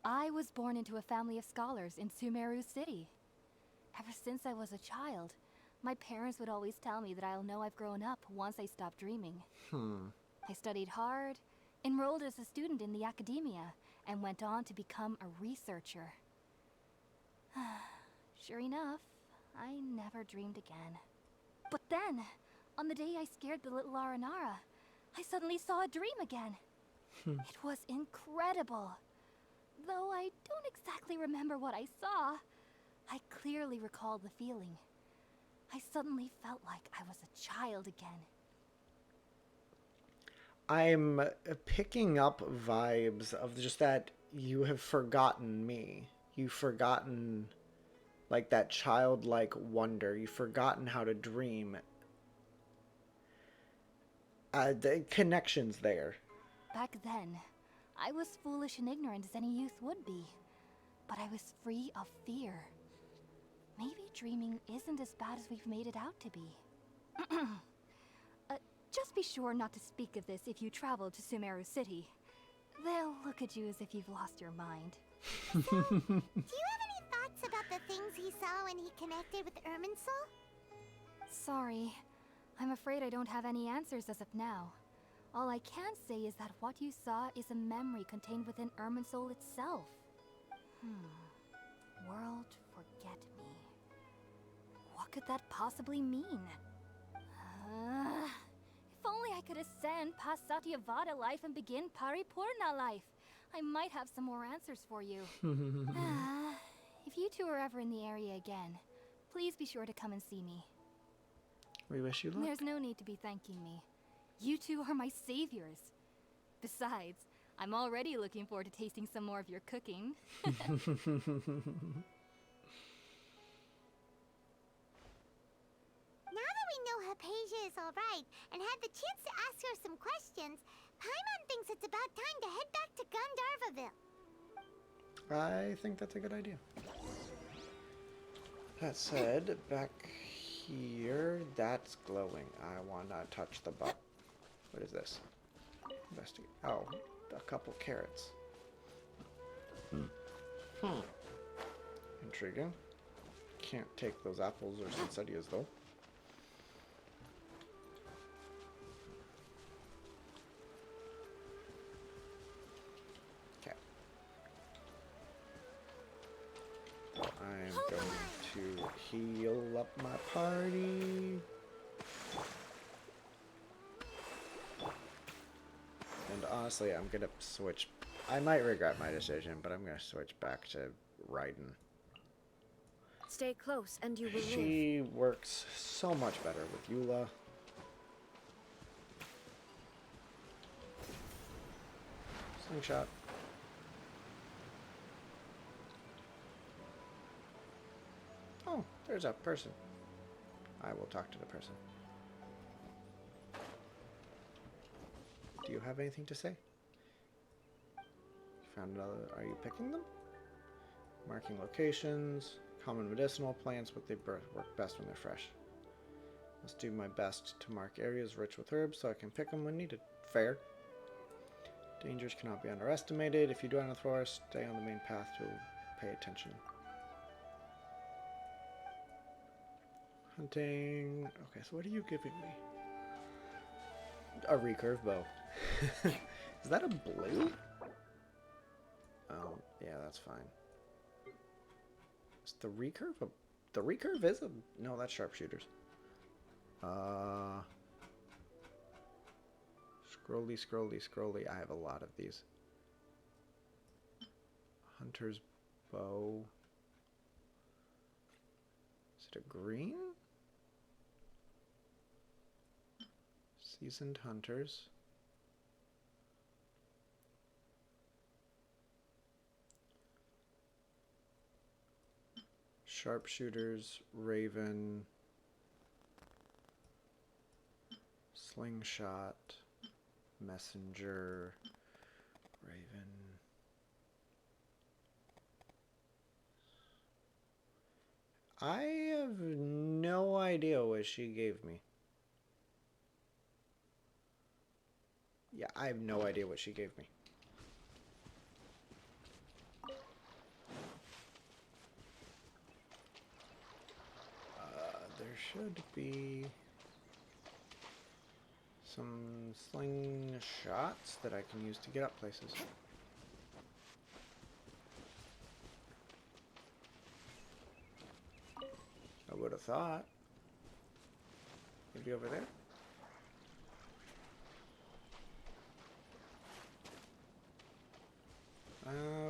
I was born into a family of scholars in Sumeru City. Ever since I was a child, my parents would always tell me that I'll know I've grown up once I stop dreaming. I studied hard, enrolled as a student in the academia, and went on to become a researcher. Sure enough, I never dreamed again. But then, on the day I scared the little Aranara, I suddenly saw a dream again. It was incredible. Though I don't exactly remember what I saw, I clearly recall the feeling. I suddenly felt like I was a child again. I'm picking up vibes of just that you have forgotten me. You've forgotten, like, that childlike wonder. You've forgotten how to dream. The connection's there. Back then, I was foolish and ignorant as any youth would be. But I was free of fear. Maybe dreaming isn't as bad as we've made it out to be. Just be sure not to speak of this if you travel to Sumeru City. They'll look at you as if you've lost your mind. Do you have any thoughts about the things he saw when he connected with Irminsul? Sorry. I'm afraid I don't have any answers as of now. All I can say is that what you saw is a memory contained within Irminsul itself. World forget me. What could that possibly mean? If only I could ascend past Satyavada life and begin Paripurna life. I might have some more answers for you. If you two are ever in the area again, please be sure to come and see me. We wish you luck. There's no need to be thanking me. You two are my saviors. Besides, I'm already looking forward to tasting some more of your cooking. Now that we know Hypatia is alright and had the chance to ask her some questions, Paimon thinks it's about time to head back to Gandharvaville. I think that's a good idea. That said, back here, that's glowing. I wanna touch the butt. What is this? Investigate. Oh, a couple carrots. Intriguing. Can't take those apples or poinsettias though. Okay. I'm going to heal up my party. And honestly, I'm gonna switch. I might regret my decision, but I'm gonna switch back to Raiden. Stay close and you will live. She works so much better with Eula. Slingshot. Oh, there's a person. I will talk to the person. Do you have anything to say? Found another. Are you picking them? Marking locations. Common medicinal plants, but they work best when they're fresh. Let's do my best to mark areas rich with herbs so I can pick them when needed. Fair. Dangers cannot be underestimated. If you do enter the forest, stay on the main path to pay attention. Hunting. Okay, so what are you giving me? A recurve bow. Is that a blue? Oh, yeah, that's fine. Is the recurve the recurve is a... No, that's sharpshooters. Scrolly, scrolly, scrolly. I have a lot of these. Hunter's bow. Is it a green? Seasoned hunters. Sharpshooters, Raven, Slingshot, Messenger, Raven. I have no idea what she gave me. Yeah, I have no idea what she gave me. There should be some slingshots that I can use to get up places. I would have thought. Maybe over there?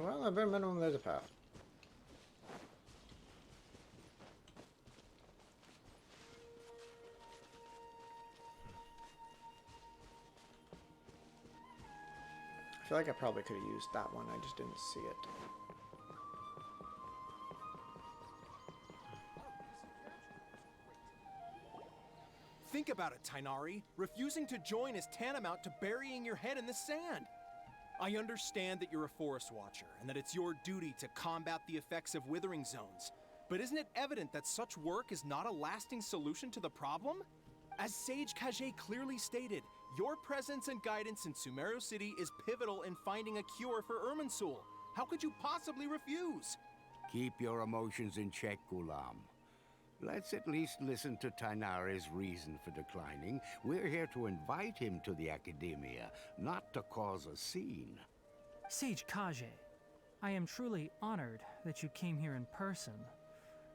Well, at bare minimum, there's a path. I feel like I probably could have used that one, I just didn't see it. Think about it, Tainari. Refusing to join is tantamount to burying your head in the sand. I understand that you're a forest watcher, and that it's your duty to combat the effects of withering zones. But isn't it evident that such work is not a lasting solution to the problem? As Sage Kage clearly stated, your presence and guidance in Sumeru City is pivotal in finding a cure for Irminsul. How could you possibly refuse? Keep your emotions in check, Gulam. Let's at least listen to Tainari's reason for declining. We're here to invite him to the Academia, not to cause a scene. Sage Kage, I am truly honored that you came here in person,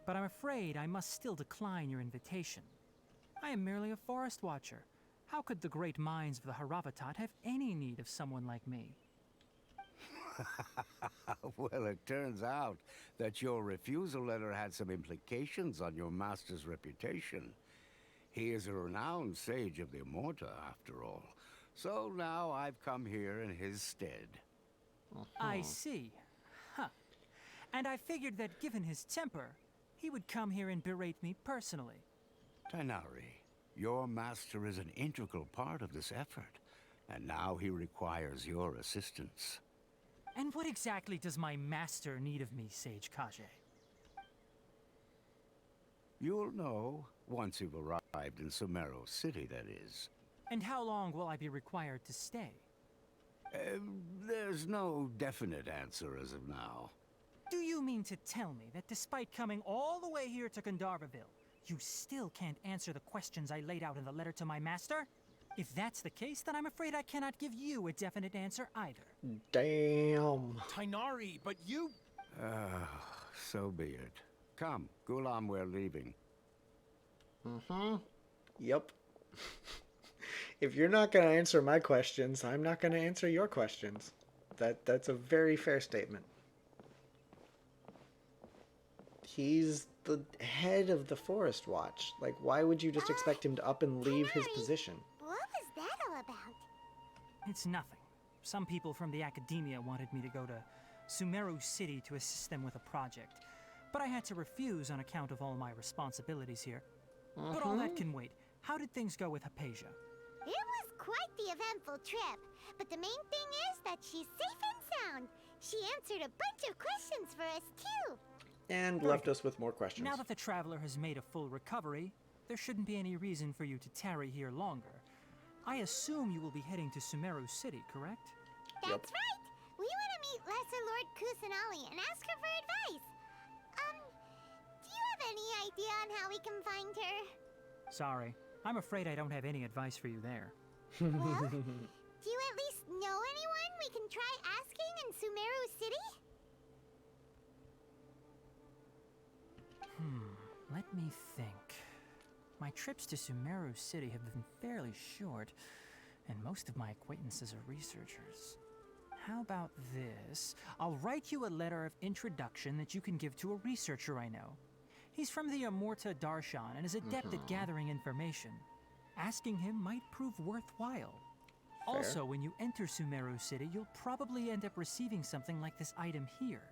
but I'm afraid I must still decline your invitation. I am merely a forest watcher. How could the great minds of the Haravatat have any need of someone like me? Well, it turns out that your refusal letter had some implications on your master's reputation. He is a renowned sage of the Immorta, after all. So now I've come here in his stead. I see. Huh. And I figured that given his temper, he would come here and berate me personally. Tainari, your master is an integral part of this effort, and now he requires your assistance. And what exactly does my master need of me, Sage Kage? You'll know once you've arrived in Sumeru City, that is. And how long will I be required to stay? There's no definite answer as of now. Do you mean to tell me that despite coming all the way here to Gandharvaville, you still can't answer the questions I laid out in the letter to my master? If that's the case, then I'm afraid I cannot give you a definite answer either. Damn. Tainari, but you... So be it. Come, Gulam, we're leaving. Yep. If you're not going to answer my questions, I'm not going to answer your questions. That's a very fair statement. He's the head of the Forest Watch. Like, why would you just expect him to up and leave his position? What was that all about? It's nothing. Some people from the Academia wanted me to go to Sumeru City to assist them with a project, but I had to refuse on account of all my responsibilities here. But all that can wait. How did things go with Hypatia? It was quite the eventful trip, but the main thing is that she's safe and sound. She answered a bunch of questions for us, too. And left us with more questions. Now that the traveler has made a full recovery, there shouldn't be any reason for you to tarry here longer. I assume you will be heading to Sumeru City, correct? That's right. We want to meet Lesser Lord Kusanali and ask her for advice. Do you have any idea on how we can find her? Sorry. I'm afraid I don't have any advice for you there. Well, do you at least know anyone we can try asking in Sumeru City? Let me think. My trips to Sumeru City have been fairly short, and most of my acquaintances are researchers. How about this? I'll write you a letter of introduction that you can give to a researcher I know. He's from the Immorta Darshan and is adept at gathering information. Asking him might prove worthwhile. Fair. Also, when you enter Sumeru City, you'll probably end up receiving something like this item here.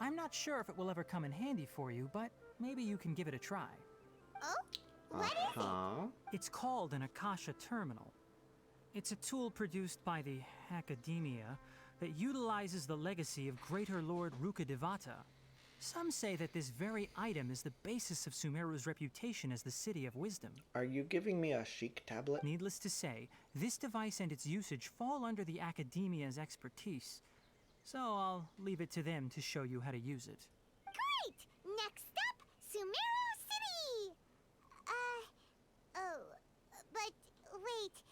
I'm not sure if it will ever come in handy for you, but maybe you can give it a try. Oh? What is it? It's called an Akasha Terminal. It's a tool produced by the Academia that utilizes the legacy of Greater Lord Rukkhadevata. Some say that this very item is the basis of Sumeru's reputation as the City of Wisdom. Are you giving me a chic tablet? Needless to say, this device and its usage fall under the Academia's expertise. So I'll leave it to them to show you how to use it. Great! Next up, Sumeru City! Oh, but wait.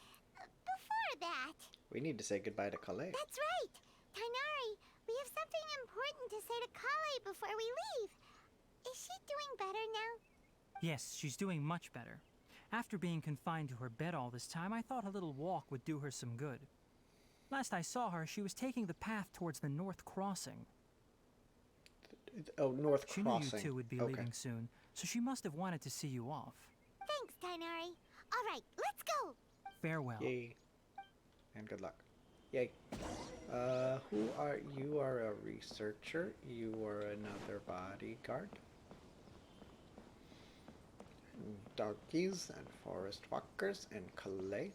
Before that... We need to say goodbye to Calais. That's right! Tainari, we have something important to say to Calais before we leave. Is she doing better now? Yes, she's doing much better. After being confined to her bed all this time, I thought a little walk would do her some good. Last I saw her, she was taking the path towards the North Crossing. Oh, North She Crossing. knew you two would be leaving soon, so she must have wanted to see you off. Thanks, Tainari. All right, let's go! Farewell. Yay. And good luck. Yay. Who are you? You are a researcher. You are another bodyguard. And doggies and forest walkers and Calais.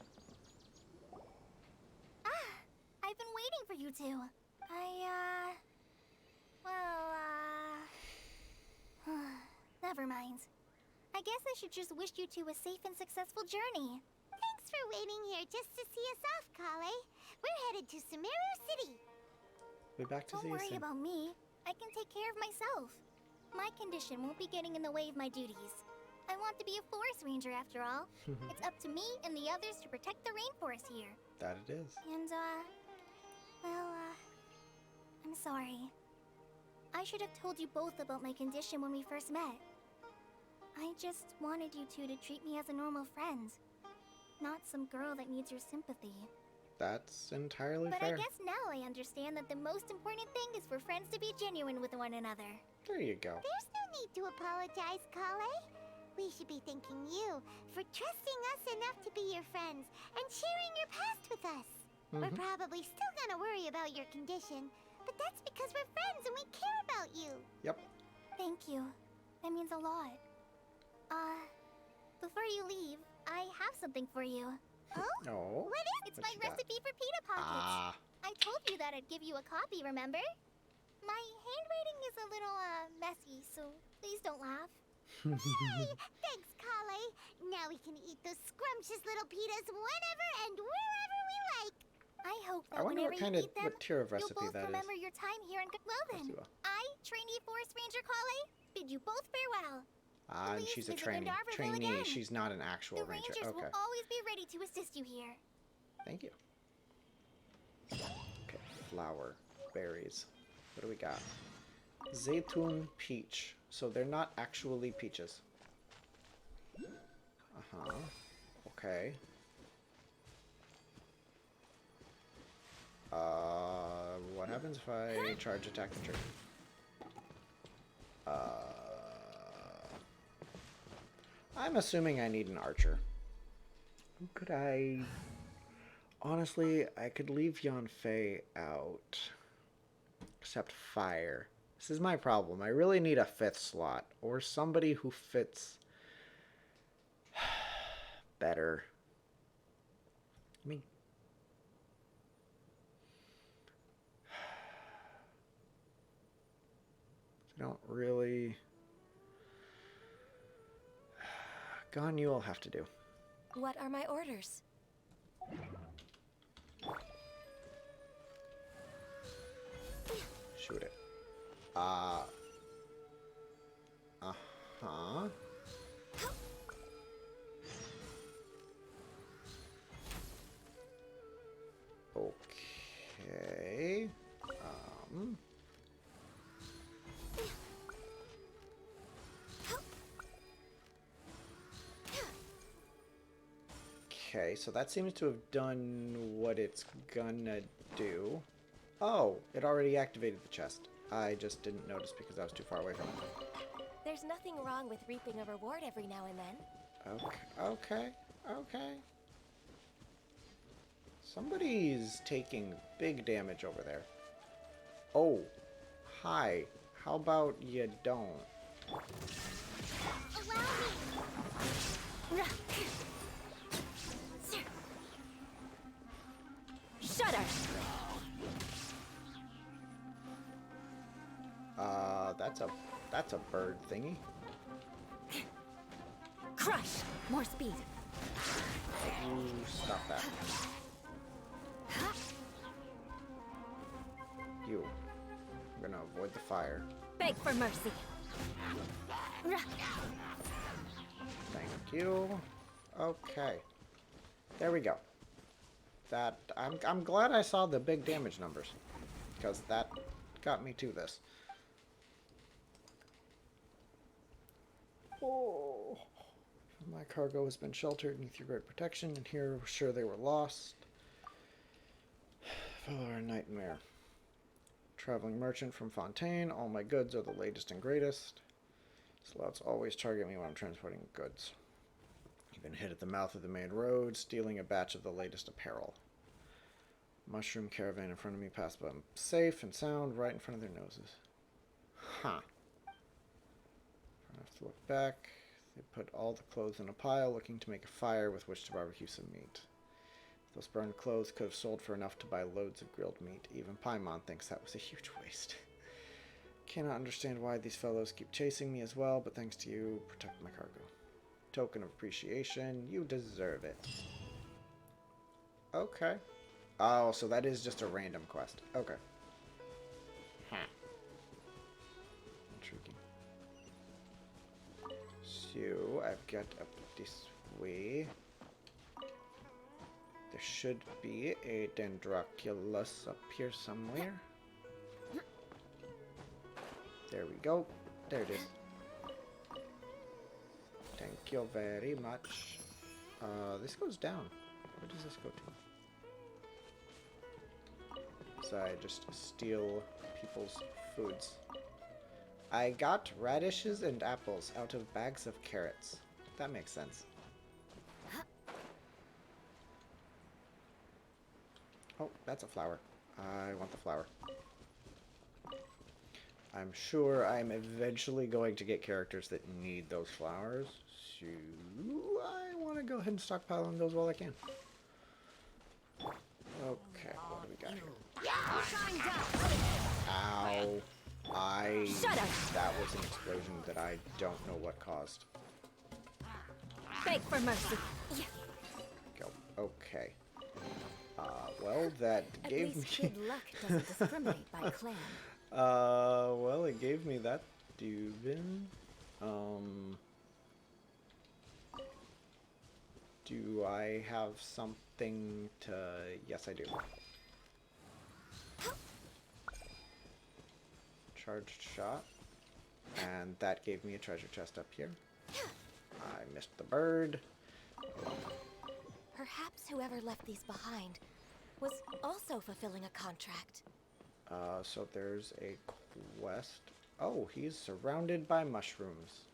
I've been waiting for you two. Never mind. I guess I should just wish you two a safe and successful journey. Thanks for waiting here just to see us off, Calais. We're headed to Sumeru City. Be back to see Don't you worry soon. about me. I can take care of myself. My condition won't be getting in the way of my duties. I want to be a forest ranger after all. It's up to me and the others to protect the rainforest here. That it is. And, I'm sorry. I should have told you both about my condition when we first met. I just wanted you two to treat me as a normal friend. Not some girl that needs your sympathy. That's entirely But fair. I guess now I understand that the most important thing is for friends to be genuine with one another. There you go. There's no need to apologize, Calais. We should be thanking you for trusting us enough to be your friends and sharing your past with us. We're probably still gonna worry about your condition, but that's because we're friends and we care about you. Yep. Thank you. That means a lot. Before you leave, I have something for you. Oh? Oh. What is it? It's What my you got? recipe for pita pockets. Ah. I told you that I'd give you a copy, remember? My handwriting is a little, messy, so please don't laugh. Yay! Thanks, Calais. Now we can eat those scrumptious little pitas whenever and wherever we like. I hope that I wonder whenever what kind you of eat them, what tier of you'll recipe both that is. remember your time here in Well then, Let's see. I, trainee Forest Ranger Calais, bid you both farewell. Ah, and Please she's a visit trainee. Gandharville Trainee. again. She's not an actual The ranger. Rangers Okay. will always be ready to assist you here. Thank you. Okay, flower, berries. What do we got? Zaytun peach. So they're not actually peaches. Uh-huh. Okay. What happens if I charge attack the tree? I'm assuming I need an archer. Who could I... Honestly, I could leave Yanfei out. Except fire. This is my problem. I really need a 5th slot. Or somebody who fits... better. I mean... I don't really... Ganyu will have to do. What are my orders? Shoot it. Uh-huh. Okay. Okay, so that seems to have done what it's gonna do. Oh, it already activated the chest. I just didn't notice because I was too far away from it. There's nothing wrong with reaping a reward every now and then. Okay. Somebody's taking big damage over there. Oh, hi. How about you don't? Allow me! Shudder! That's a bird thingy. Crush! More speed. Ooh, stop that. You. I'm gonna avoid the fire. Beg for mercy. Thank you. Okay. There we go. That I'm glad I saw the big damage numbers, because that got me to this. Oh. My cargo has been sheltered beneath your great protection, and here we're sure they were lost. Fellow our nightmare. Traveling merchant from Fontaine. All my goods are the latest and greatest. Slouts always target me when I'm transporting goods. You've been hit at the mouth of the main road, stealing a batch of the latest apparel. Mushroom caravan in front of me passed by them safe and sound right in front of their noses. Huh. I have to look back. They put all the clothes in a pile, looking to make a fire with which to barbecue some meat. Those burned clothes could have sold for enough to buy loads of grilled meat. Even Paimon thinks that was a huge waste. Cannot understand why these fellows keep chasing me as well, but thanks to you, protect my cargo. Token of appreciation, you deserve it. Okay. Oh, so that is just a random quest. Okay. Huh. Intriguing. So, I've got up this way. There should be a Dendroculus up here somewhere. There we go. There it is. Thank you very much. This goes down. Where does this go to? So I just steal people's foods. I got radishes and apples out of bags of carrots. That makes sense. Oh, that's a flower. I want the flower. I'm sure I'm eventually going to get characters that need those flowers, so I want to go ahead and stockpile on those while I can. Okay, what do we got here? Ow. That was an explosion that I don't know what caused. Beg for mercy. Go. Okay. Well, that At gave least me... Kid Luck doesn't discriminate by clan. Well, it gave me that Dubin. Do I have something to... Yes, I do. Charged shot. And that gave me a treasure chest up here. I missed the bird. Perhaps whoever left these behind was also fulfilling a contract. So there's a quest. Oh, he's surrounded by mushrooms.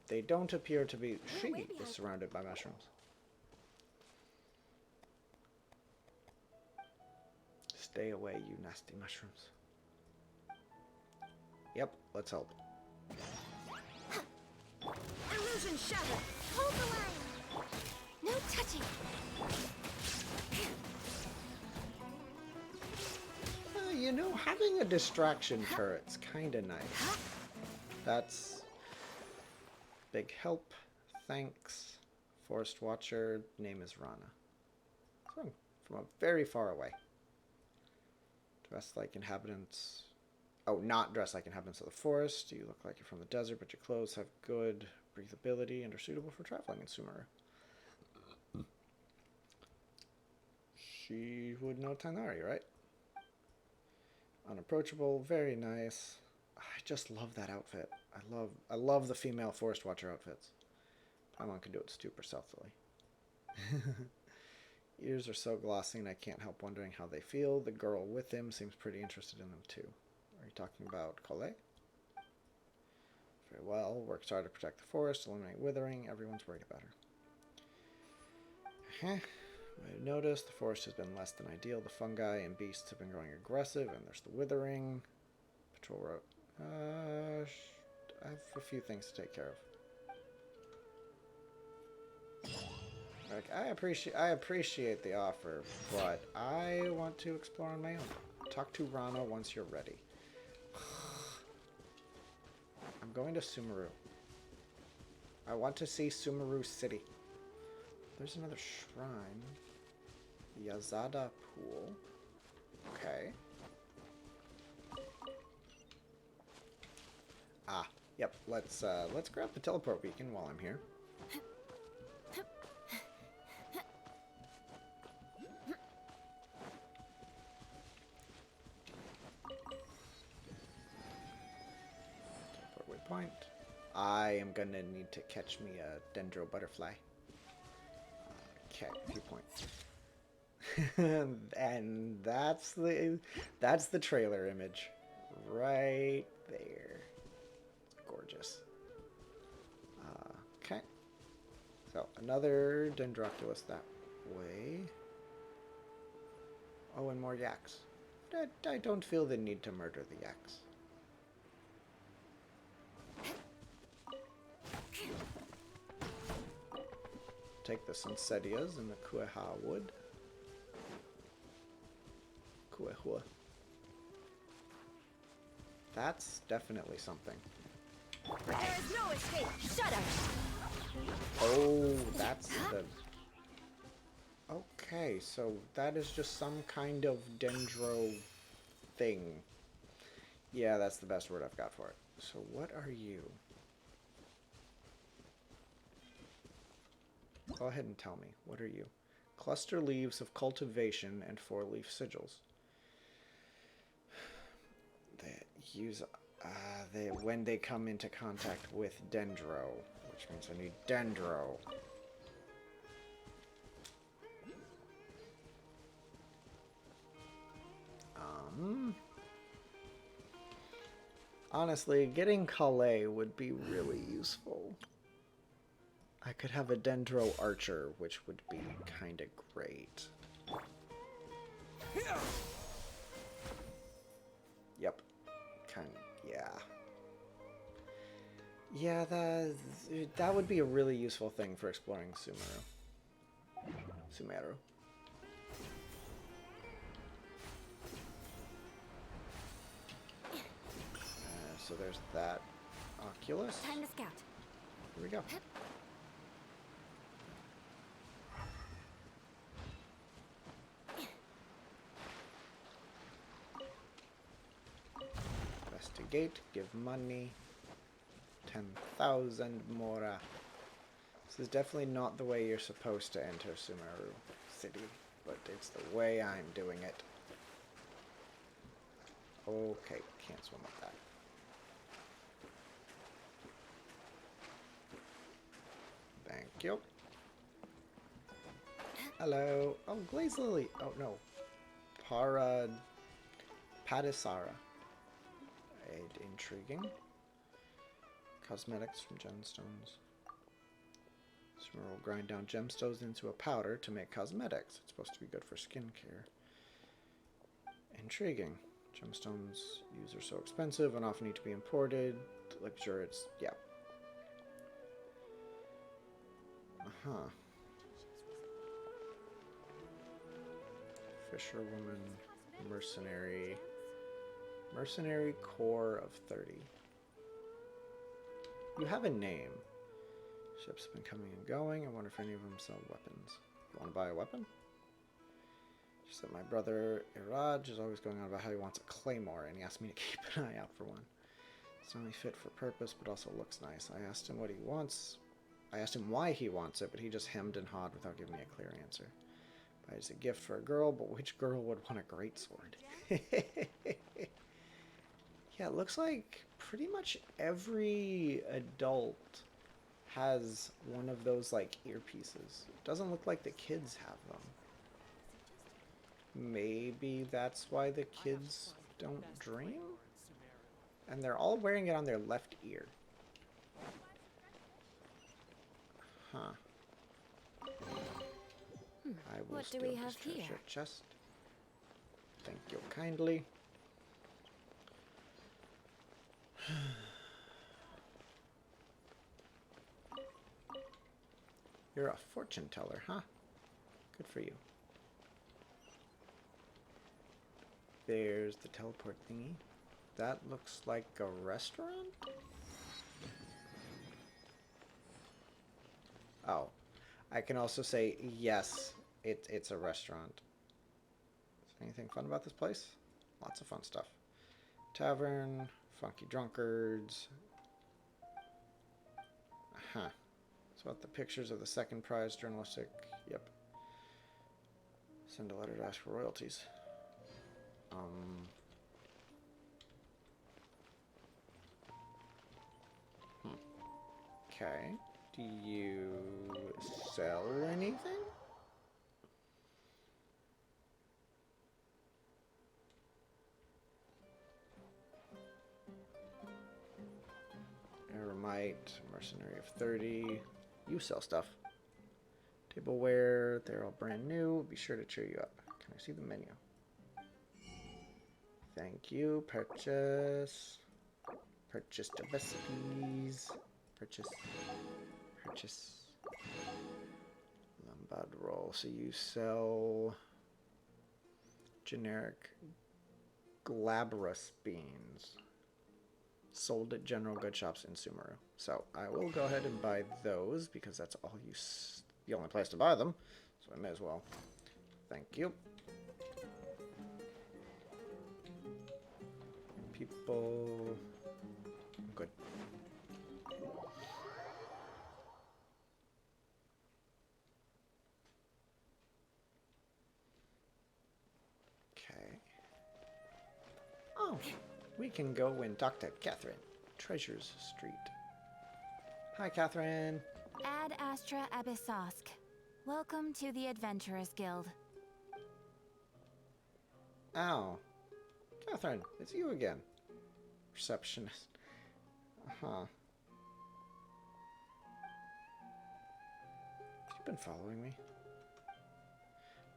They don't appear to be... She is surrounded by mushrooms. Stay away, you nasty mushrooms. Yep, let's help. Illusion shattered! Hold the line! No touching! You know, having a distraction turret's kinda nice. That's... big help. Thanks. Forest Watcher, name is Rana. From a very far away. Dressed like inhabitants... Oh, not dressed like inhabitants of the forest. You look like you're from the desert, but your clothes have good breathability and are suitable for traveling in Sumeru. She would know Tanari, right? Unapproachable, very nice. I just love that outfit. I love the female Forest Watcher outfits. Paimon can do it super stealthily. Ears are so glossy and I can't help wondering how they feel. The girl with him seems pretty interested in them too. Are you talking about Colette? Very well. Works hard to protect the forest, eliminate withering. Everyone's worried about her. I noticed the forest has been less than ideal. The fungi and beasts have been growing aggressive, and there's the withering. Patrol route I have a few things to take care of. Like, I appreciate the offer, but I want to explore on my own. Talk to Rana once you're ready. I'm going to Sumeru. I want to see Sumeru City. There's another shrine. Yazada Pool. Okay. Ah, yep. Let's grab the teleport beacon while I'm here. Teleport waypoint. I am gonna need to catch me a dendro butterfly. Okay, few points. And that's the trailer image right there. It's gorgeous. Okay, so another Dendroculus that way. Oh, and more yaks. I don't feel the need to murder the yaks. Take the Sunsetias and the Kueha wood. Kuehua. That's definitely something. There is no escape. Shut up. Oh, that's the... Okay, so that is just some kind of dendro thing. Yeah, that's the best word I've got for it. So what are you? Go ahead and tell me. What are you? Cluster leaves of cultivation and 4-leaf sigils. They use when they come into contact with dendro, which means I need dendro. Honestly, getting Calais would be really useful. I could have a dendro archer, which would be kind of great. Yep. Yeah. Yeah, that would be a really useful thing for exploring Sumeru. So there's that Oculus. Time to scout. Here we go. Investigate, give money. 10,000 mora. This is definitely not the way you're supposed to enter Sumeru City, but it's the way I'm doing it. Okay, can't swim with that. Thank you. Hello. Oh, Glaze Lily. Oh, no. Padisara. Intriguing. Cosmetics from gemstones. Sumeru will grind down gemstones into a powder to make cosmetics. It's supposed to be good for skincare. Intriguing. Gemstones used are so expensive and often need to be imported. Luxurious. Yeah. Uh-huh. Fisherwoman. Mercenary. Mercenary core of 30. You have a name. Ships have been coming and going. I wonder if any of them sell weapons. You want to buy a weapon? Just that my brother Iraj is always going on about how he wants a claymore, and he asked me to keep an eye out for one. It's not only fit for purpose, but also looks nice. I asked him what he wants. I asked him why he wants it, but he just hemmed and hawed without giving me a clear answer. Buy it as a gift for a girl, but which girl would want a greatsword? Yeah, it looks like pretty much every adult has one of those, like, earpieces. It doesn't look like the kids have them. Maybe that's why the kids don't dream? And they're all wearing it on their left ear. Huh. I will What do we have steal this here? treasure chest. Thank you kindly. You're a fortune teller, huh? Good for you. There's the teleport thingy. That looks like a restaurant? Oh. I can also say, yes, it's a restaurant. Is there anything fun about this place? Lots of fun stuff. Tavern, funky drunkards. Huh. So about the pictures of the second prize, journalistic. Yep. Send a letter to ask for royalties. Okay. Do you sell anything? Eremite, mercenary of 30. You sell stuff. Tableware, they're all brand new. Be sure to cheer you up. Can I see the menu? Thank you. Purchase. Purchase the recipes. Purchase. Purchase. Lombard roll. So you sell generic glabrous beans. Sold at general good shops in Sumeru. So I will go ahead and buy those because that's all the only place to buy them. So I may as well. Thank you. People. Good. Okay. Oh, we can go and talk to Catherine. Treasures Street. Hi, Catherine. Ad Astra Abyssosk. Welcome to the Adventurers Guild. Oh. Catherine, it's you again. Receptionist. Uh-huh. You've been following me.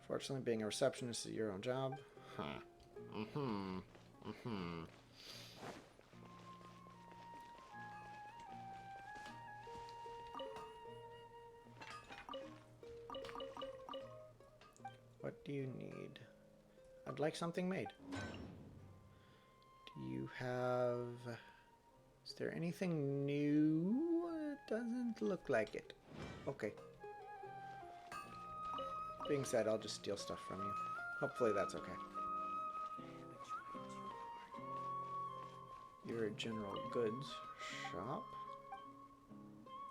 Fortunately, being a receptionist is your own job. Huh. Mm-hmm. Mm-hmm. What do you need? I'd like something made. Do you have... Is there anything new? It doesn't look like it. Okay. Being said, I'll just steal stuff from you. Hopefully that's okay. You're a general goods shop.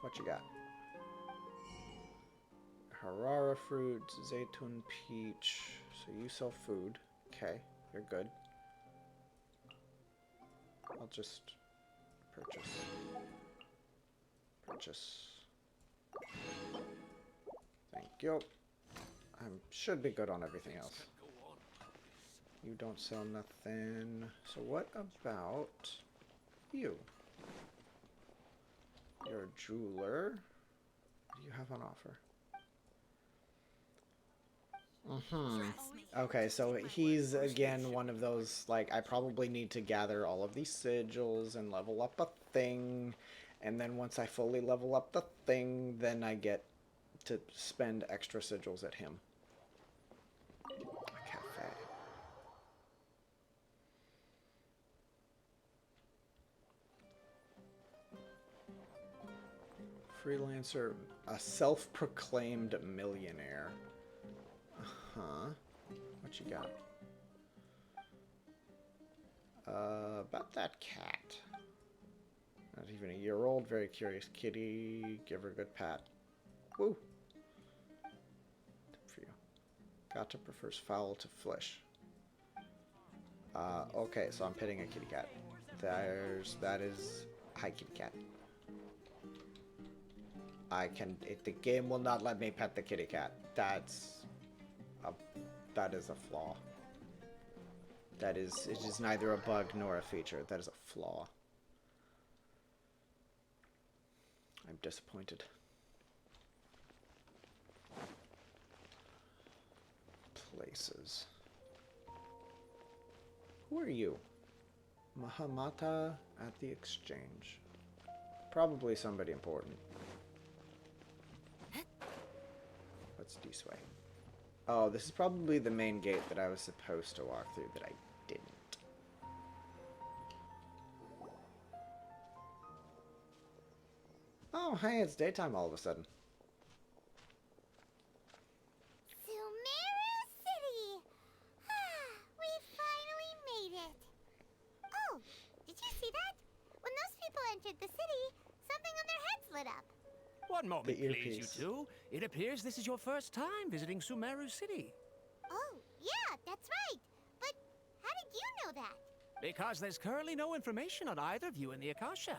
What you got? Harara fruit, zaytun peach. So you sell food. Okay, you're good. I'll just purchase. Purchase. Thank you. I should be good on everything else. You don't sell nothing. So what about you? You're a jeweler. What do you have on offer? Okay, so he's again one of those, like, I probably need to gather all of these sigils and level up a thing, and then once I fully level up the thing, then I get to spend extra sigils at him. A cafe. Freelancer, a self-proclaimed millionaire. Uh-huh. What you got? About that cat. Not even a year old, very curious kitty. Give her a good pat. Woo! Tip for you. Gata prefers fowl to flesh. Okay, so I'm petting a kitty cat. That is... Hi, kitty cat. The game will not let me pet the kitty cat. That is a flaw. It is neither a bug nor a feature. That is a flaw. I'm disappointed. Places. Who are you? Mahamata at the exchange. Probably somebody important. What's this way? Oh, this is probably the main gate that I was supposed to walk through that I didn't. Oh, hey, it's daytime all of a sudden. Sumeru City! We finally made it. Oh, did you see that? When those people entered the city, something on their heads lit up. One moment, The please, you earpiece. two. It appears this is your first time visiting Sumeru City. Oh, yeah, that's right. But how did you know that? Because there's currently no information on either of you in the Akasha.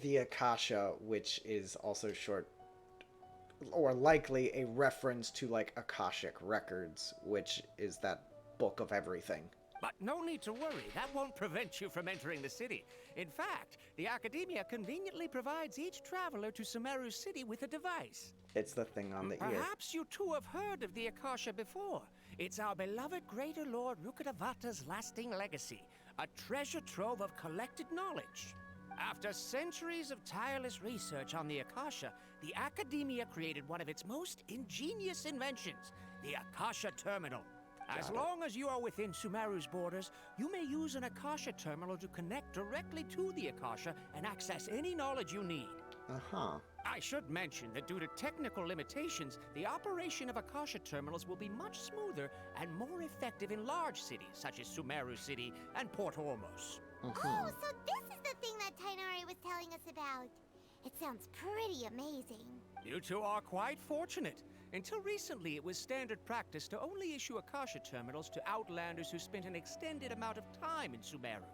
The Akasha, which is also short, or likely a reference to, like, Akashic Records, which is that book of everything. But no need to worry, that won't prevent you from entering the city. In fact, the Academia conveniently provides each traveler to Sumeru City with a device. It's the thing on the ear. Perhaps you too have heard of the Akasha before. It's our beloved Greater Lord Rukkhadevata's lasting legacy, a treasure trove of collected knowledge. After centuries of tireless research on the Akasha, the Academia created one of its most ingenious inventions, the Akasha Terminal. As long as you are within Sumeru's borders, you may use an Akasha Terminal to connect directly to the Akasha and access any knowledge you need. Uh-huh. I should mention that due to technical limitations, the operation of Akasha Terminals will be much smoother and more effective in large cities such as Sumeru City and Port Ormos. Oh, so this is the thing that Tainari was telling us about. It sounds pretty amazing. You two are quite fortunate. Until recently, it was standard practice to only issue Akasha Terminals to outlanders who spent an extended amount of time in Sumeru.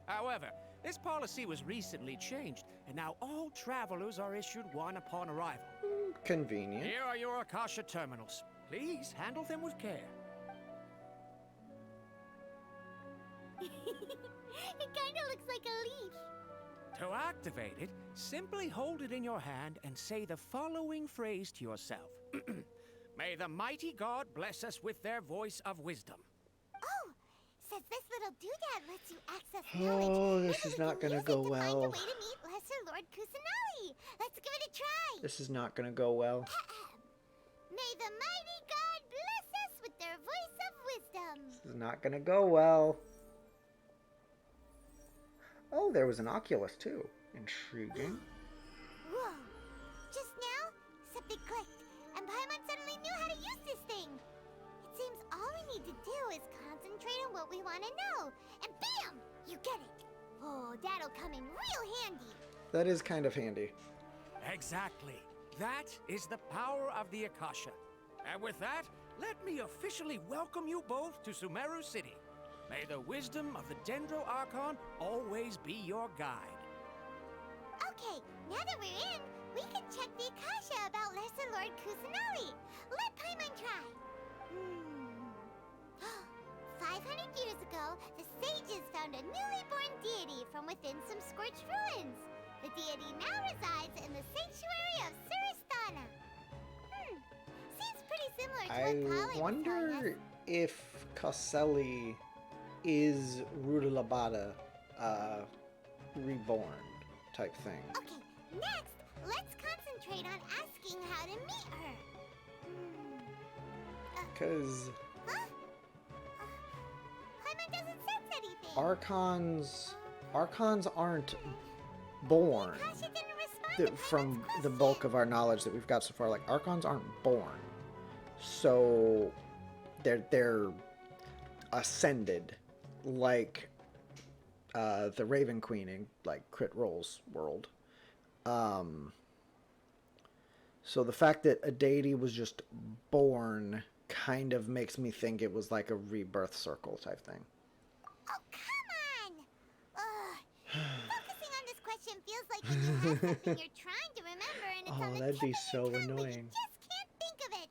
However, this policy was recently changed, and now all travelers are issued one upon arrival. Convenient. Here are your Akasha Terminals. Please handle them with care. It kind of looks like a leaf. To activate it, simply hold it in your hand and say the following phrase to yourself. May the mighty God bless us with their voice of wisdom. Oh, says this little doodad lets you access knowledge. Oh, this Maybe is we not can gonna use go it to find a well. way to meet Lesser Lord Kusanali. Let's give it a try. This is not gonna go well. May the mighty God bless us with their voice of wisdom. This is not gonna go well. Oh, there was an Oculus too. Intriguing. Whoa. Just now, something clicked, and Paimon suddenly knew how to use this thing. It seems all we need to do is concentrate on what we want to know, and bam! You get it. Oh, that'll come in real handy. That is kind of handy. Exactly. That is the power of the Akasha. And with that, let me officially welcome you both to Sumeru City. May the wisdom of the Dendro Archon always be your guide. Okay, now that we're in, we can check the Akasha about Lesser Lord Kusanali. Let Paimon try. 500 years ago, the sages found a newly born deity from within some scorched ruins. The deity now resides in the sanctuary of Suristana. Seems pretty similar to what Kali was telling wonder us. if Caselli is Rudalabada reborn type thing. Okay, next, let's concentrate on asking how to meet her. Because Huh? Paimon doesn't sense anything. Archons aren't born. Akasha didn't respond to From Paimon's the bulk question. of our knowledge that we've got so far, like, Archons aren't born. So they're ascended, like the Raven Queen in, like, Crit Roll's world. So the fact that a deity was just born kind of makes me think it was like a rebirth circle type thing. Oh, come on! Focusing on this question feels like when you have something you're trying to remember and it's on Oh, the that'd tip be of so your tongue, but you annoying. just can't think of it.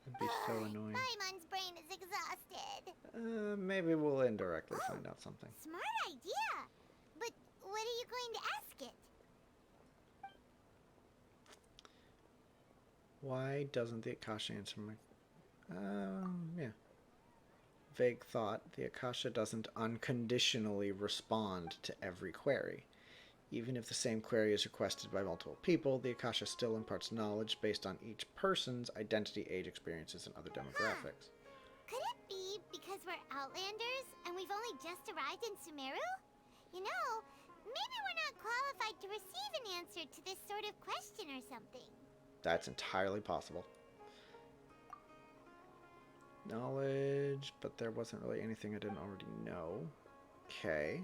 That'd be so annoying. Paimon's brain is exhausted. Maybe we'll indirectly find out something. Smart idea. But what are you going to ask it? Why doesn't the Akasha answer my... yeah. vague thought, the Akasha doesn't unconditionally respond to every query. Even if the same query is requested by multiple people, the Akasha still imparts knowledge based on each person's identity, age, experiences, and other demographics. Could it be because we're Outlanders and we've only just arrived in Sumeru? You know, maybe we're not qualified to receive an answer to this sort of question or something. That's entirely possible. Knowledge, but there wasn't really anything I didn't already know. Okay.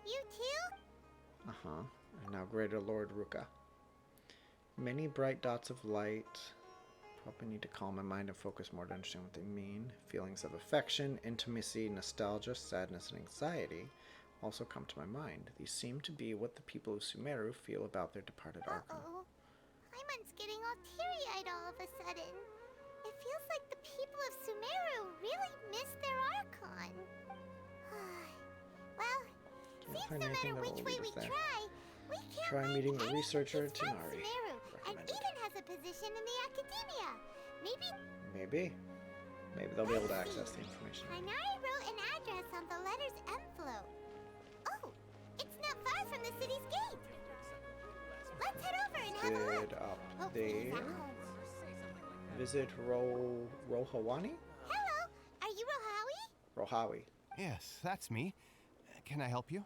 You too? Uh-huh. And now Greater Lord Ruka. Many bright dots of light. Probably need to calm my mind and focus more to understand what they mean. Feelings of affection, intimacy, nostalgia, sadness, and anxiety also come to my mind. These seem to be what the people of Sumeru feel about their departed Archon. Paimon's getting all teary-eyed all of a sudden. It feels like the people of Sumeru really miss their Archon. Well, seems no matter which way we try, we can't find meeting the anything researcher that's from Tanari. Sumeru, and even has a position in the Academia. Maybe they'll be able to access the information. Tanari wrote an address on the letter's envelope. Oh, it's not far from the city's gate. Let's head over and have a look. Up Hopefully he's there. at home. Visit Rohawani? Hello, are you Rohawi? Rohawi. Yes, that's me. Can I help you?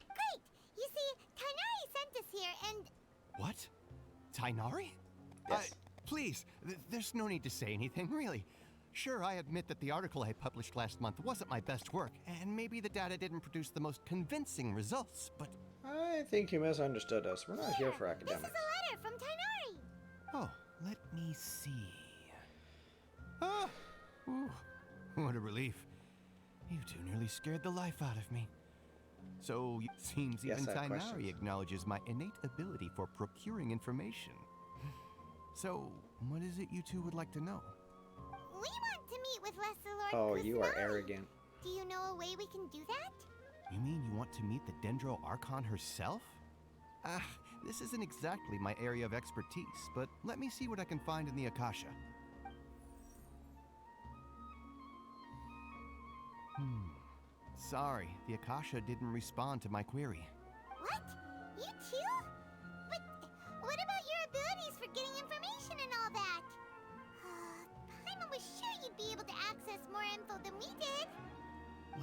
Great! You see, Tanari sent us here and... What? Tainari? Yes. Please, there's no need to say anything, really. Sure, I admit that the article I published last month wasn't my best work, and maybe the data didn't produce the most convincing results, but... I think you misunderstood us. We're not here for This academics. is a letter from Tainari. Oh, let me see. Ah! Ooh, what a relief. You two nearly scared the life out of me. So, it seems Yes, even I have Tainari questions. acknowledges my innate ability for procuring information. So, what is it you two would like to know? We want to meet with Lesser Lord Oh, you are Kusanagi. arrogant. Do you know a way we can do that? You mean you want to meet the Dendro Archon herself? Ah, this isn't exactly my area of expertise, but let me see what I can find in the Akasha. Sorry, the Akasha didn't respond to my query. What? You too? But what about your abilities for getting information and all that? Paimon was sure you'd be able to access more info than we did.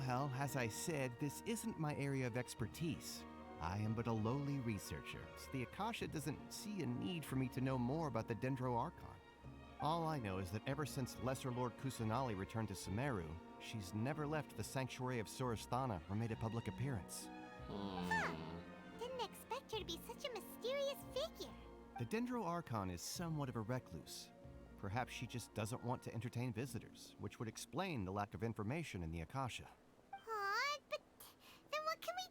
Well, as I said, this isn't my area of expertise. I am but a lowly researcher, so the Akasha doesn't see a need for me to know more about the Dendro Archon. All I know is that ever since Lesser Lord Kusanali returned to Sumeru, she's never left the Sanctuary of Sorasthana or made a public appearance. Didn't expect her to be such a mysterious figure. The Dendro Archon is somewhat of a recluse. Perhaps she just doesn't want to entertain visitors, which would explain the lack of information in the Akasha. But then what can we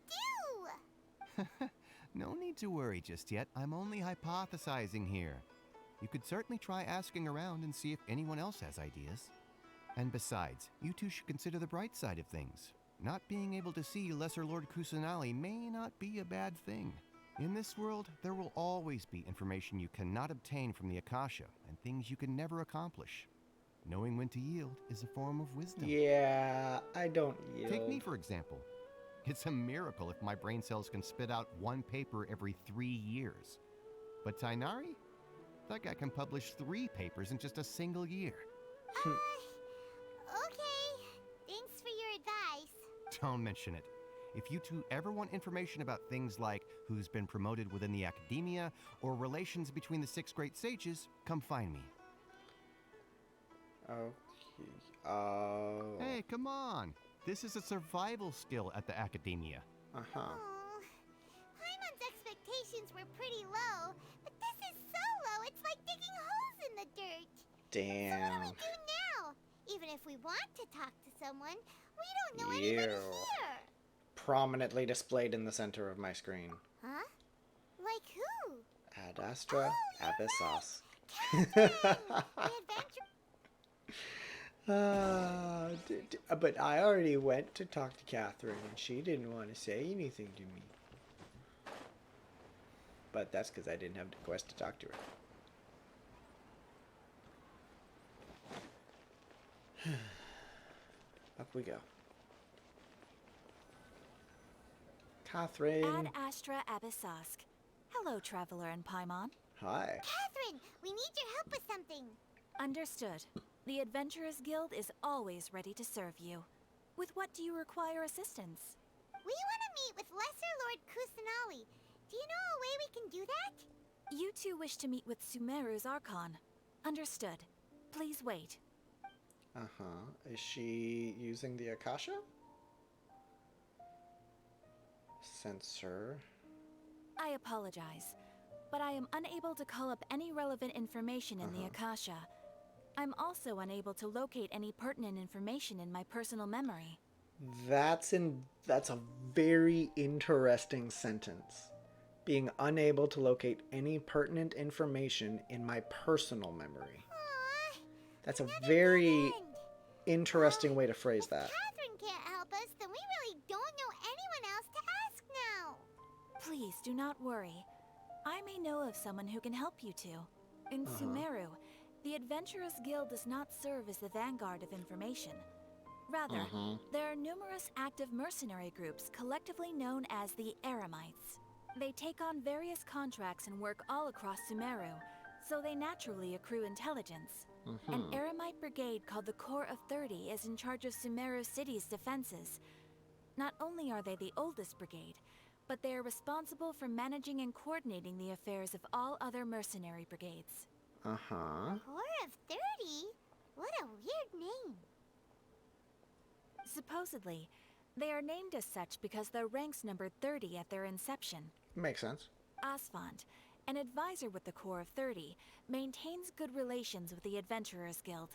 do? No need to worry just yet. I'm only hypothesizing here. You could certainly try asking around and see if anyone else has ideas. And besides, you two should consider the bright side of things. Not being able to see Lesser Lord Kusanali may not be a bad thing. In this world, there will always be information you cannot obtain from the Akasha, and things you can never accomplish. Knowing when to yield is a form of wisdom. Yeah, I don't yield. Take me, for example. It's a miracle if my brain cells can spit out one paper every 3 years. But Tainari? That guy can publish 3 papers in just a single year. Okay. Thanks for your advice. Don't mention it. If you two ever want information about things like who's been promoted within the Academia or relations between the 6 great sages, come find me. Okay. Hey, come on. This is a survival skill at the Academia. Paimon's expectations were pretty low, but this is so low, it's like digging holes in the dirt. Damn. So what do we do now? Even if we want to talk to someone, we don't know anybody here. Prominently displayed in the center of my screen. Huh? Like who? Ad Astra Abyssos. But I already went to talk to Catherine and she didn't want to say anything to me. But that's because I didn't have the quest to talk to her. Up we go. Catherine. Ad Astra Abyssosk. Hello, Traveler and Paimon. Hi. Catherine, we need your help with something. Understood. The Adventurers Guild is always ready to serve you. With what do you require assistance? We want to meet with Lesser Lord Kusanali. Do you know a way we can do that? You two wish to meet with Sumeru's Archon. Understood. Please wait. Uh-huh. Is she using the Akasha? Sensor. I apologize, but I am unable to call up any relevant information in the Akasha. I'm also unable to locate any pertinent information in my personal memory. That's a very interesting sentence. Being unable to locate any pertinent information in my personal memory. Aww, that's a very interesting way to phrase if that. Catherine can't help us, then we really don't know anyone else to ask now. Please do not worry. I may know of someone who can help you two. In Sumeru, the Adventurers Guild does not serve as the vanguard of information. Rather, there are numerous active mercenary groups collectively known as the Eremites. They take on various contracts and work all across Sumeru, so they naturally accrue intelligence. An Eremite brigade called the Corps of 30 is in charge of Sumeru City's defenses. Not only are they the oldest brigade, but they are responsible for managing and coordinating the affairs of all other mercenary brigades. Corps of 30? What a weird name. Supposedly, they are named as such because their ranks numbered 30 at their inception. Makes sense. Asfand, an advisor with the Corps of 30, maintains good relations with the Adventurers Guild.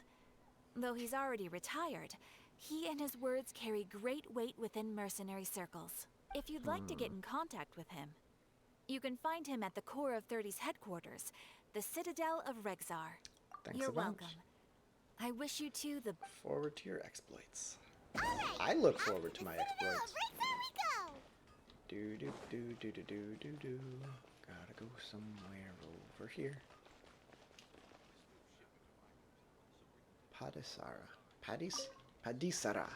Though he's already retired, he and his words carry great weight within mercenary circles. If you'd like to get in contact with him, you can find him at the Corps of 30's headquarters, the Citadel of Rexar. Thanks You're a bunch. welcome. I wish you two the... Forward to your exploits. All right, I look off forward to to the my Citadel of exploits. Rexar we go. Do do do do do do do do. Gotta go somewhere over here. Padisara. Padisara.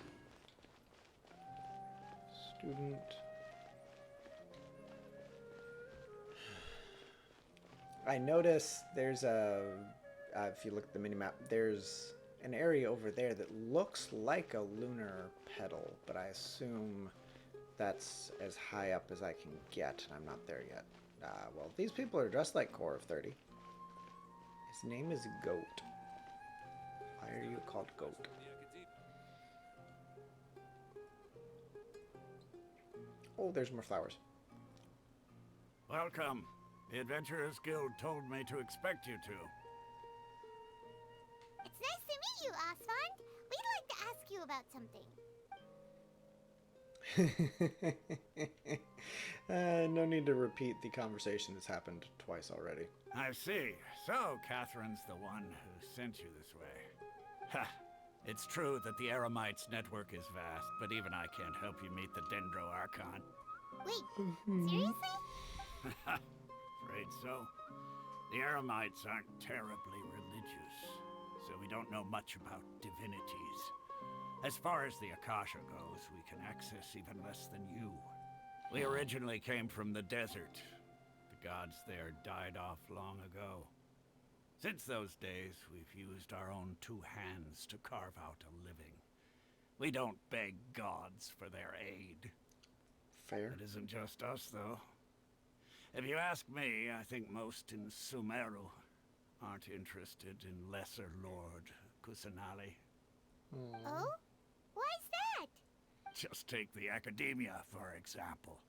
Student. I notice there's a, if you look at the minimap, there's an area over there that looks like a lunar pedal, but I assume that's as high up as I can get, and I'm not there yet. Well, these people are dressed like Corps of 30. His name is Goat. Why are you called Goat? Oh, there's more flowers. Welcome. The Adventurers Guild told me to expect you two. It's nice to meet you, Asfand. We'd like to ask you about something. No need to repeat the conversation that's happened twice already. I see. So, Catherine's the one who sent you this way. Ha! It's true that the Eremites' network is vast, but even I can't help you meet the Dendro Archon. Wait, seriously? Afraid so. The Eremites aren't terribly religious, so we don't know much about divinities. As far as the Akasha goes, we can access even less than you. We originally came from the desert. The gods there died off long ago. Since those days, we've used our own two hands to carve out a living. We don't beg gods for their aid. Fair. It isn't just us, though. If you ask me, I think most in Sumeru aren't interested in Lesser Lord Kusanali. Oh? Why's that? Just take the Academia, for example.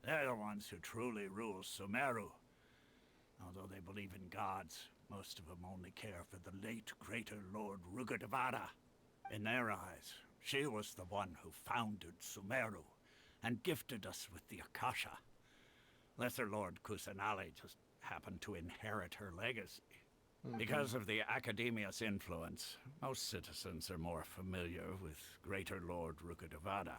They're the ones who truly rule Sumeru. Although they believe in gods, most of them only care for the late Greater Lord Rugadavada. In their eyes, she was the one who founded Sumeru and gifted us with the Akasha. Lesser Lord Kusanali just happened to inherit her legacy. Because of the Academia's influence, most citizens are more familiar with Greater Lord Rugadavada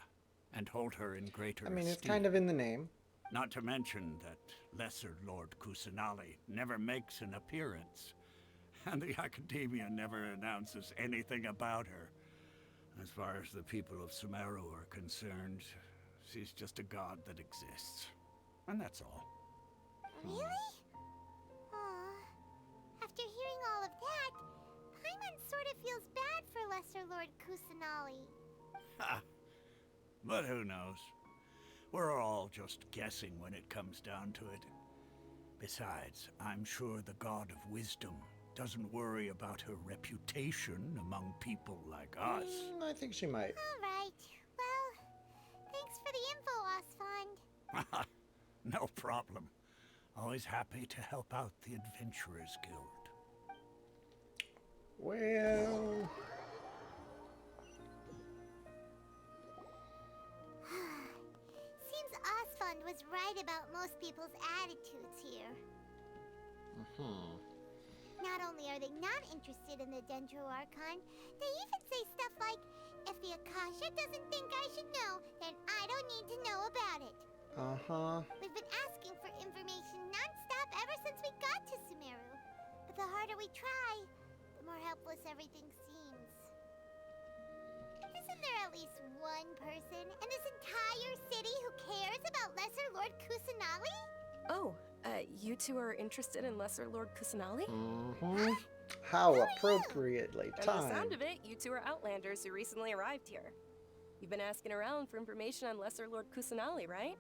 and hold her in greater esteem. It's kind of in the name. Not to mention that Lesser Lord Kusanali never makes an appearance, and the Academia never announces anything about her. As far as the people of Sumeru are concerned, she's just a god that exists. And that's all. Really? Aw. After hearing all of that, Paimon sort of feels bad for Lesser Lord Kusanali. Ha! But who knows? We're all just guessing when it comes down to it. Besides, I'm sure the god of wisdom doesn't worry about her reputation among people like us. I think she might. Alright. Well, thanks for the info, Osfond. No problem. Always happy to help out the Adventurers Guild. Well... Seems Osfond was right about most people's attitudes here. Not only are they not interested in the Dendro Archon, they even say stuff like, if the Akasha doesn't think I should know, then I don't need to know about it. We've been asking for information non-stop ever since we got to Sumeru. But the harder we try, the more helpless everything seems. Isn't there at least one person in this entire city who cares about Lesser Lord Kusanali? Oh, you two are interested in Lesser Lord Kusanali? How appropriately From the sound timed. of it, you two are Outlanders who recently arrived here. You've been asking around for information on Lesser Lord Kusanali, right?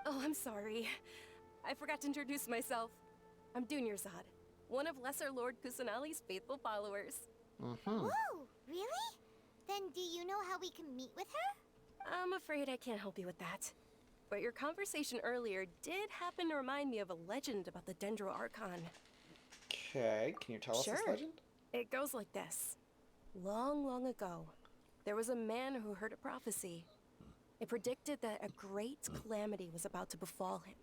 Oh, I'm sorry. I forgot to introduce myself. I'm Dunyazad, one of Lesser Lord Kusanali's faithful followers. Whoa, really? Then do you know how we can meet with her? I'm afraid I can't help you with that. But your conversation earlier did happen to remind me of a legend about the Dendro Archon. Okay, can you tell us this legend? It goes like this. Long, long ago, there was a man who heard a prophecy. It predicted that a great calamity was about to befall him.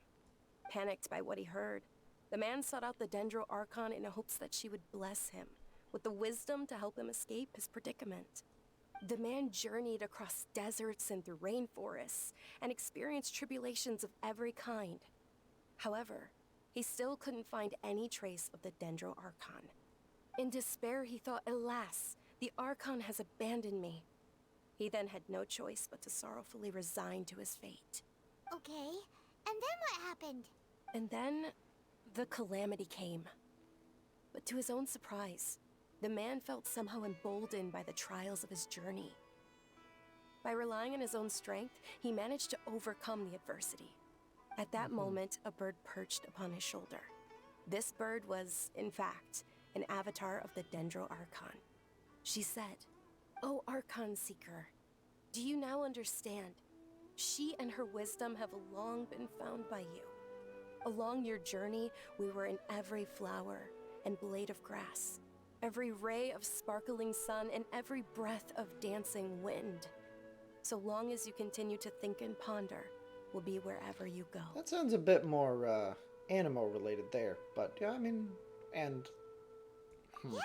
Panicked by what he heard, the man sought out the Dendro Archon in hopes that she would bless him with the wisdom to help him escape his predicament. The man journeyed across deserts and through rainforests and experienced tribulations of every kind. However, he still couldn't find any trace of the Dendro Archon. In despair, he thought, alas, the Archon has abandoned me. He then had no choice but to sorrowfully resign to his fate. Okay, and then what happened? And then, the calamity came. But to his own surprise, the man felt somehow emboldened by the trials of his journey. By relying on his own strength, he managed to overcome the adversity. At that moment, a bird perched upon his shoulder. This bird was, in fact, an avatar of the Dendro Archon. She said, "O Archon Seeker, do you now understand? She and her wisdom have long been found by you. Along your journey, we were in every flower and blade of grass, every ray of sparkling sun, and every breath of dancing wind. So long as you continue to think and ponder, we'll be wherever you go." That sounds a bit more animal related there, but yeah, I mean, and Yeah,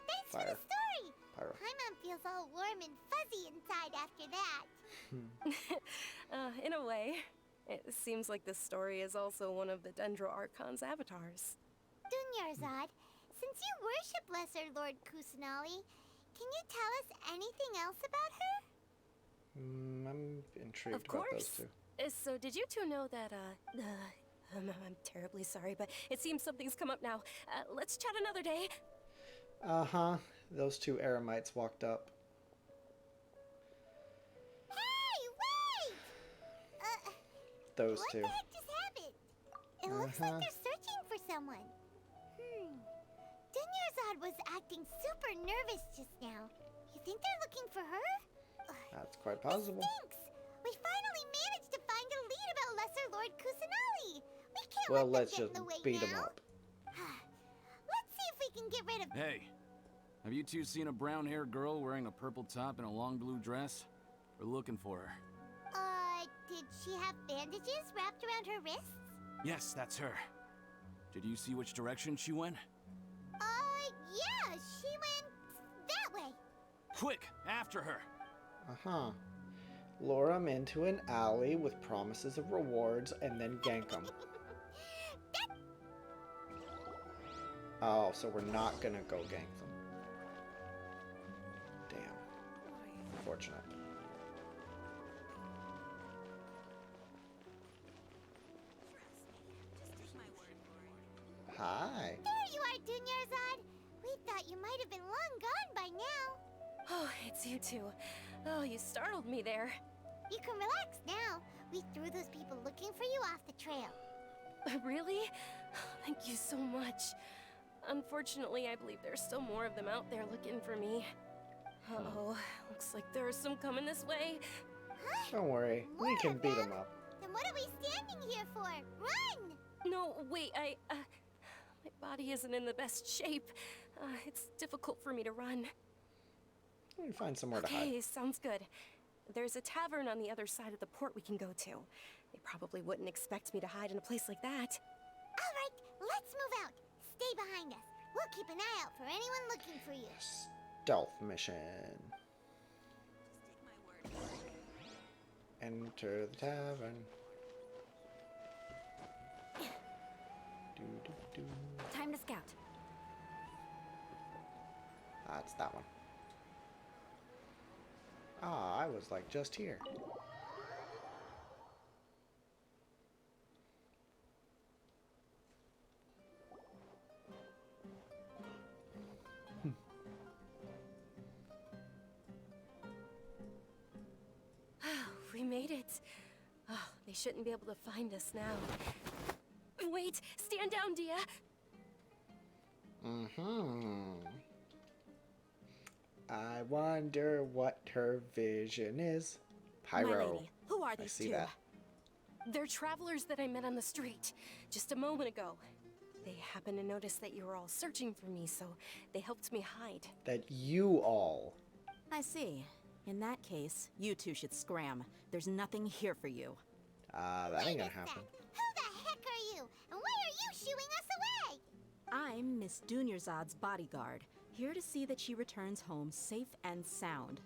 thanks for the story. Paimon feels all warm and fuzzy inside after that. In a way, it seems like this story is also one of the Dendro Archon's avatars. Dunyarzad, since you worship Lesser Lord Kusanali, can you tell us anything else about her? I'm intrigued Of about those course. two. So did you two know that, I'm terribly sorry, but it seems something's come up now. Let's chat another day. Those two Eremites walked up. Hey, wait! Those what two. the heck just happened? It looks like they're searching for someone. Dunyarzad was acting super nervous just now. You think they're looking for her? That's quite possible. Thanks! We finally managed to find a lead about Lesser Lord Kusanali. We can't Well, let let's them get just in the way beat now. them up. Let's see if we can get rid of... Hey, have you two seen a brown-haired girl wearing a purple top and a long blue dress? We're looking for her. Did she have bandages wrapped around her wrists? Yes, that's her. Did you see which direction she went? Yeah, she went that way. Quick, after her! Lure them into an alley with promises of rewards and then gank them. Oh, so we're not gonna go gank them. Damn. unfortunate. Hi. There you are, Dunyarzad. We thought you might have been long gone by now. Oh, it's you two. Oh, you startled me there. You can relax now. We threw those people looking for you off the trail. Really? Thank you so much. Unfortunately, I believe there's still more of them out there looking for me. Uh-oh, looks like there's some coming this way. Don't worry, we can beat them up. Then what are we standing here for? Run! No, wait, my body isn't in the best shape. It's difficult for me to run. We can find somewhere to hide. Okay, sounds good. There's a tavern on the other side of the port we can go to. They probably wouldn't expect me to hide in a place like that. All right, let's move out. Stay behind us. We'll keep an eye out for anyone looking for you. Stealth mission. Enter the tavern. Time to scout. That's that one. Ah, I was like just here. We made it. Oh, they shouldn't be able to find us now. Wait, stand down, Dia. I wonder what her vision is. Pyro. My lady, who are these I see two? that. They're travelers that I met on the street just a moment ago. They happened to notice that you were all searching for me, so they helped me hide. That you all. I see. In that case, you two should scram. There's nothing here for you. That ain't gonna happen. Who the heck are you? And why are you shooing us away? I'm Miss Dunyarzad's bodyguard, here to see that she returns home safe and sound.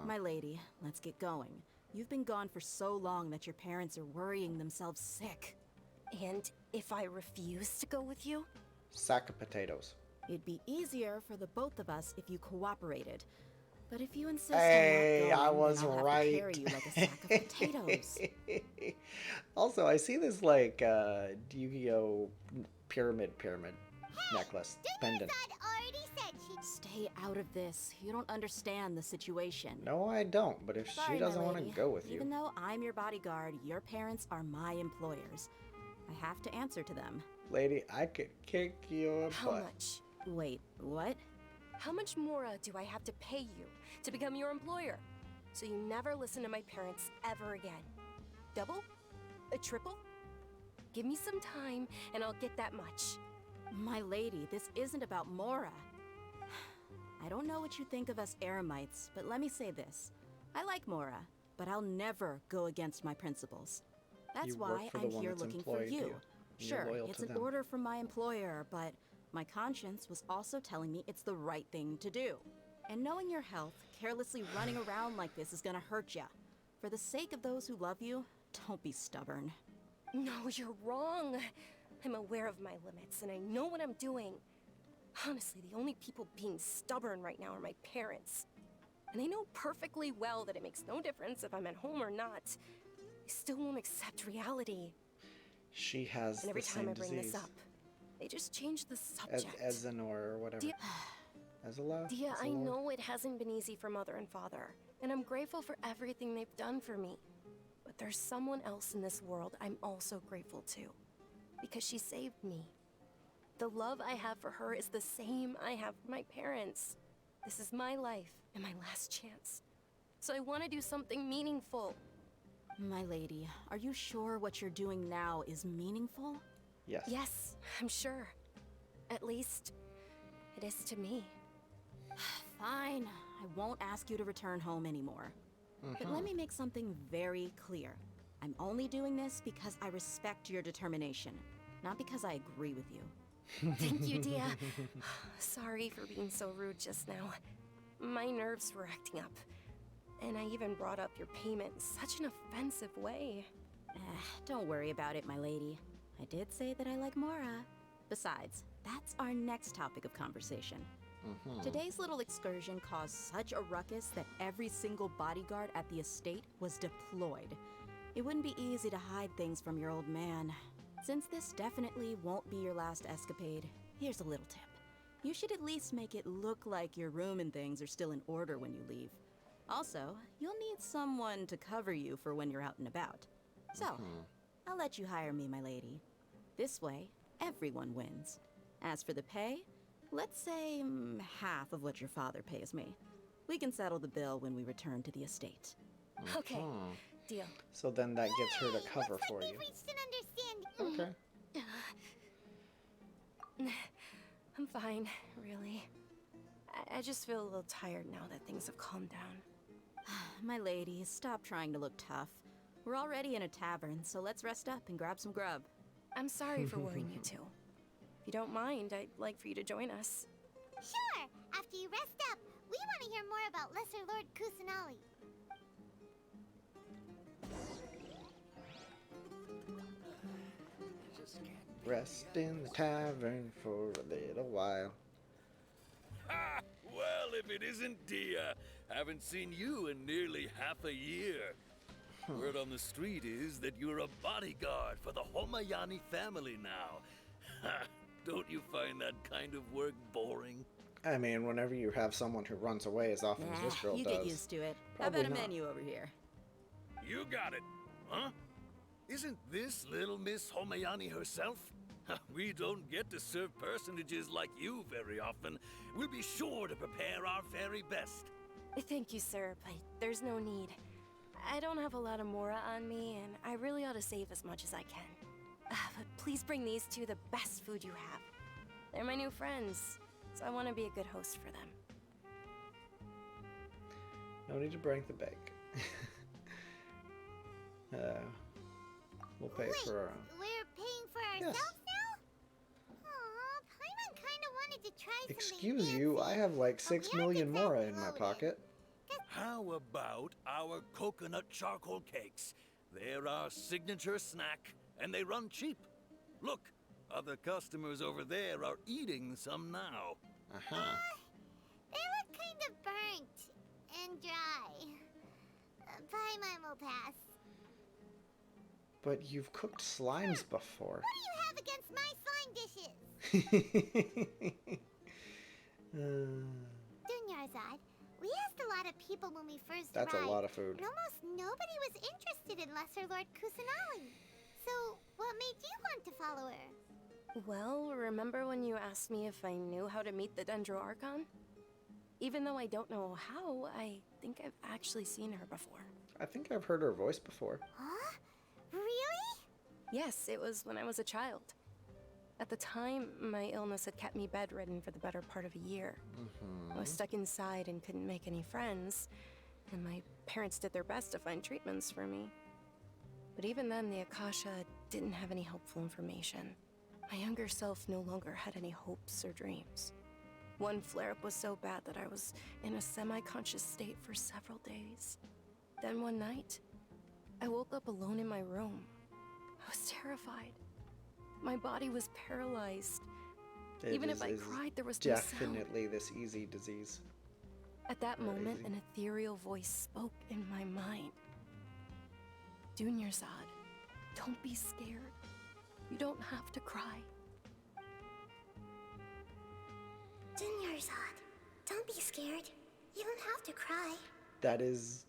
My lady, let's get going. You've been gone for so long that your parents are worrying themselves sick. And if I refuse to go with you? Sack of potatoes. It'd be easier for the both of us if you cooperated. But if you insist Hey, on not I going, was then I'll have right. to carry you like a sack of potatoes. Also, I see this like Yu-Gi-Oh pyramid necklace pendant. Already said she'd Stay out of this. You don't understand the situation. No, I don't. But if Sorry, she doesn't my want to lady. go with you, Even though I'm your bodyguard, your parents are my employers. I have to answer to them. lady, I could kick your How butt. much? Wait, what? How much more do I have to pay you to become your employer? So you never listen to my parents ever again. Double? A triple? Give me some time and I'll get that much. My lady, this isn't about Mora. I don't know what you think of us Eremites, but let me say this. I like Mora, but I'll never go against my principles. That's You work why for the I'm one here that's looking for employed you. you. You're Sure, loyal it's to an them. order from my employer, but my conscience was also telling me it's the right thing to do. And knowing your health, carelessly running around like this is gonna hurt ya. For the sake of those who love you, don't be stubborn. No, you're wrong. I'm aware of my limits and I know what I'm doing. Honestly, the only people being stubborn right now are my parents. And they know perfectly well that it makes no difference if I'm at home or not. They still won't accept reality. She has And every the time same I bring disease this up, they just change the subject. as Ezenor or whatever. Ezela? Dia, I Ezelor? know it hasn't been easy for Mother and Father, and I'm grateful for everything they've done for me. But there's someone else in this world I'm also grateful to, because she saved me. The love I have for her is the same I have for my parents. This is my life and my last chance. So I want to do something meaningful. My lady, are you sure what you're doing now is meaningful? Yes. Yes, I'm sure. At least, it is to me. Fine. I won't ask you to return home anymore. But let me make something very clear. I'm only doing this because I respect your determination, not because I agree with you. Thank you, Dia. Sorry for being so rude just now. My nerves were acting up. And I even brought up your payment in such an offensive way. Don't worry about it, my lady. I did say that I like Mora. Besides, that's our next topic of conversation. Today's little excursion caused such a ruckus that every single bodyguard at the estate was deployed. It wouldn't be easy to hide things from your old man. Since this definitely won't be your last escapade, here's a little tip. You should at least make it look like your room and things are still in order when you leave. Also, you'll need someone to cover you for when you're out and about. So, I'll let you hire me, my lady. This way, everyone wins. As for the pay, let's say half of what your father pays me. We can settle the bill when we return to the estate. Okay, deal. So then that gets her to cover for you. Reached an understanding. Okay. I'm fine, really. I just feel a little tired now that things have calmed down. My lady, stop trying to look tough. We're already in a tavern, so let's rest up and grab some grub. I'm sorry for worrying you two. If you don't mind, I'd like for you to join us. Sure! After you rest up, we want to hear more about Lesser Lord Kusanali. Rest in the tavern for a little while. Ha! Well, if it isn't Dia. Haven't seen you in nearly half a year. Word on the street is that you're a bodyguard for the Homayani family now. Ha! Don't you find that kind of work boring? I mean, whenever you have someone who runs away as often as this girl you does. get used to it. Probably How about a not. menu over here? You got it, huh? Isn't this little Miss Homayani herself? We don't get to serve personages like you very often. We'll be sure to prepare our very best. Thank you, sir, but there's no need. I don't have a lot of Mora on me, and I really ought to save as much as I can. But please bring these two the best food you have. They're my new friends, so I want to be a good host for them. No need to break the bank. We'll pay for our own. We're paying for ourselves now? Aw, Paimon kinda wanted to try something Excuse you, I have like 6 million Mora in my pocket. How about our coconut charcoal cakes? They're our signature snack, and they run cheap. Look, other customers over there are eating some now. They look kind of burnt and dry. Paimon will pass. But you've cooked slimes before. What do you have against my slime dishes? Dunyarzad, we asked a lot of people when we first That's arrived. a lot of food. And almost nobody was interested in Lesser Lord Kusanali. So, what made you want to follow her? Well, remember when you asked me if I knew how to meet the Dendro Archon? Even though I don't know how, I think I've actually seen her before. I think I've heard her voice before. Huh? Really? Yes, it was when I was a child. At the time, my illness had kept me bedridden for the better part of a year. I was stuck inside and couldn't make any friends, and my parents did their best to find treatments for me. But even then, the Akasha didn't have any helpful information. My younger self no longer had any hopes or dreams. One flare-up was so bad that I was in a semi-conscious state for several days. Then one night, I woke up alone in my room. I was terrified. My body was paralyzed. Even if I cried, there was no sound. Definitely this easy disease. At that moment, an ethereal voice spoke in my mind. Dunyarzad, don't be scared. You don't have to cry. Dunyarzad, don't be scared. You don't have to cry. That is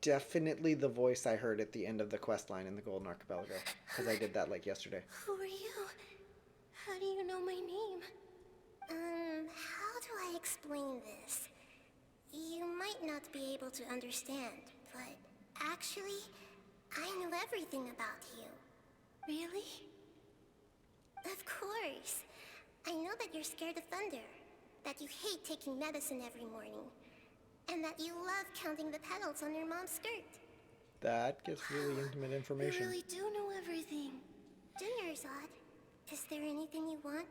definitely the voice I heard at the end of the quest line in the Golden Archipelago. Because I did that like yesterday. Who are you? How do you know my name? How do I explain this? You might not be able to understand, but actually, I know everything about you. Really? Of course. I know that you're scared of thunder, that you hate taking medicine every morning, and that you love counting the petals on your mom's skirt. That gets really intimate information. You really do know everything. Dunyarzad, is there anything you want?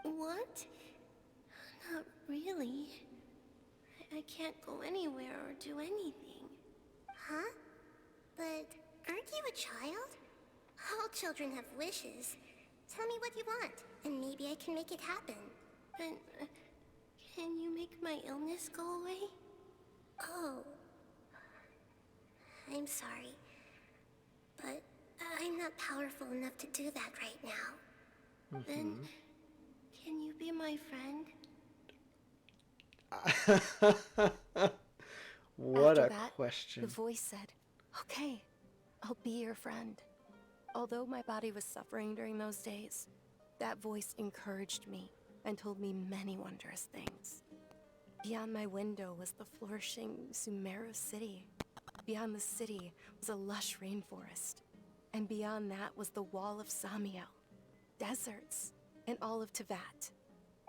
Want? Not really. I can't go anywhere or do anything. Huh? But aren't you a child? All children have wishes. Tell me what you want, and maybe I can make it happen. But Can you make my illness go away? Oh. I'm sorry. But I'm not powerful enough to do that right now. Then, can you be my friend? What After a that, question. The voice said, "Okay, I'll be your friend." Although my body was suffering during those days, that voice encouraged me and told me many wondrous things. Beyond my window was the flourishing Sumeru city. Beyond the city was a lush rainforest. And beyond that was the wall of Samiel, deserts, and all of Teyvat.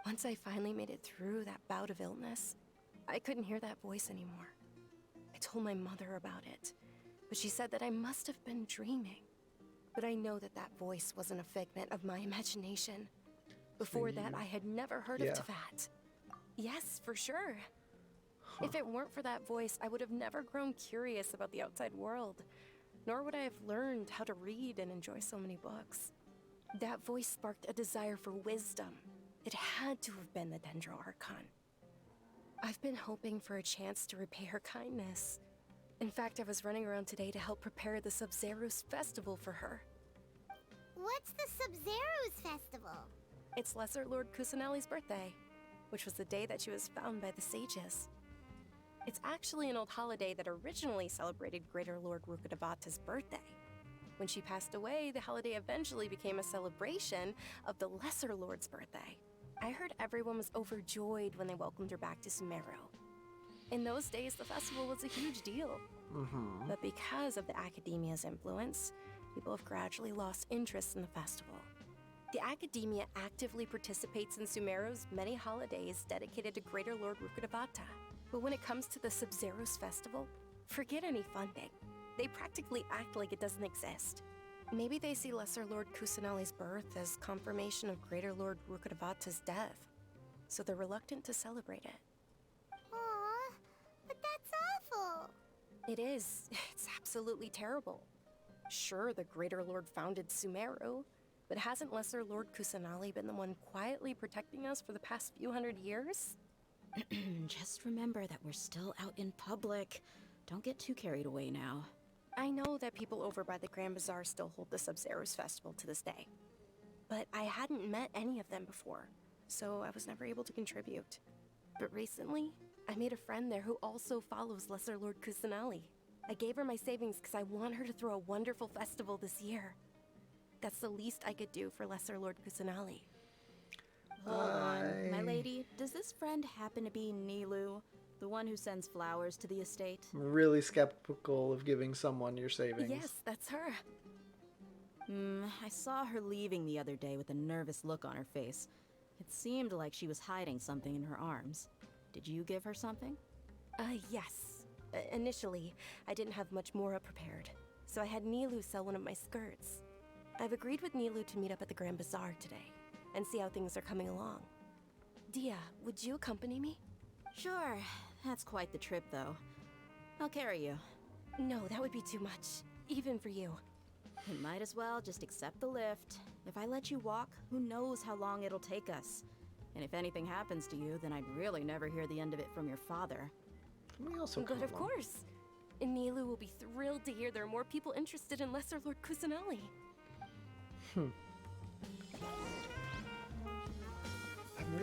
Once I finally made it through that bout of illness, I couldn't hear that voice anymore. I told my mother about it, but she said that I must have been dreaming. But I know that that voice wasn't a figment of my imagination. Before that, I had never heard of Teyvat. Yes, for sure. If it weren't for that voice, I would have never grown curious about the outside world, nor would I have learned how to read and enjoy so many books. That voice sparked a desire for wisdom. It had to have been the Dendro Archon. I've been hoping for a chance to repay her kindness. In fact, I was running around today to help prepare the Sub-Zero's festival for her. What's the Sub-Zero's festival? It's Lesser Lord Kusanali's birthday, which was the day that she was found by the sages. It's actually an old holiday that originally celebrated Greater Lord Rukkhadevata's birthday. When she passed away, the holiday eventually became a celebration of the Lesser Lord's birthday. I heard everyone was overjoyed when they welcomed her back to Sumeru. In those days, the festival was a huge deal. But because of the Academia's influence, people have gradually lost interest in the festival. The Academia actively participates in Sumeru's many holidays dedicated to Greater Lord Rukkhadevata. But when it comes to the Sub-Zero's festival, forget any funding. They practically act like it doesn't exist. Maybe they see Lesser Lord Kusanali's birth as confirmation of Greater Lord Rukkhadevata's death, so they're reluctant to celebrate it. Aww, but that's awful. It is. It's absolutely terrible. Sure, the Greater Lord founded Sumeru, but hasn't Lesser Lord Kusanali been the one quietly protecting us for the past few hundred years? Just remember that we're still out in public. Don't get too carried away now. I know that people over by the Grand Bazaar still hold the Sub-Zero's festival to this day. But I hadn't met any of them before, so I was never able to contribute. But recently, I made a friend there who also follows Lesser Lord Kusanali. I gave her my savings because I want her to throw a wonderful festival this year. That's the least I could do for Lesser Lord Kusanali. Hold on, my lady, does this friend happen to be Nilu? The one who sends flowers to the estate? I'm really skeptical of giving someone your savings. Yes, that's her. I saw her leaving the other day with a nervous look on her face. It seemed like she was hiding something in her arms. Did you give her something? Yes. Initially, I didn't have much more prepared, so I had Nilu sell one of my skirts. I've agreed with Nilu to meet up at the Grand Bazaar today, and see how things are coming along. Dia, would you accompany me? Sure. That's quite the trip, though. I'll carry you. No, that would be too much, even for you. You might as well just accept the lift. If I let you walk, who knows how long it'll take us. And if anything happens to you, then I'd really never hear the end of it from your father. We also But of course, Nilu will be thrilled to hear there are more people interested in Lesser Lord Kusanali. I'm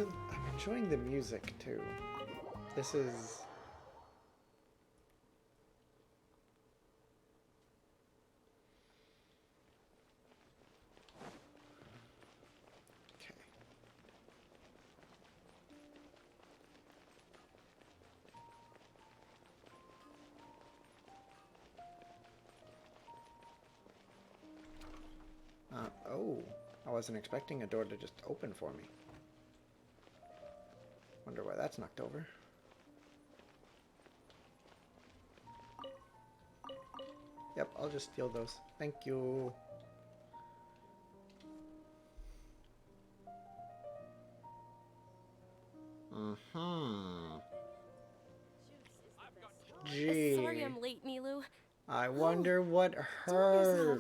enjoying the music too. This is okay. Oh, I wasn't expecting a door to just open for me. Wonder why that's knocked over. Yep, I'll just steal those. Thank you. Gee. Sorry I'm late, Nilu. I wonder what her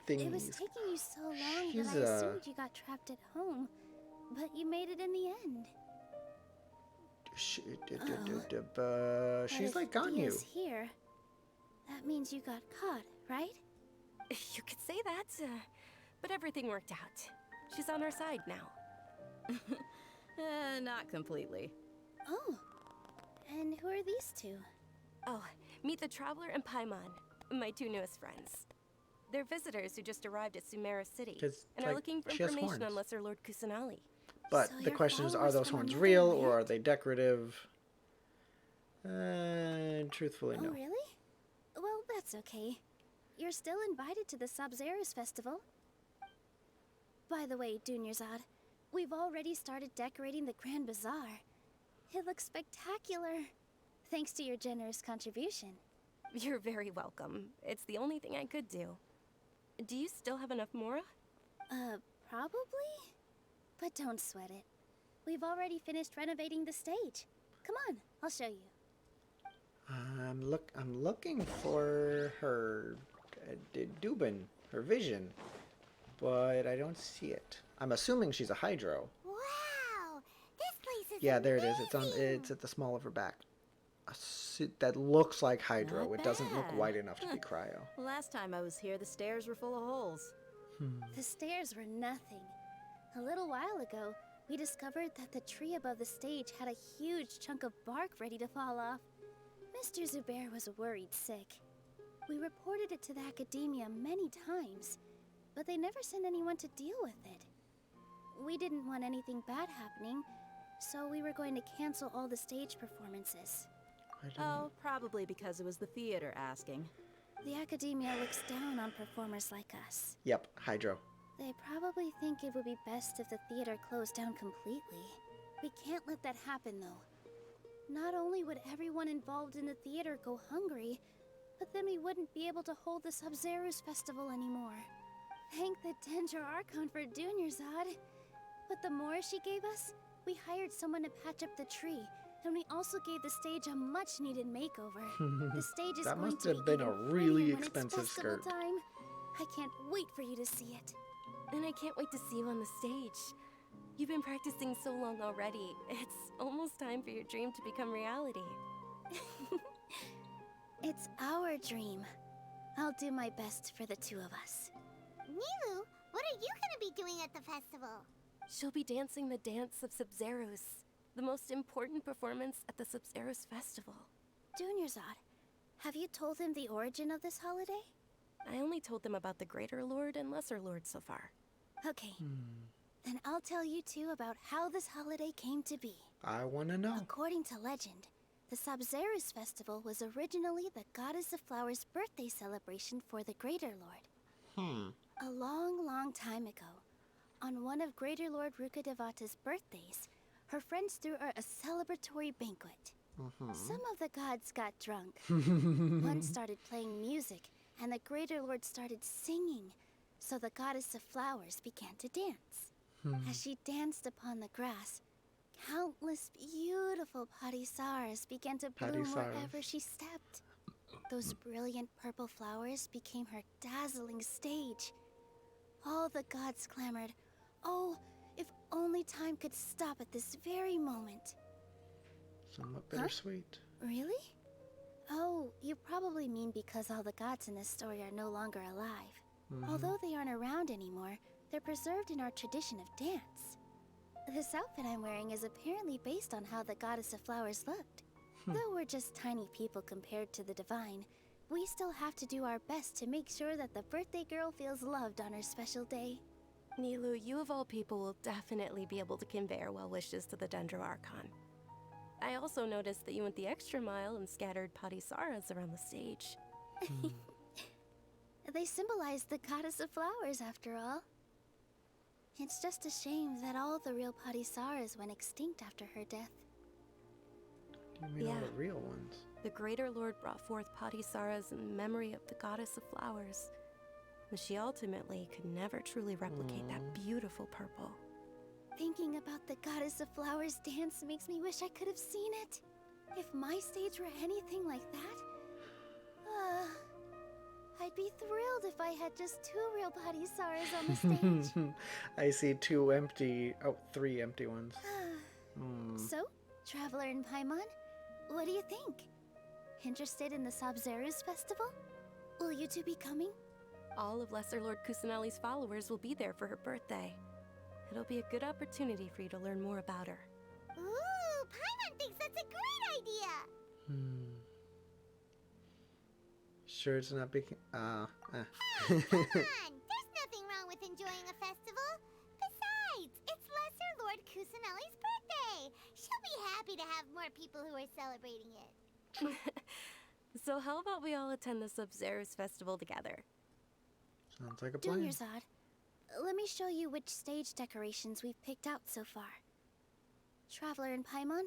thing It was is. taking you so long She's that I assumed you got trapped at home, but you made it in the end. She's like But if Ganyu. Dia's here, that means you got caught, right? You could say that, but everything worked out. She's on our side now. Not completely. Oh, and who are these two? Oh, meet the Traveler and Paimon, my two newest friends. They're visitors who just arrived at Sumeru City 'Cause, and are like, looking for she has information on horns. Lesser Lord Kusanali. But So the you're question is, are followers those from horns another real land? or are they decorative? Truthfully, Oh, no. really? Well, that's okay. You're still invited to the Sabzerus Festival. By the way, Dunyarzad, we've already started decorating the Grand Bazaar. It looks spectacular, thanks to your generous contribution. You're very welcome. It's the only thing I could do. Do you still have enough Mora? Probably? But don't sweat it. We've already finished renovating the stage. Come on, I'll show you. I'm looking for her Dubin, her vision, but I don't see it. I'm assuming she's a Hydro. Wow! This place is Yeah, there it is. It's at the small of her back. A suit that looks like Hydro. Not It doesn't look bad. wide enough to be Cryo. Last time I was here, the stairs were full of holes. The stairs were nothing. A little while ago, we discovered that the tree above the stage had a huge chunk of bark ready to fall off. Mr. Zubair was worried sick. We reported it to the academia many times, but they never sent anyone to deal with it. We didn't want anything bad happening, so we were going to cancel all the stage performances. Oh, probably because it was the theater asking. The academia looks down on performers like us. Yep, Hydro. They probably think it would be best if the theater closed down completely. We can't let that happen, though. Not only would everyone involved in the theater go hungry, but then we wouldn't be able to hold the Sabzerus festival anymore. Thank the Dendro Archon for Dunyarzad. But the more she gave us, we hired someone to patch up the tree, and we also gave the stage a much-needed makeover. The stage is That going must to have be been a even really prettier when it's expensive festival skirt. time. I can't wait for you to see it. And I can't wait to see you on the stage. You've been practicing so long already. It's almost time for your dream to become reality. It's our dream. I'll do my best for the two of us. Nilu, what are you gonna be doing at the festival? She'll be dancing the dance of Sabzerus, the most important performance at the Sabzerus festival. Dunyarzad, have you told him the origin of this holiday? I only told them about the Greater Lord and Lesser Lord so far. Okay. Then I'll tell you two about how this holiday came to be. I want to know. According to legend, the Sabzerus festival was originally the Goddess of Flowers' birthday celebration for the Greater Lord. A long, long time ago, on one of Greater Lord Rukkhadevata's birthdays, her friends threw her a celebratory banquet. Some of the gods got drunk. One started playing music, and the Greater Lord started singing, so the Goddess of Flowers began to dance. As she danced upon the grass, countless beautiful padisaras began to bloom wherever she stepped. Those brilliant purple flowers became her dazzling stage. All the gods clamored, "Oh, if only time could stop at this very moment." Somewhat bittersweet. Really? Oh, you probably mean because all the gods in this story are no longer alive. Although they aren't around anymore, they're preserved in our tradition of dance. This outfit I'm wearing is apparently based on how the Goddess of Flowers looked. Though we're just tiny people compared to the divine, we still have to do our best to make sure that the birthday girl feels loved on her special day. Nilu, you of all people will definitely be able to convey our well wishes to the Dendro Archon. I also noticed that you went the extra mile and scattered padisaras around the stage. They symbolize the Goddess of Flowers, after all. It's just a shame that all the real padisaras went extinct after her death. You mean all the real ones? The Greater Lord brought forth padisaras in memory of the Goddess of Flowers, but she ultimately could never truly replicate that beautiful purple. Thinking about the Goddess of Flowers dance makes me wish I could have seen it. If my stage were anything like that, I'd be thrilled if I had just 2 real padisaras on the stage. I see 3 empty ones. So, Traveler in Paimon, what do you think? Interested in the Sabzeruz festival? Will you two be coming? All of Lesser Lord Kusanali's followers will be there for her birthday. It'll be a good opportunity for you to learn more about her. Ooh, Paimon thinks that's a great idea! Sure it's not big... Come on! There's nothing wrong with enjoying a festival. Besides, it's Lesser Lord Kusanali's birthday. She'll be happy to have more people who are celebrating it. So how about we all attend the Sabzeruz festival together? Sounds like a plan. Dunyarzad, let me show you which stage decorations we've picked out so far. Traveler in Paimon,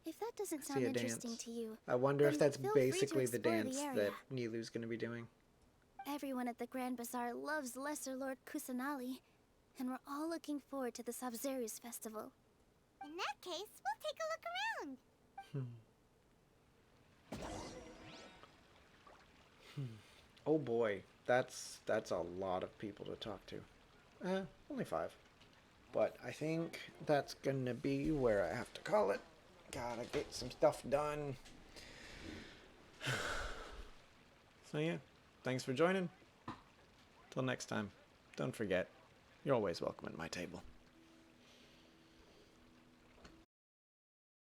if that doesn't sound interesting to you, I wonder if then that's feel free to basically the explore dance area. that Nilu's gonna be doing. Everyone at the Grand Bazaar loves Lesser Lord Kusanali, and we're all looking forward to the Sabzeruz festival. In that case, we'll take a look around. Oh boy, that's a lot of people to talk to. Only 5. But I think that's gonna be where I have to call it. Gotta get some stuff done. So yeah, thanks for joining. Till next time, don't forget, you're always welcome at my table.